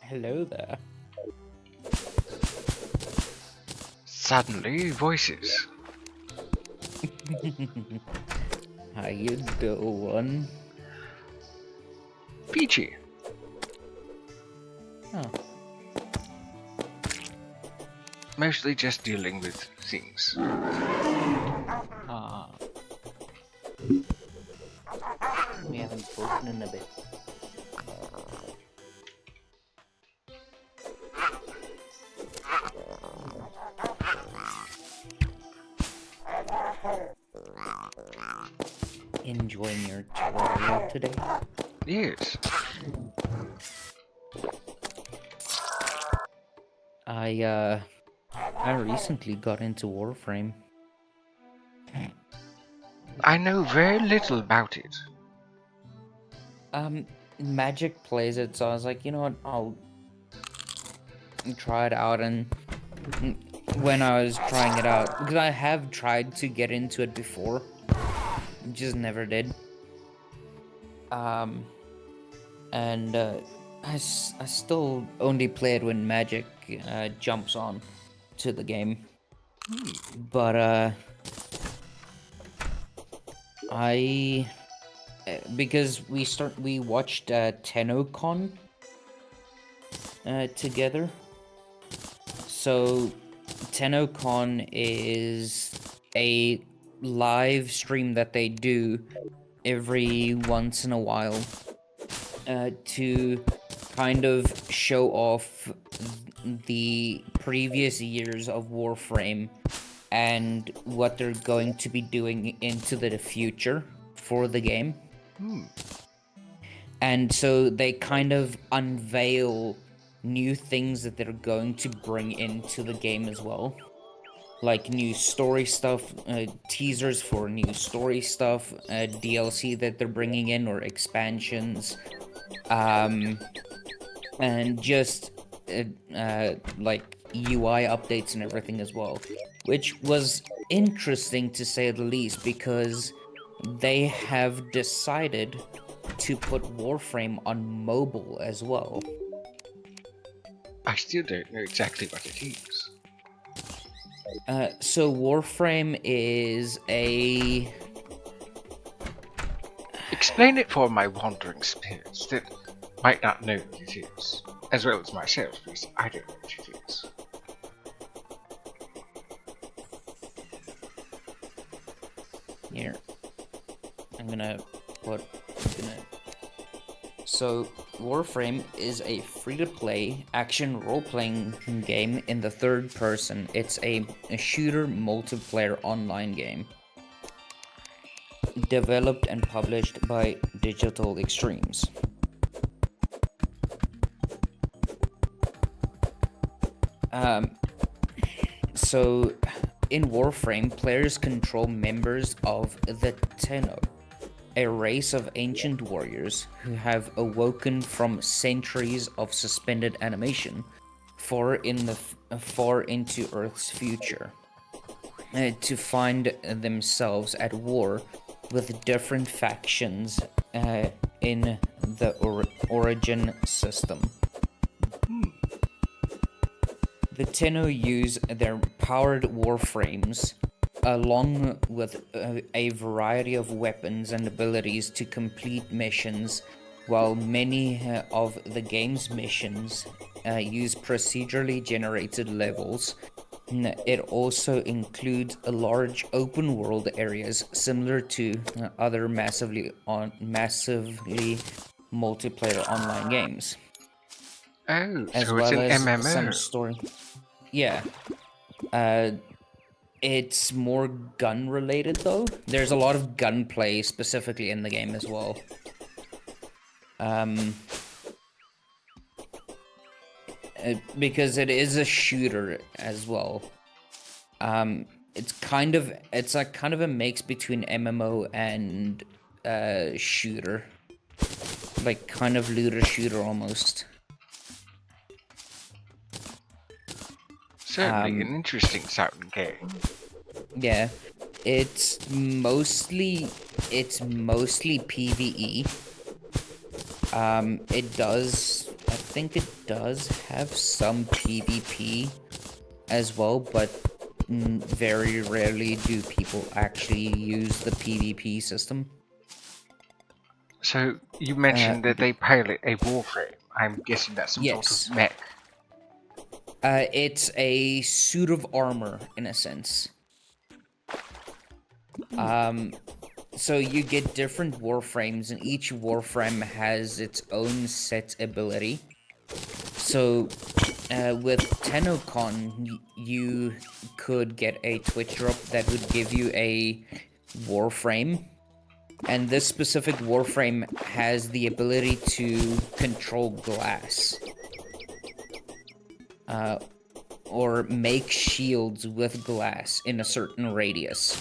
S1: Hello there.
S2: Suddenly, voices.
S1: How you doing?
S2: Peachy.
S1: Oh.
S2: Mostly just dealing with things.
S1: Ah. We haven't spoken in a bit. Enjoying your tutorial today?
S2: Yes.
S1: I recently got into Warframe.
S2: I know very little about it.
S1: Magic plays it, so I was like, you know what, I'll try it out. And when I was trying it out, because I have tried to get into it before, just never did. And I still only play it when Magic jumps on to the game. But because we watched TennoCon together. So TennoCon is a live stream that they do every once in a while, to kind of show off the previous years of Warframe and what they're going to be doing into the future for the game. And so they kind of unveil new things that they're going to bring into the game as well. Like new story stuff, teasers for new story stuff, DLC that they're bringing in, or expansions, and just like UI updates and everything as well, which was interesting to say the least, because they have decided to put Warframe on mobile as well.
S2: I still don't know exactly what it is.
S1: So Warframe is a...
S2: Explain it for my wandering spirits that might not know what it is, as well as myself, because I don't know what it is.
S1: Here. So, Warframe is a free-to-play action role-playing game in the third person. It's a shooter multiplayer online game. Developed and published by Digital Extremes. So, in Warframe, players control members of the Tenno, a race of ancient warriors who have awoken from centuries of suspended animation far into Earth's future, to find themselves at war with different factions in the Origin system. The Tenno use their powered warframes along with a variety of weapons and abilities to complete missions, while many of the game's missions use procedurally generated levels. It also includes large open world areas similar to other massively multiplayer online games.
S2: Oh,
S1: As
S2: so
S1: well
S2: it's an
S1: as
S2: MMO.
S1: some story. Yeah. It's more gun related though. There's a lot of gunplay specifically in the game as well. Because it is a shooter as well. It's kind of a mix between MMO and shooter. Like kind of looter shooter almost.
S2: Certainly an interesting sounding game.
S1: Yeah, it's mostly PvE. I think it does have some PvP as well, but very rarely do people actually use the PvP system.
S2: So, you mentioned that they pilot a warframe. I'm guessing that's some sort of mech.
S1: It's a suit of armor, in a sense. So you get different warframes, and each warframe has its own set ability. So, with TennoCon, you could get a Twitch drop that would give you a warframe. And this specific warframe has the ability to control glass. Or make shields with glass in a certain radius.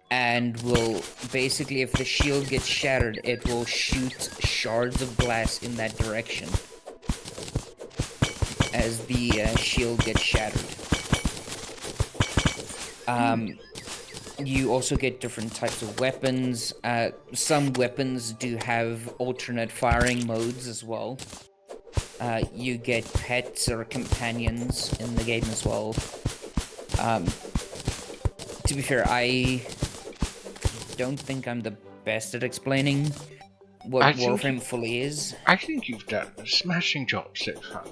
S1: And will basically, if the shield gets shattered, it will shoot shards of glass in that direction as the shield gets shattered. You also get different types of weapons. Some weapons do have alternate firing modes as well. You get pets or companions in the game as well. To be fair, I don't think I'm the best at explaining what Warframe fully is.
S2: I think you've done a smashing job so far.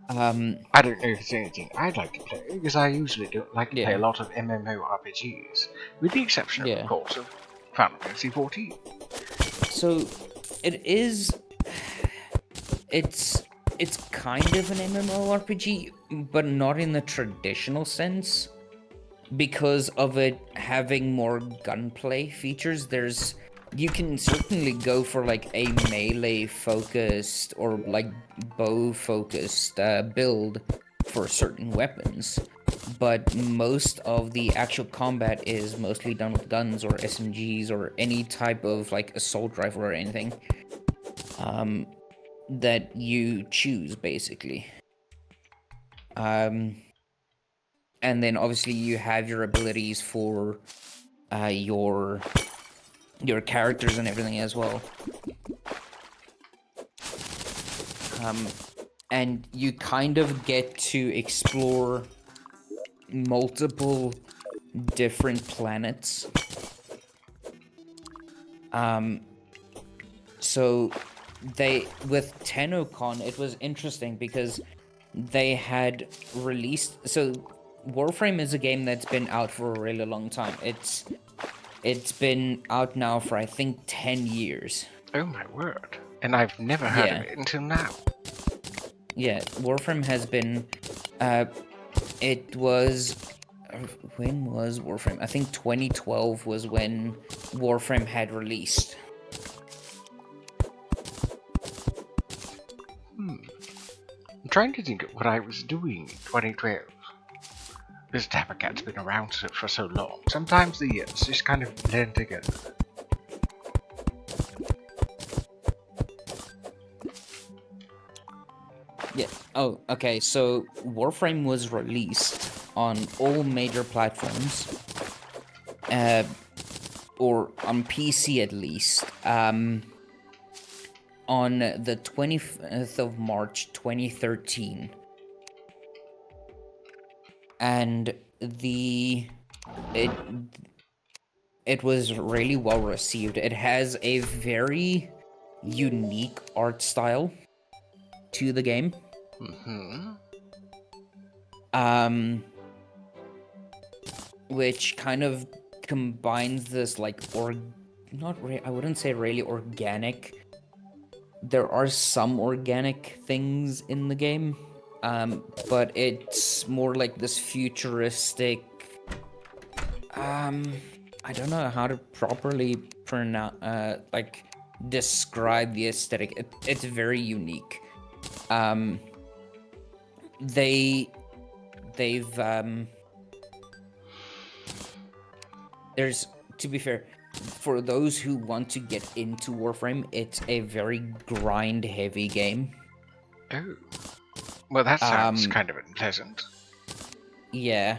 S2: I don't know if it's anything I'd like to play, because I usually don't like to play a lot of MMORPGs, with the exception, of course, of Final Fantasy XIV.
S1: So, it is. It's kind of an MMORPG, but not in the traditional sense. Because of it having more gunplay features, you can certainly go for like a melee focused or like bow focused build for certain weapons, but most of the actual combat is mostly done with guns or SMGs or any type of like assault rifle or anything that you choose basically. And then obviously you have your abilities for your characters and everything as well. And you kind of get to explore multiple different planets. So with TennoCon, it was interesting because they had released. So Warframe is a game that's been out for a really long time. It's been out now for I think 10 years.
S2: Oh my word. And I've never heard of it until now.
S1: Yeah, Warframe has been it was when was Warframe? I think 2012 was when Warframe had released.
S2: I'm trying to think of what I was doing in 2012. This Dapper Cat's been around for so long. Sometimes the years just kind of blend together.
S1: Yeah. Oh, okay. So Warframe was released on all major platforms, or on PC at least, on the 20th of March 2013. And it was really well received. It has a very unique art style to the game. Which kind of combines this like I wouldn't say really organic. There are some organic things in the game, but it's more like this futuristic. I don't know how to properly describe the aesthetic. It's very unique. There's, to be fair, for those who want to get into Warframe, it's a very grind-heavy game.
S2: Oh. Well, that sounds kind of unpleasant.
S1: Yeah.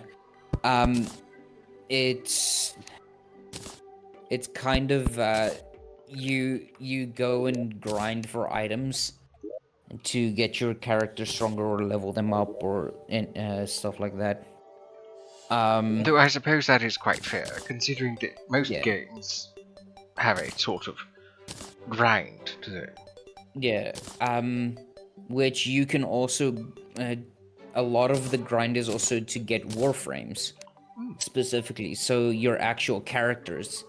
S1: It's kind of, you go and grind for items to get your character stronger or level them up or stuff like that.
S2: Though I suppose that is quite fair, considering that most games have a sort of grind to them.
S1: Yeah, which you can also, a lot of the grind is also to get Warframes, specifically, so your actual characters,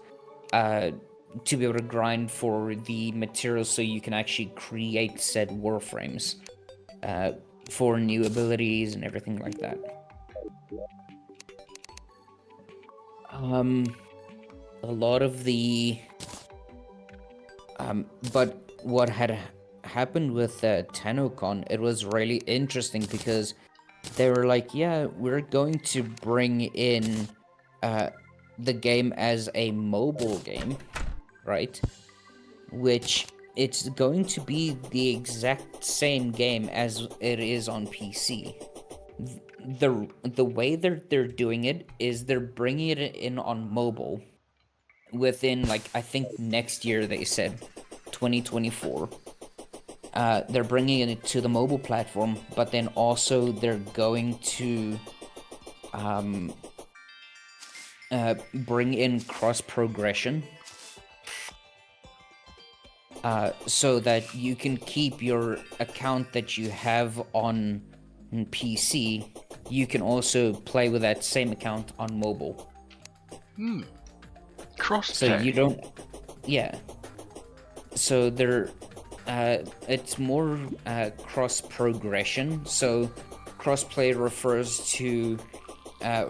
S1: to be able to grind for the materials so you can actually create said Warframes, for new abilities and everything like that. A lot of the but what had happened with TennoCon, it was really interesting because they were like, yeah, we're going to bring in the game as a mobile game, right? Which it's going to be the exact same game as it is on PC. The way they're doing it is they're bringing it in on mobile within, like, I think next year, they said 2024. They're bringing it to the mobile platform, but then also they're going to bring in cross progression, so that you can keep your account that you have on PC. You can also play with that same account on mobile.
S2: Cross.
S1: So you don't, yeah. so it's more cross progression. So crossplay refers to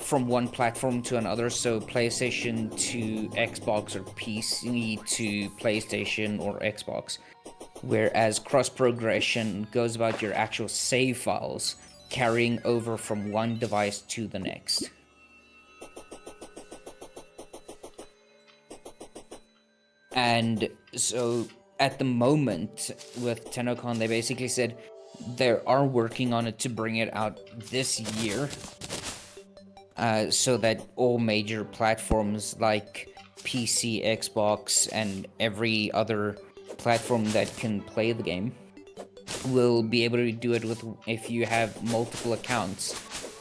S1: from one platform to another, so PlayStation to Xbox or PC to PlayStation or Xbox. Whereas cross progression goes about your actual save files carrying over from one device to the next. And so at the moment with TennoCon, they basically said they are working on it to bring it out this year, so that all major platforms like PC, Xbox, and every other platform that can play the game will be able to do it with. If you have multiple accounts,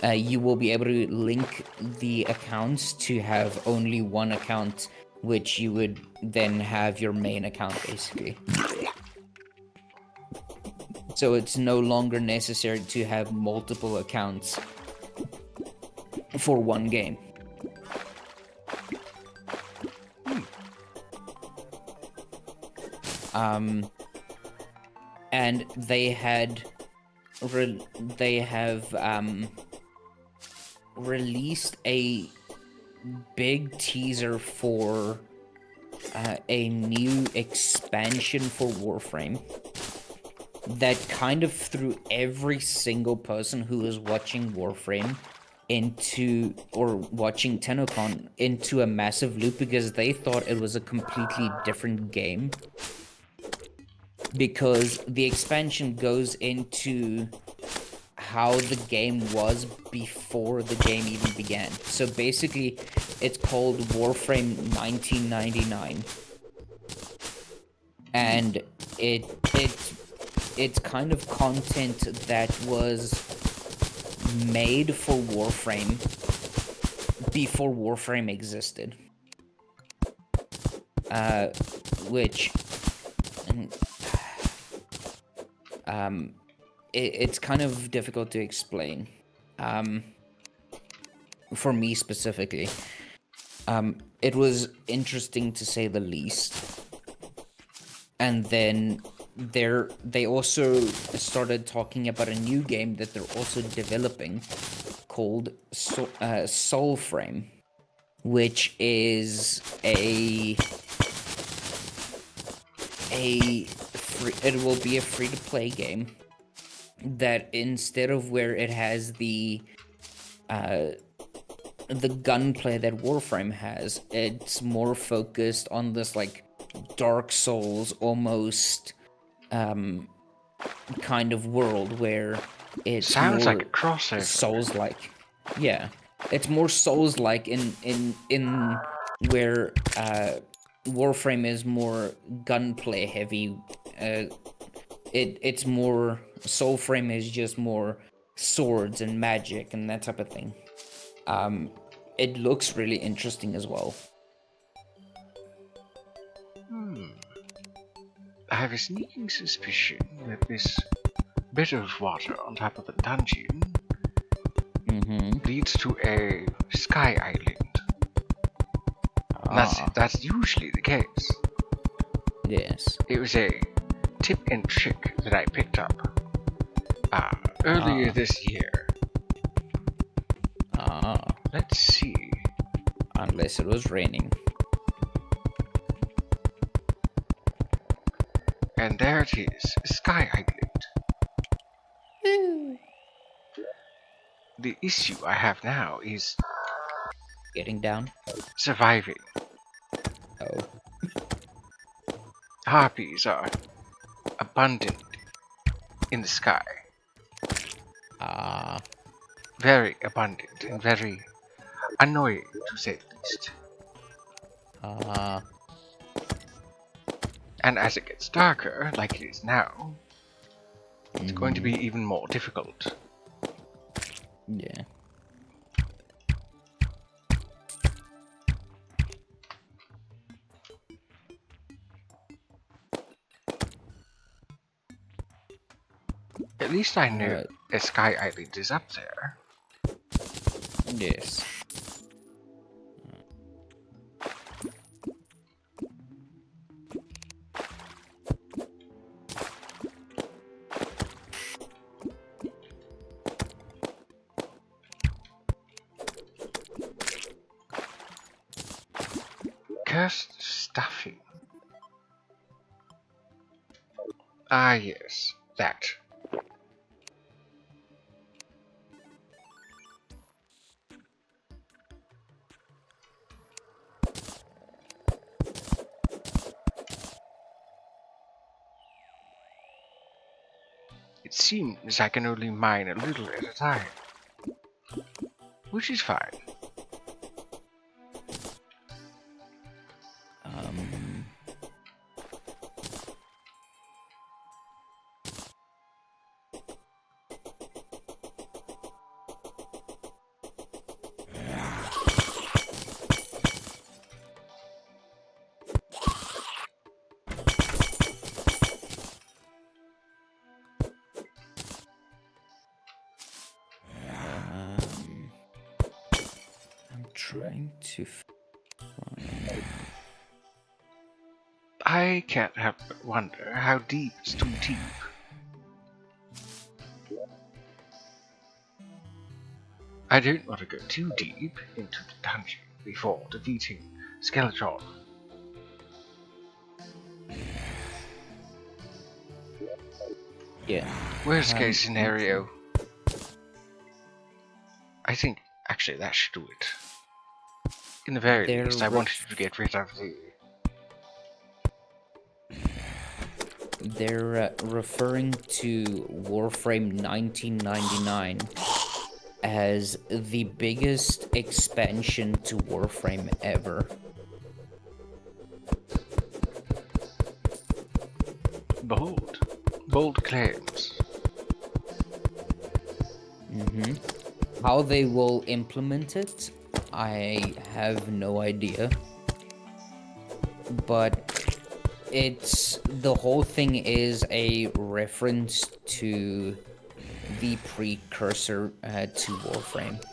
S1: you will be able to link the accounts to have only one account, which you would then have your main account basically. So it's no longer necessary to have multiple accounts for one game. And they have released a big teaser for a new expansion for Warframe that kind of threw every single person who was watching Warframe into, or watching TennoCon, into a massive loop, because they thought it was a completely different game. Because the expansion goes into how the game was before the game even began. So basically, it's called Warframe 1999. And it's kind of content that was made for Warframe before Warframe existed. Which it's kind of difficult to explain, for me specifically. It was interesting to say the least. And then they also started talking about a new game that they're also developing called Soulframe, which is it will be a free-to-play game that, instead of where it has the gunplay that Warframe has, it's more focused on this like Dark Souls almost kind of world where it's
S2: sounds
S1: more
S2: like a crossover.
S1: Souls-like. Yeah, it's more Souls-like in where Warframe is more gunplay heavy. It's more, Soulframe is just more swords and magic and that type of thing. It looks really interesting as well.
S2: I have a sneaking suspicion that this bit of water on top of the dungeon leads to a sky island. That's usually the case.
S1: Yes.
S2: It was a tip and trick that I picked up earlier this year. Let's see.
S1: Unless it was raining.
S2: And there it is, Sky Island. The issue I have now is
S1: Getting down?
S2: surviving.
S1: Oh.
S2: Harpies are abundant in the sky. Very abundant and very annoying, to say the least. And as it gets darker, like it is now, it's going to be even more difficult.
S1: Yeah.
S2: At least I know a Sky Island is up there.
S1: Yes.
S2: just stuffing. Ah, yes, that. It seems I can only mine a little at a time, which is fine.
S1: I'm trying to find...
S2: I can't help but wonder how deep is too deep. I don't want to go too deep into the dungeon before defeating Skeleton.
S1: Yeah.
S2: Worst case scenario. I think actually that should do it. In the very least, I wanted to get rid of the...
S1: They're referring to Warframe 1999 as the biggest expansion to Warframe ever.
S2: Bold claims.
S1: How they will implement it, I have no idea. But the whole thing is a reference to the precursor to Warframe.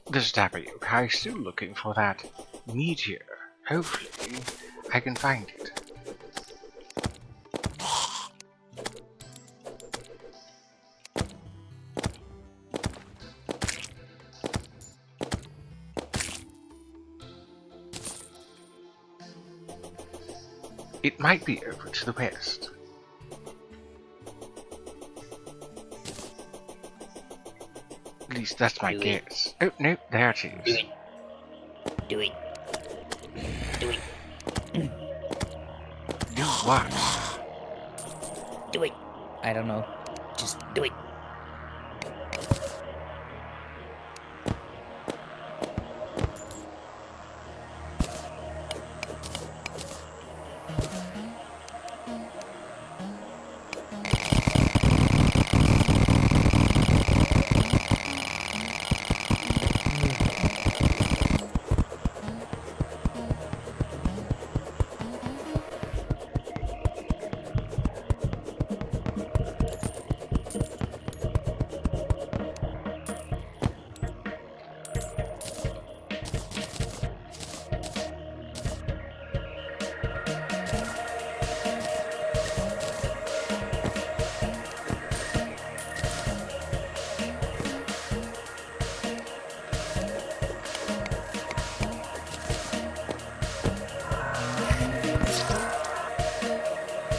S2: This dapper yokai is still looking for that meteor. Hopefully, I can find it. It might be over to the west. At least that's my guess. Oh, no, there it is.
S1: Do it. Do it.
S2: Do what?
S1: Do it. I don't know. Just do it.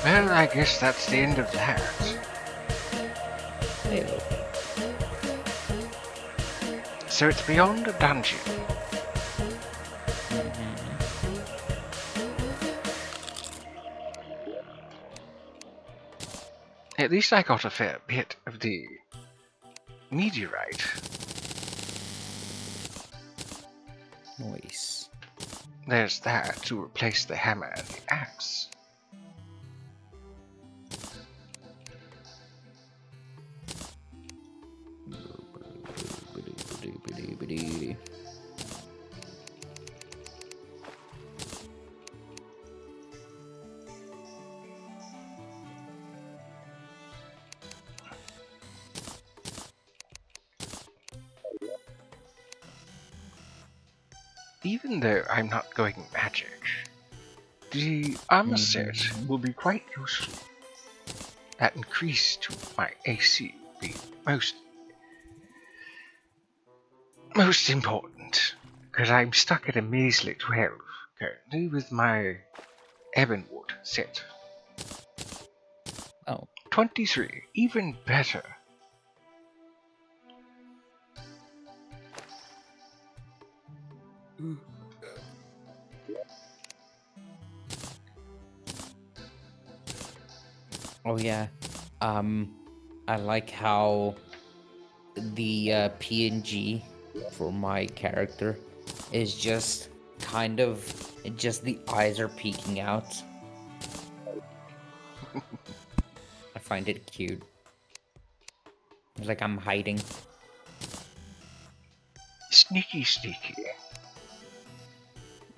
S2: Well, I guess that's the end of that.
S1: Hey-o.
S2: So it's beyond a dungeon. At least I got a fair bit of the meteorite.
S1: Nice.
S2: There's that to replace the hammer and the axe. Even though I'm not going magic, the armor set will be quite useful. That increase to my AC will be most important, because I'm stuck at a measly 12 currently with my Ebonwood set.
S1: Oh.
S2: 23, even better.
S1: Oh yeah. I like how the PNG for my character is just kind of just the eyes are peeking out. I find it cute. It's like I'm hiding.
S2: Sneaky, sneaky.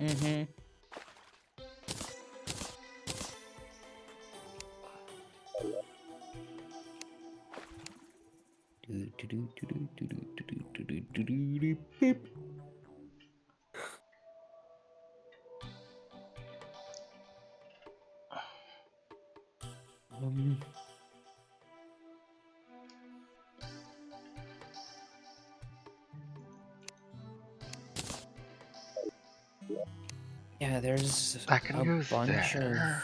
S1: Mm-hmm. Beep. Yeah, there's
S2: I can
S1: a
S2: go
S1: bunch of...
S2: there.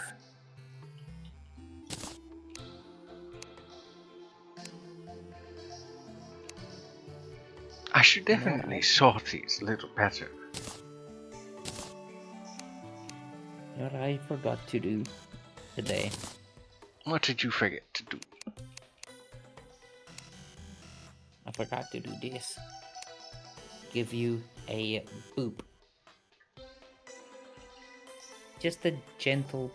S2: I should definitely sort these a little better.
S1: You know what I forgot to do today?
S2: What did you forget to do?
S1: I forgot to do this. Give you a boop. Just a gentle...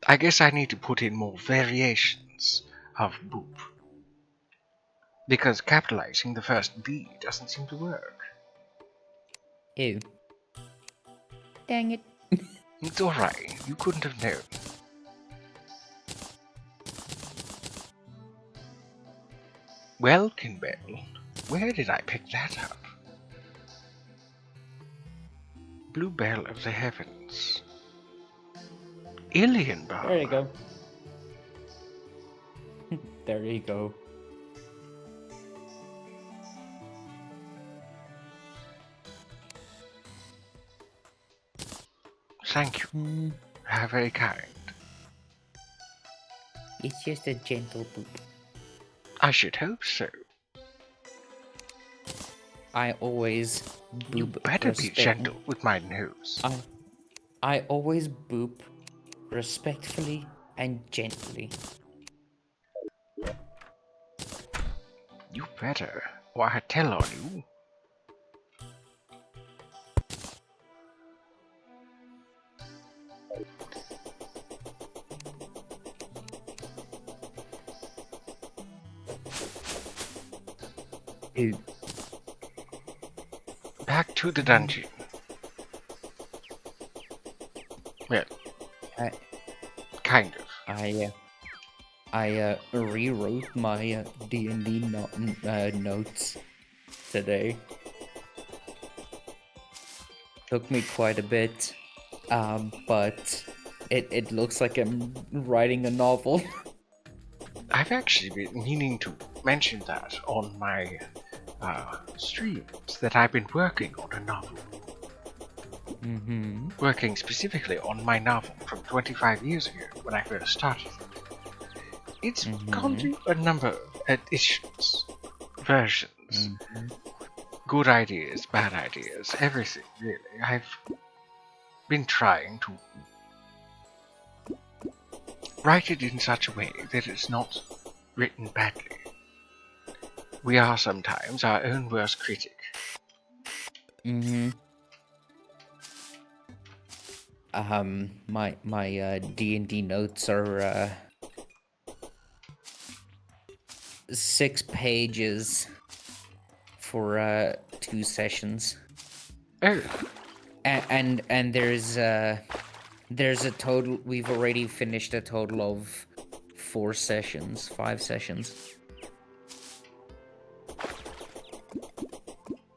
S2: I guess I need to put in more variations of boop. Because capitalizing the first B doesn't seem to work.
S1: Ew. Dang it.
S2: It's alright, you couldn't have known. Welkin Bell? Where did I pick that up? Blue Bell of the Heavens. Alien Bar.
S1: There you go. There you go.
S2: Thank you. How very kind.
S1: It's just a gentle boop.
S2: I should hope so.
S1: I always boop.
S2: You better be gentle with my nose.
S1: I always boop respectfully and gently.
S2: You better, or I tell on you.
S1: Ew.
S2: Back to the dungeon. Well, kind of.
S1: I rewrote my D&D notes today. Took me quite a bit, but it looks like I'm writing a novel.
S2: I've actually been meaning to mention that on my streams, that I've been working on a novel. Working specifically on my novel from 25 years ago when I first started it. It's gone through a number of editions, versions, good ideas, bad ideas, everything really. I've been trying to write it in such a way that it's not written badly. We are sometimes our own worst critic.
S1: Mm-hmm. My D&D notes are 6 pages for 2 sessions.
S2: Oh,
S1: And there's a total. We've already finished a total of 4 sessions, 5 sessions.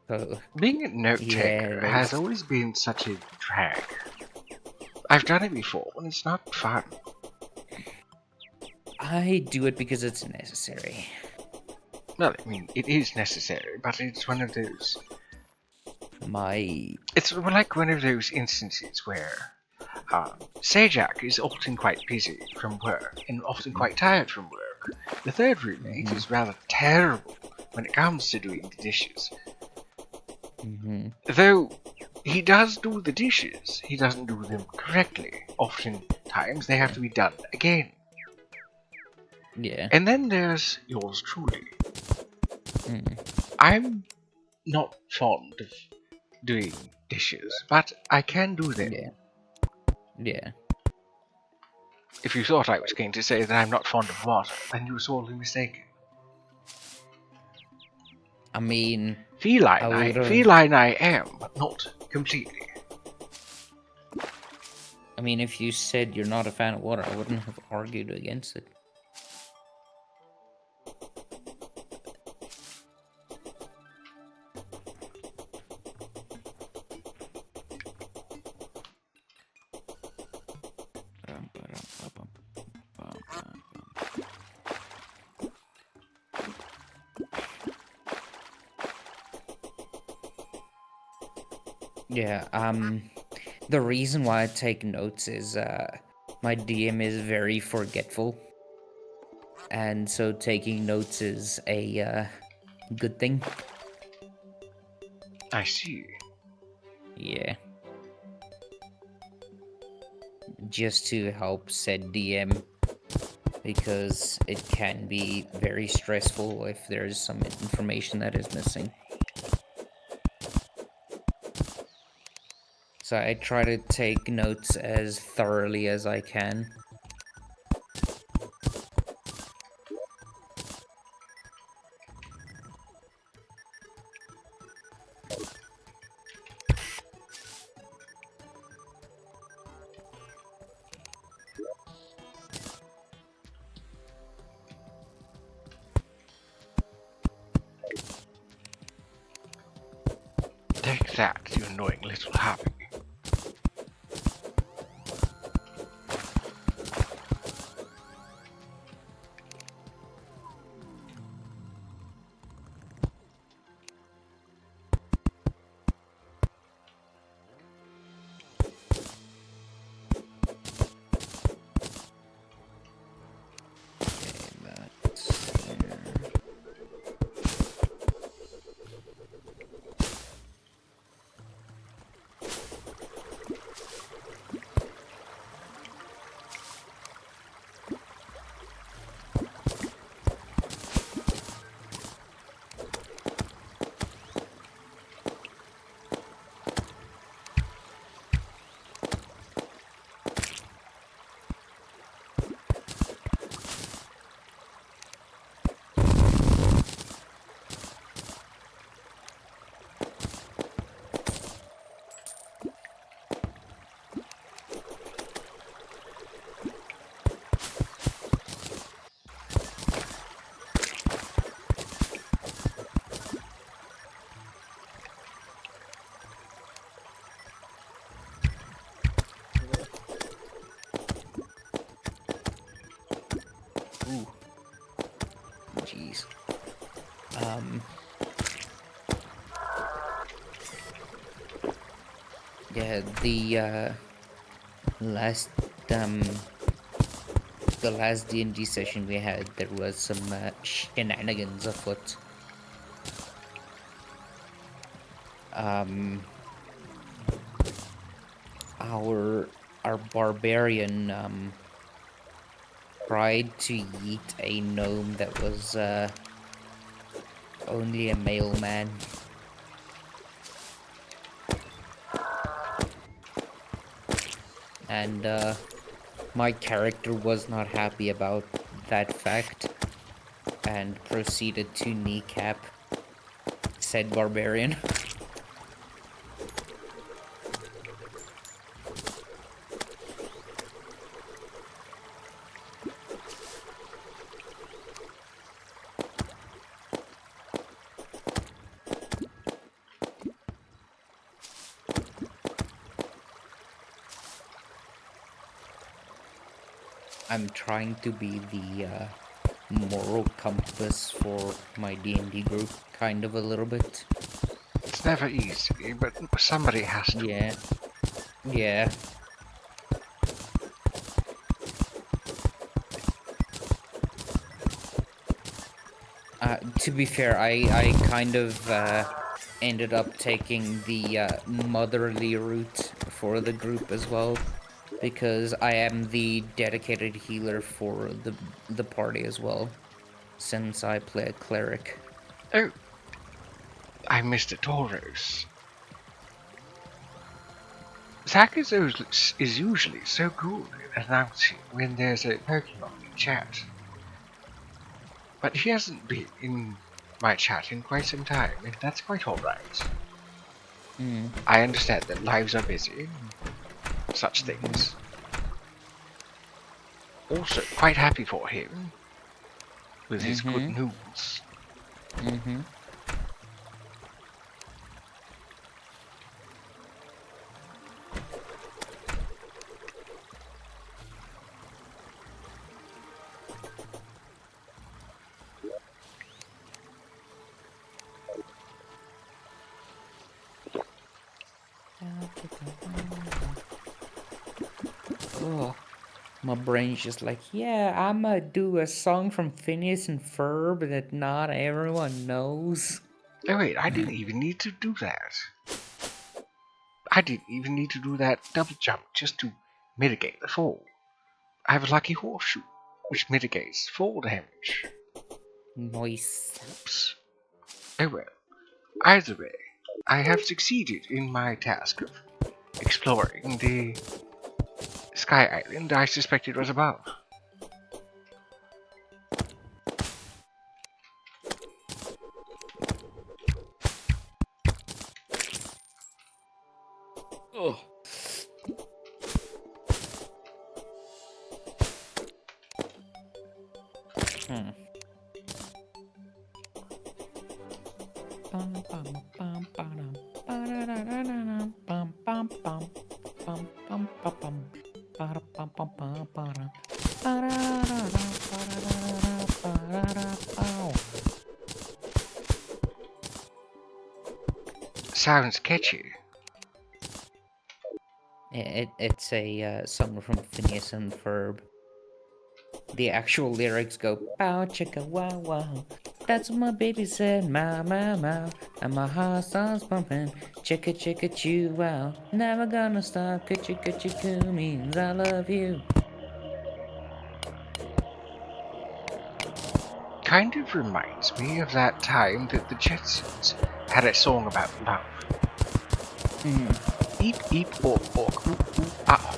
S1: So
S2: being a note
S1: yeah,
S2: taker has
S1: there's.
S2: always been such a drag. I've done it before, and it's not fun.
S1: I do it because it's necessary.
S2: Well, I mean, it is necessary, but it's one of those.
S1: My
S2: It's like one of those instances where Sajak is often quite busy from work and often quite tired from work. The third roommate
S1: Mhm.
S2: is rather terrible when it comes to doing the dishes. Though he does do the dishes, he doesn't do them correctly. Oftentimes they have to be done again.
S1: Yeah.
S2: And then there's yours truly.
S1: Mm.
S2: I'm not fond of doing dishes, but I can do them.
S1: Yeah. Yeah.
S2: If you thought I was going to say that I'm not fond of water, then you were sorely mistaken.
S1: I mean,
S2: Feline I am, but not completely.
S1: I mean, if you said you're not a fan of water, I wouldn't have argued against it. Yeah, the reason why I take notes is my DM is very forgetful. And so taking notes is a good thing.
S2: I see.
S1: Yeah. Just to help said DM, because it can be very stressful if there's some information that is missing. So I try to take notes as thoroughly as I can.
S2: Take that, you annoying little harpy.
S1: Ooh. Jeez. Yeah, last um the last D&D session we had, there was some shenanigans afoot. Um, our barbarian tried to yeet a gnome that was only a male man. And my character was not happy about that fact and proceeded to kneecap said barbarian. I'm trying to be the moral compass for my D&D group, kind of a little bit.
S2: It's never easy, but somebody has to.
S1: Yeah, yeah. To be fair, I kind of ended up taking the motherly route for the group as well, because I am the dedicated healer for the party as well, since I play a cleric.
S2: Oh, I missed the Tauros. Zach is usually so good at announcing when there's a Pokemon in chat. But he hasn't been in my chat in quite some time, and that's quite alright. I understand that lives are busy, and such things. Also, quite happy for him with his good news.
S1: Oh, my brain's just like, yeah, I'ma do a song from Phineas and Ferb that not everyone knows.
S2: Oh wait, I didn't even need to do that. I didn't even need to do that double jump just to mitigate the fall. I have a lucky horseshoe, which mitigates fall damage.
S1: Nice.
S2: Oops. Oh well. Either way, I have succeeded in my task of exploring the Sky Island I suspected was above.
S1: Oh.
S2: Sounds catchy.
S1: It's a song from Phineas and Ferb. The actual lyrics go, bow chicka wow wow. That's what my baby said, meow meow meow. And my heart starts pumping, chicka chicka chew wow. Never gonna stop, chicka chicka coo means I love you.
S2: Kind of reminds me of that time that the Jetsons had a song about love. Eep eep ork ork ooh ooh ah.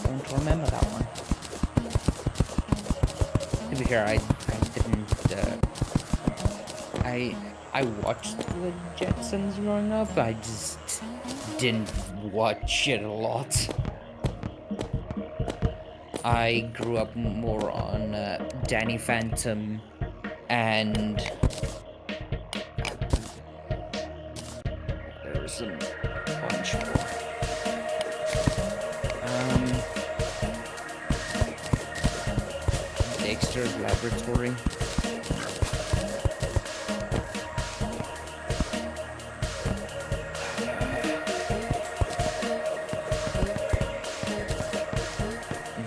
S1: Don't remember that one. To be fair, I didn't. I watched the Jetsons growing up. I just didn't watch it a lot. I grew up more on Danny Phantom and there's a bunch more. Dexter's Laboratory.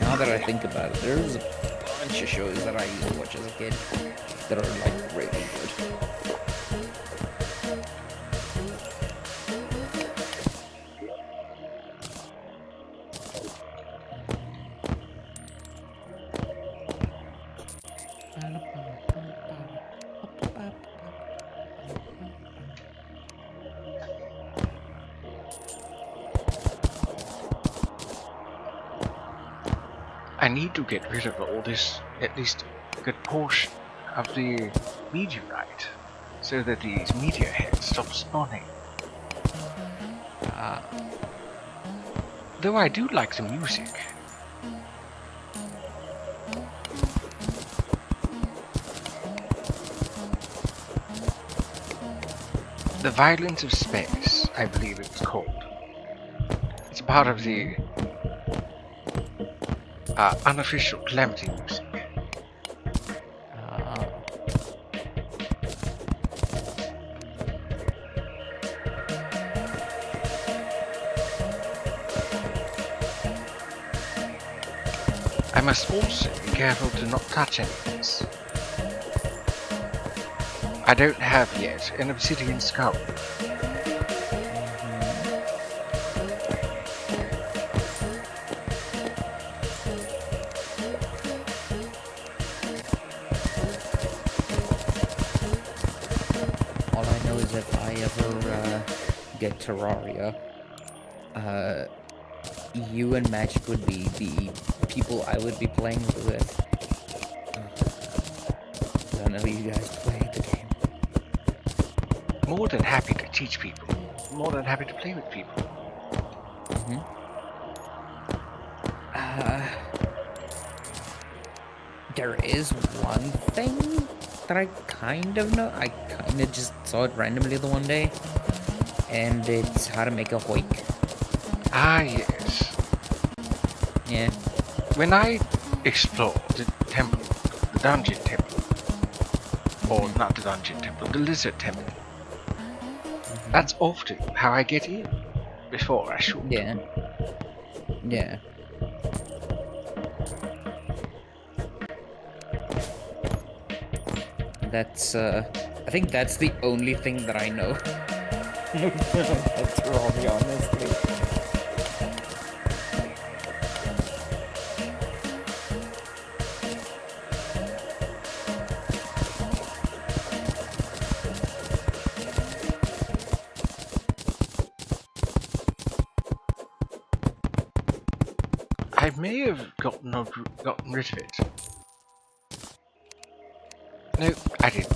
S1: Now that I think about it, there's a bunch of shows that I used to watch as a kid that are like really good.
S2: I need to get rid of all this, at least a good portion of the meteorite, so that these meteor heads stop spawning. Though I do like the music. The Violence of Space, I believe it's called. It's part of the unofficial Calamity music. I must also be careful to not touch any of this. I don't have yet an obsidian skull.
S1: All I know is if I ever get Terraria, you and Magic would be the people I would be playing with. I know you guys play the game.
S2: More than happy to teach people. More than happy to play with people.
S1: There is one thing that I kind of know. I kind of just saw it randomly the one day, and it's how to make a hoik.
S2: Ah, yes.
S1: Yeah.
S2: When I explored the temple, the dungeon temple, or not the dungeon temple, the lizard temple, that's often how I get in, before I shoot.
S1: Yeah. Yeah. That's, I think that's the only thing that I know. That's Terraria, honestly.
S2: I may have gotten rid of it. No, I didn't.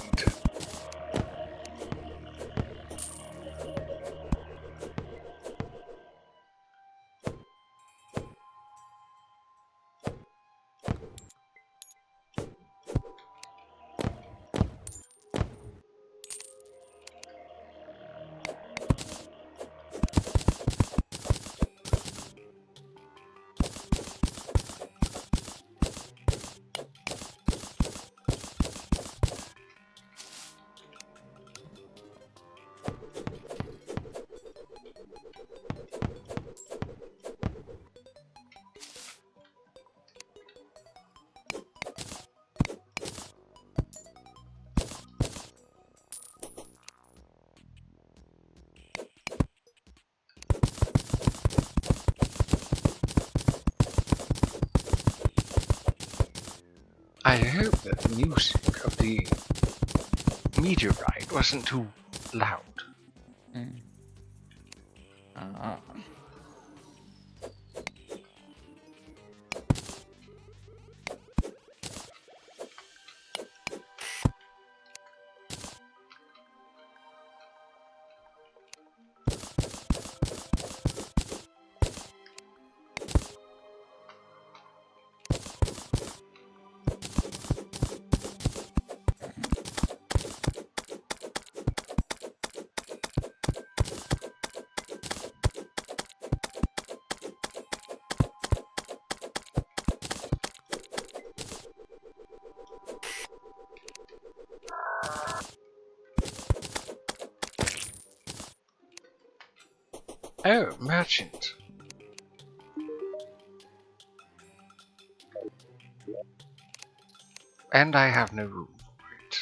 S2: I hope that the music of the meteorite wasn't too loud. Oh, merchant. And I have no room for it.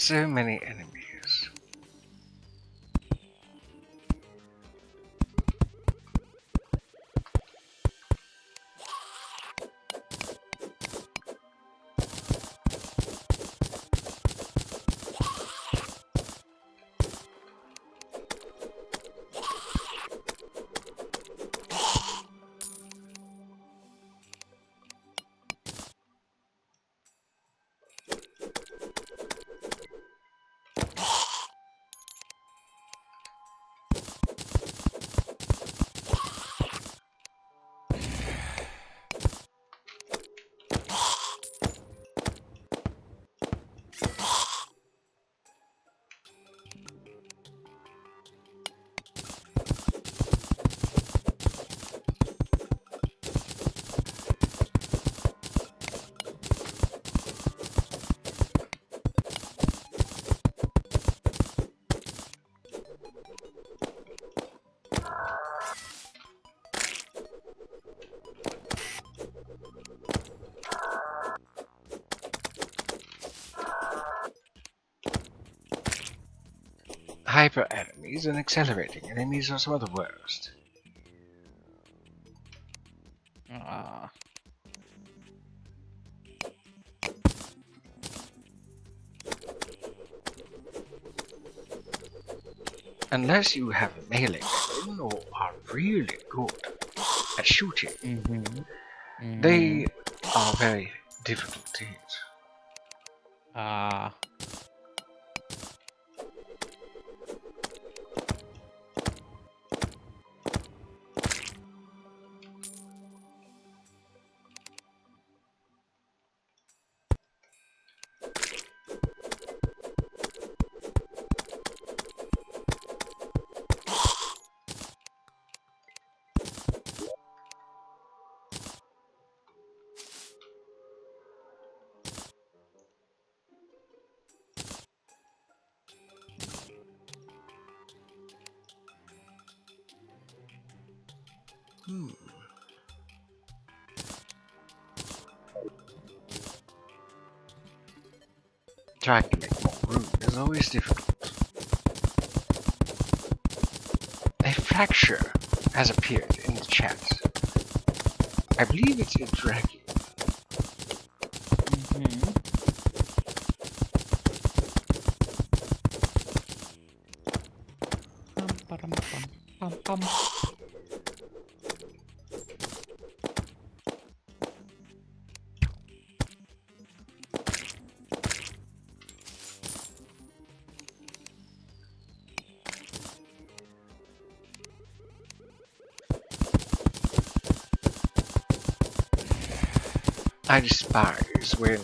S2: So many enemies. Hyper enemies and accelerating enemies are some of the worst.
S1: Ah.
S2: Unless you have a melee weapon or are really good at shooting, they are very difficult to hit.
S1: Ah.
S2: Trying to make more room is always difficult. A fracture has appeared in the chat. I believe it's a dragon. I despise when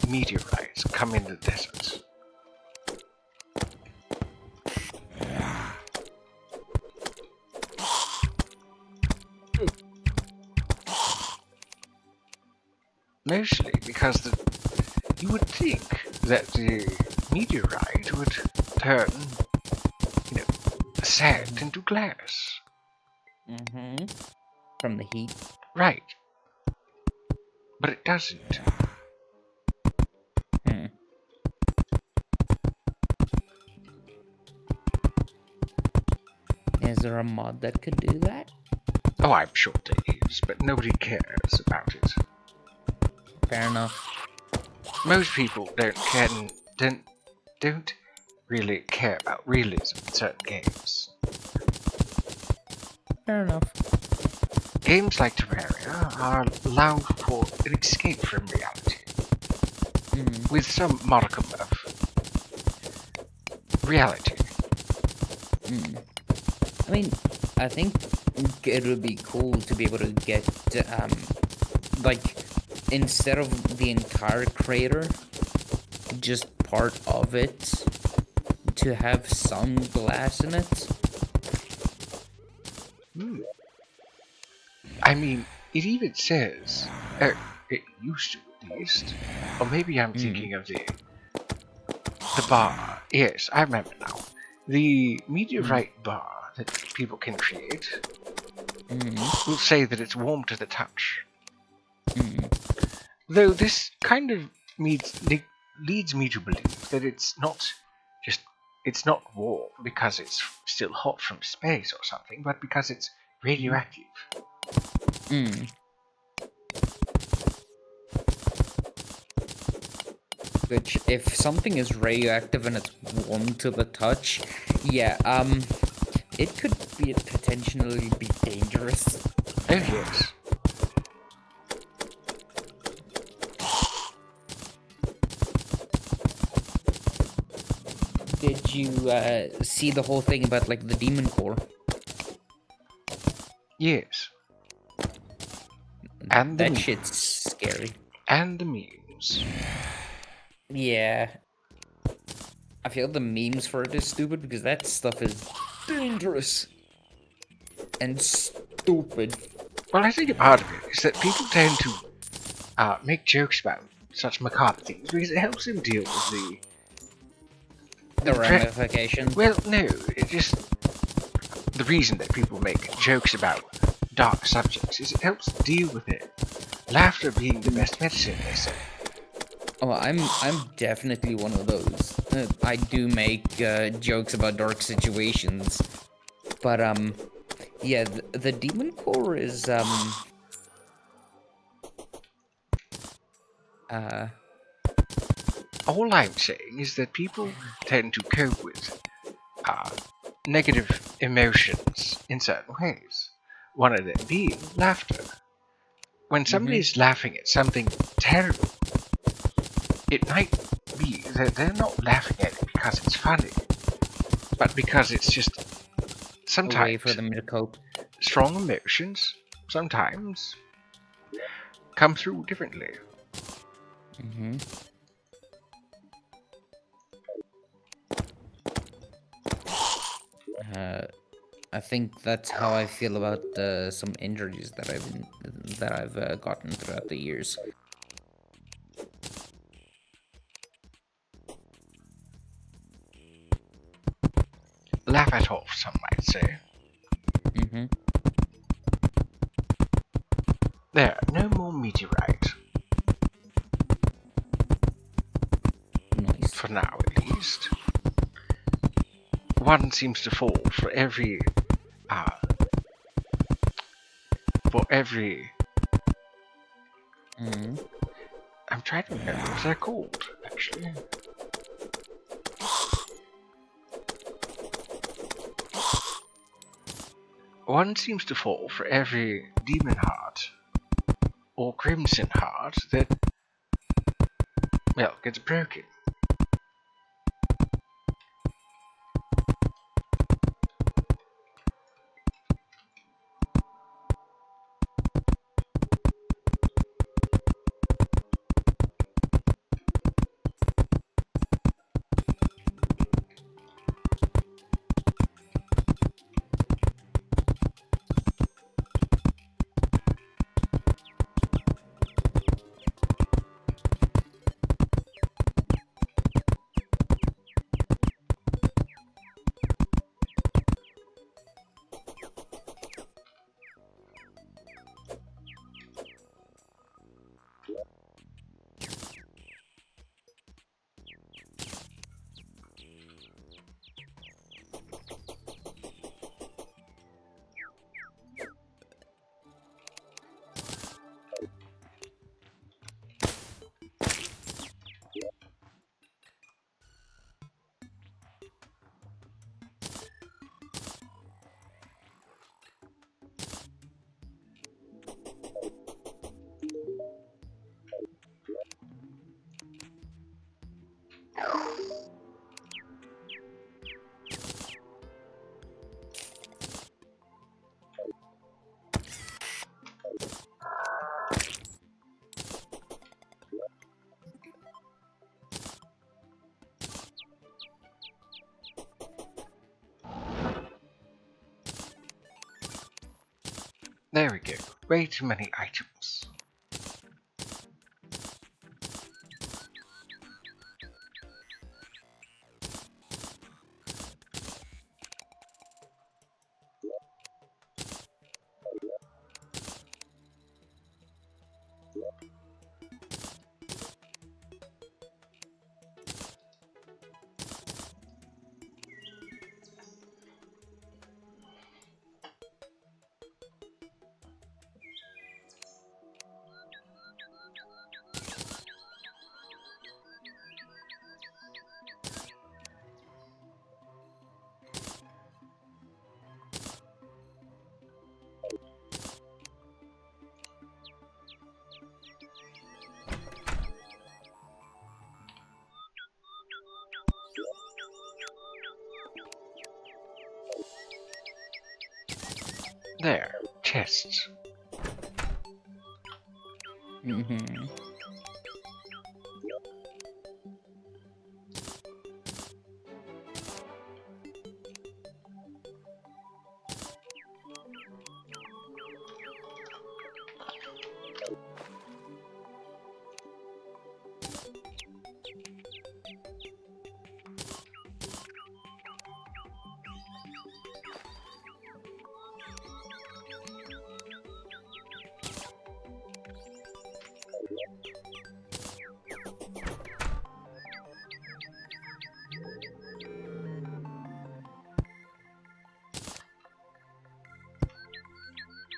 S2: meteorites come in the desert. Mostly because you would think that the meteorite would turn, sand into glass.
S1: From the heat.
S2: Right. But it doesn't.
S1: Is there a mod that could do that?
S2: Oh, I'm sure there is, but nobody cares about it.
S1: Fair enough.
S2: Most people don't really care about realism in certain games.
S1: Fair enough.
S2: Games like Terraria are allowed for an escape from reality, with some modicum of reality.
S1: I mean, I think it would be cool to be able to get, like, instead of the entire crater, just part of it, to have some glass in it.
S2: I mean, it even says, it used to at least, or maybe I'm thinking of the bar. Yes, I remember now. The meteorite bar that people can create will say that it's warm to the touch. Though this kind of leads me to believe that just it's not warm because it's still hot from space or something, but because it's radioactive.
S1: Mm. Which, if something is radioactive and it's warm to the touch, yeah, it could be potentially be dangerous.
S2: Oh yes.
S1: Did you see the whole thing about like the demon core?
S2: Yes. And the
S1: That
S2: memes.
S1: shit's scary.
S2: And the memes.
S1: Yeah. I feel the memes for it is stupid because that stuff is dangerous and stupid.
S2: Well, I think a part of it is that people tend to make jokes about such macabre things because it helps them deal with
S1: The
S2: the
S1: ramifications.
S2: well, no, it just the reason that people make jokes about dark subjects is it helps deal with it. Laughter being the best medicine, they say.
S1: Oh, I'm definitely one of those. I do make jokes about dark situations, but yeah, the demon core is uh
S2: All I'm saying is that people tend to cope with uh, negative emotions in certain ways. One of them being laughter. When somebody
S1: mhm.
S2: is laughing at something terrible, it might be that they're not laughing at it because it's funny, but because it's just
S1: A way for
S2: sometimes
S1: them to cope.
S2: strong emotions sometimes come through differently.
S1: Mhm. Uh, I think that's how I feel about some injuries that I've gotten throughout the years.
S2: Laugh it off, some might say.
S1: Mhm.
S2: There, no more meteorite.
S1: Nice.
S2: For now, at least. One seems to fall for every uh, for every.
S1: Mhm.
S2: I'm trying to remember what they're called, actually. One seems to fall for every demon heart or crimson heart that, well, gets broken. There we go. Way too many items. There, chests.
S1: Mm-hmm.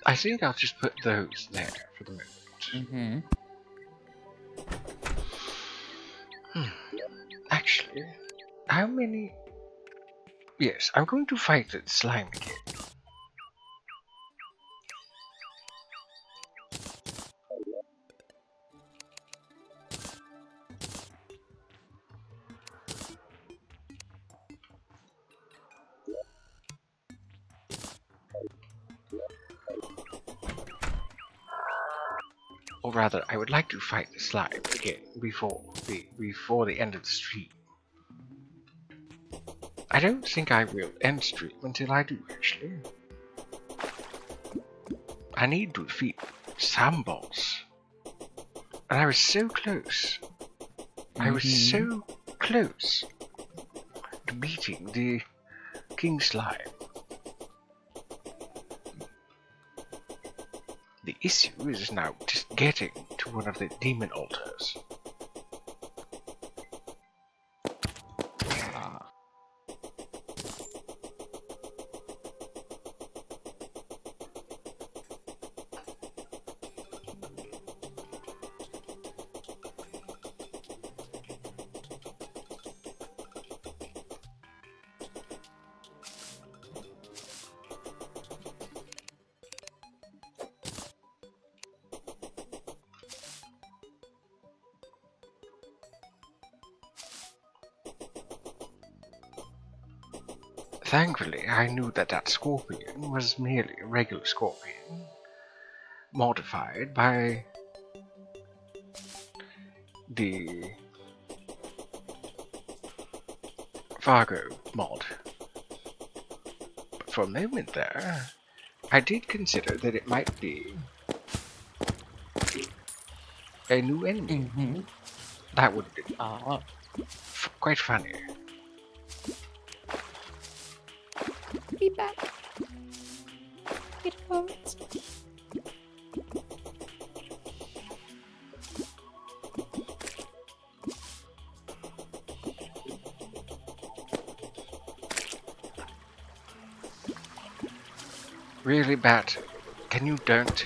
S2: I think I'll just put those there for the moment.
S1: Mm-hmm.
S2: Actually, how many... Yes, I'm going to fight that slime again. Or rather, I would like to fight the slime again before the end of the stream. I don't think I will end stream until I do, actually. I need to defeat some boss. And I was so close. I was so close to beating the King Slime. The issue is now just getting to one of the demon altars.
S1: Ah.
S2: Thankfully, I knew that that scorpion was merely a regular scorpion, modified by the Fargo mod. But for a moment there, I did consider that it might be a new enemy.
S1: Mm-hmm.
S2: That would have been
S1: Ah.
S2: quite funny.
S1: Be back. It hurts.
S2: Really bad. Can you don't?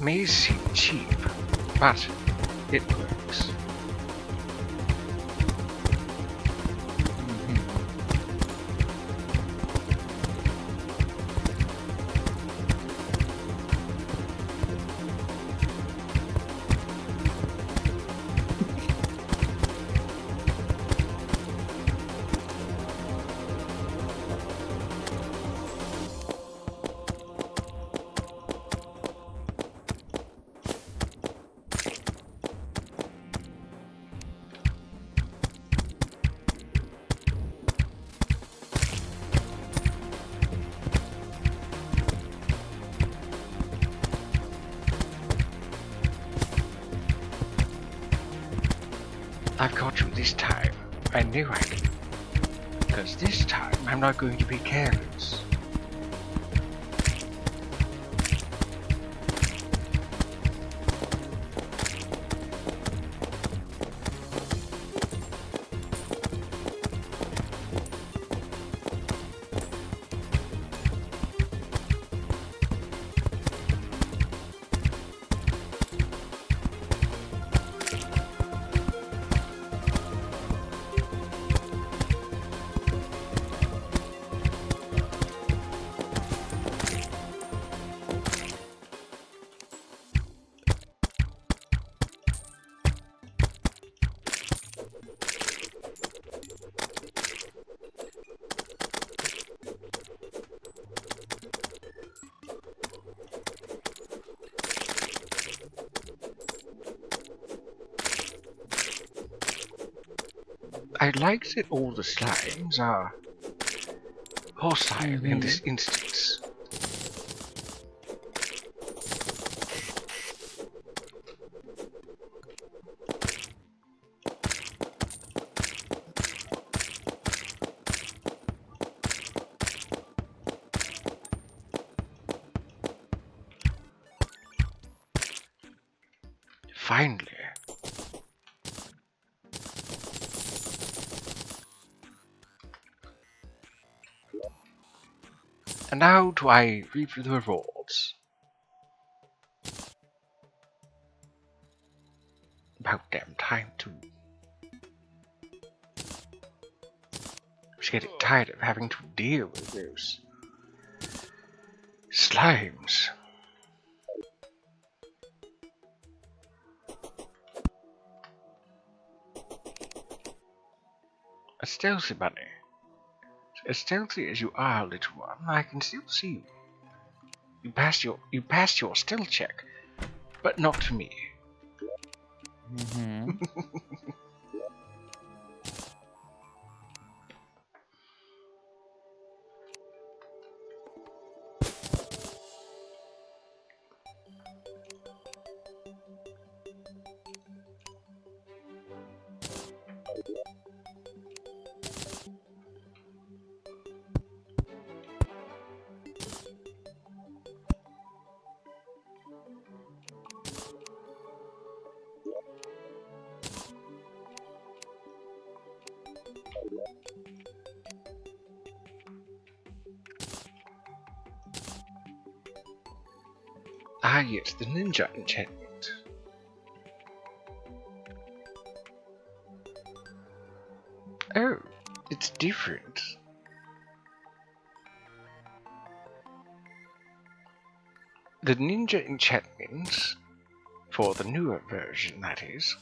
S2: may seem cheap, but it works. I've got you this time. I knew I could. Because this time I'm not going to be careless. I like that all the slimes are hostile in this instance. Finally. And now do I reap the rewards? About damn time too. I'm just getting tired of having to deal with those slimes. A stealthy bunny. As stealthy as you are, little one, I can still see you. You passed your stealth check, but not to me. Ah, yes, the ninja enchantment. Oh, it's different. The ninja enchantments, for the newer version that is,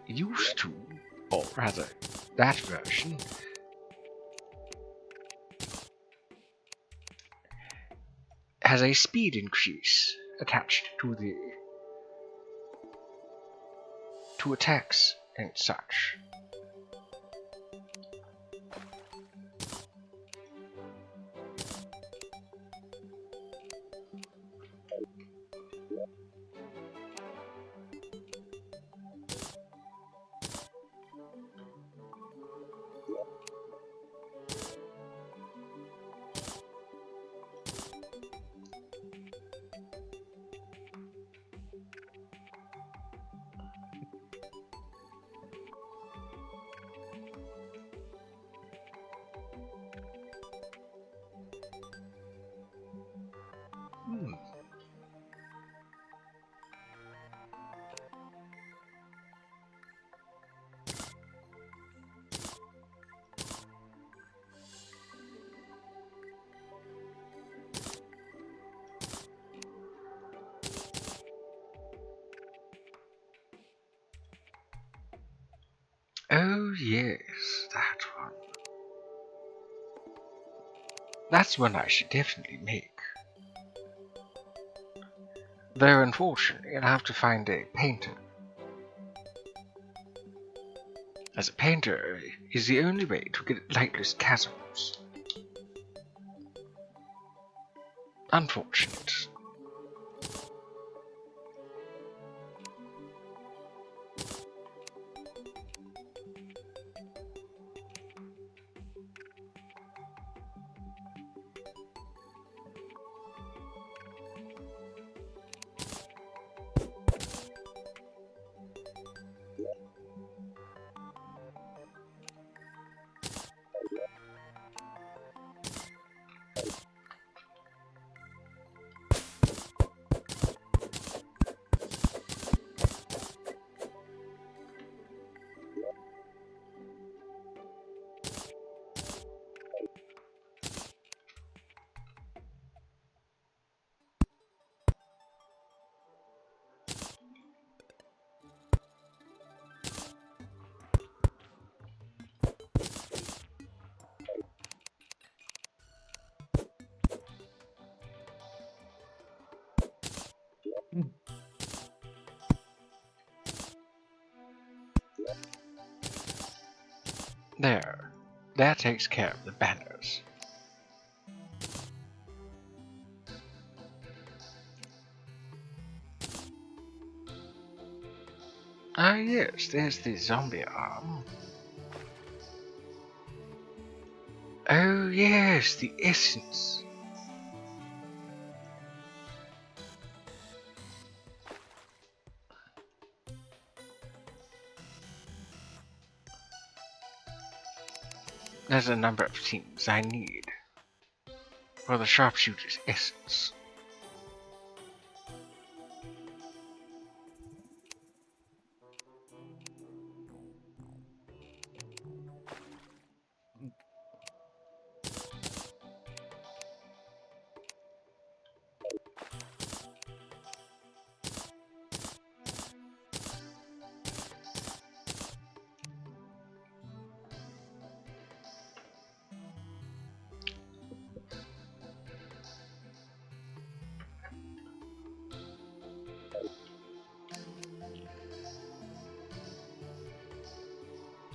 S2: used to, or rather, that version, has a speed increase attached to attacks and such. yes, that one. That's one I should definitely make. Though unfortunately, I'll have to find a painter. As a painter is the only way to get lightless chasms. Unfortunate. There. That takes care of the banners. Ah yes, there's the zombie arm. Oh yes, the essence. There's a number of things I need for the sharpshooter's essence.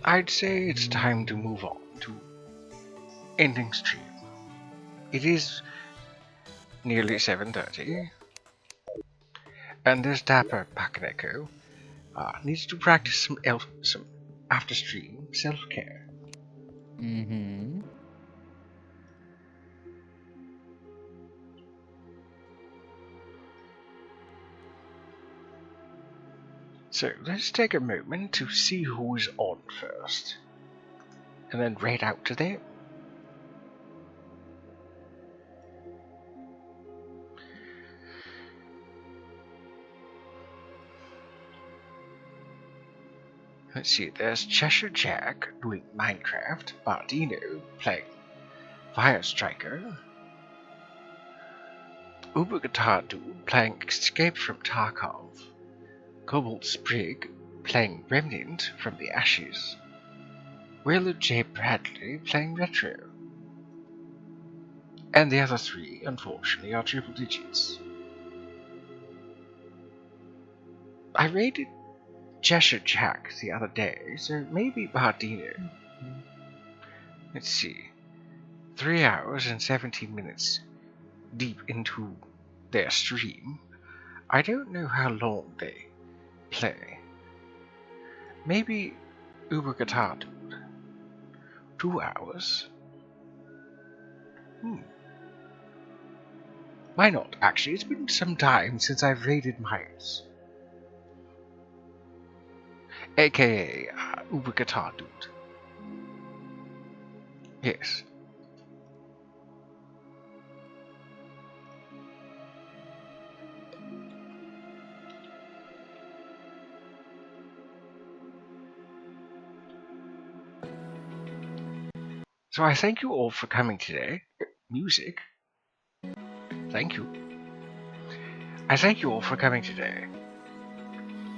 S2: I'd say it's time to move on to ending stream. It is nearly 7:30, and this dapper Pakaneko needs to practice some after-stream self-care.
S1: Mm-hmm.
S2: So let's take a moment to see who's on first, and then raid out to them. Let's see, there's Cheshire Jack doing Minecraft, Bardino playing Fire Striker, Uber Guitar Dude playing Escape from Tarkov, Cobalt Sprig playing Remnant from the Ashes, Wheeler J. Bradley playing Retro, and the other three, unfortunately, are triple digits. I raided Cheshire Jack the other day, so maybe Bardino. Let's see, 3 hours and 17 minutes deep into their stream. I don't know how long they play. Maybe Uber Guitar Dude. 2 hours? Why not, actually? It's been some time since I've raided Myers. AKA Uber Guitar Dude. Yes. So I thank you all for coming today. Music. Thank you. I thank you all for coming today.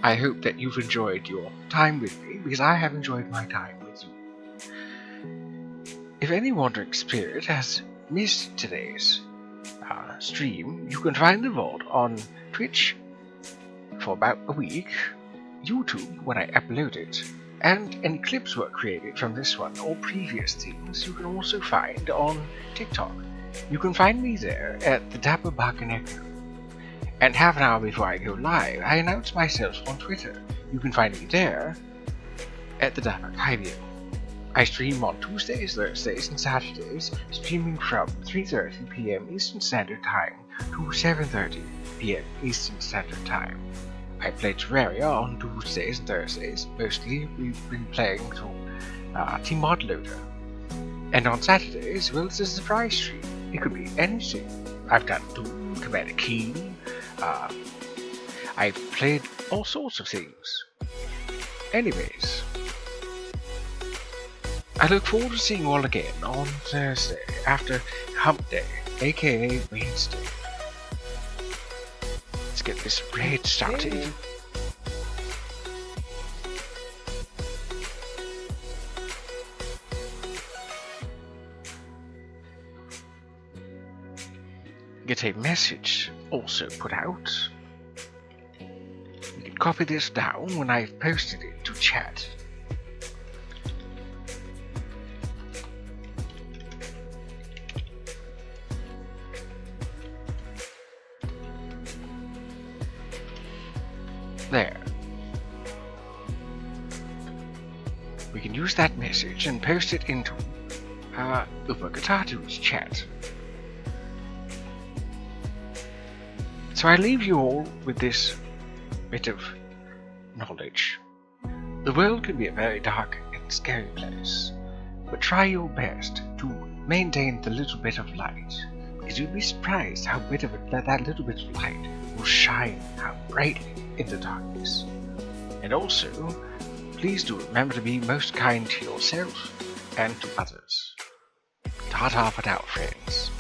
S2: I hope that you've enjoyed your time with me, because I have enjoyed my time with if any wandering spirit has missed today's stream, you can find the vault on Twitch for about a week, YouTube when I upload it, and any clips were created from this one or previous things you can also find on TikTok. You can find me there at the Dapper Echo. And half an hour before I go live, I announce myself on Twitter. You can find me there at the Dapper Echo. I stream on Tuesdays, Thursdays, and Saturdays, streaming from 3:30 PM Eastern Standard Time to 7:30 PM Eastern Standard Time. I play Terraria on Tuesdays and Thursdays. Mostly we've been playing to tModLoader. And on Saturdays, well, it's a surprise stream. It could be anything. I've done Doom, Commander Keen. I've played all sorts of things. Anyways, I look forward to seeing you all again on Thursday after Hump Day, aka Wednesday. Let's get this raid started. Hey. Get a message also put out. You can copy this down when I've posted it to chat. There. We can use that message and post it into Ubergatatu's chat. So I leave you all with this bit of knowledge. The world can be a very dark and scary place, but try your best to maintain the little bit of light, because you'll be surprised how that little bit of light will shine out brightly in the darkness. And also, please do remember to be most kind to yourself and to others. Ta-ta for now, friends.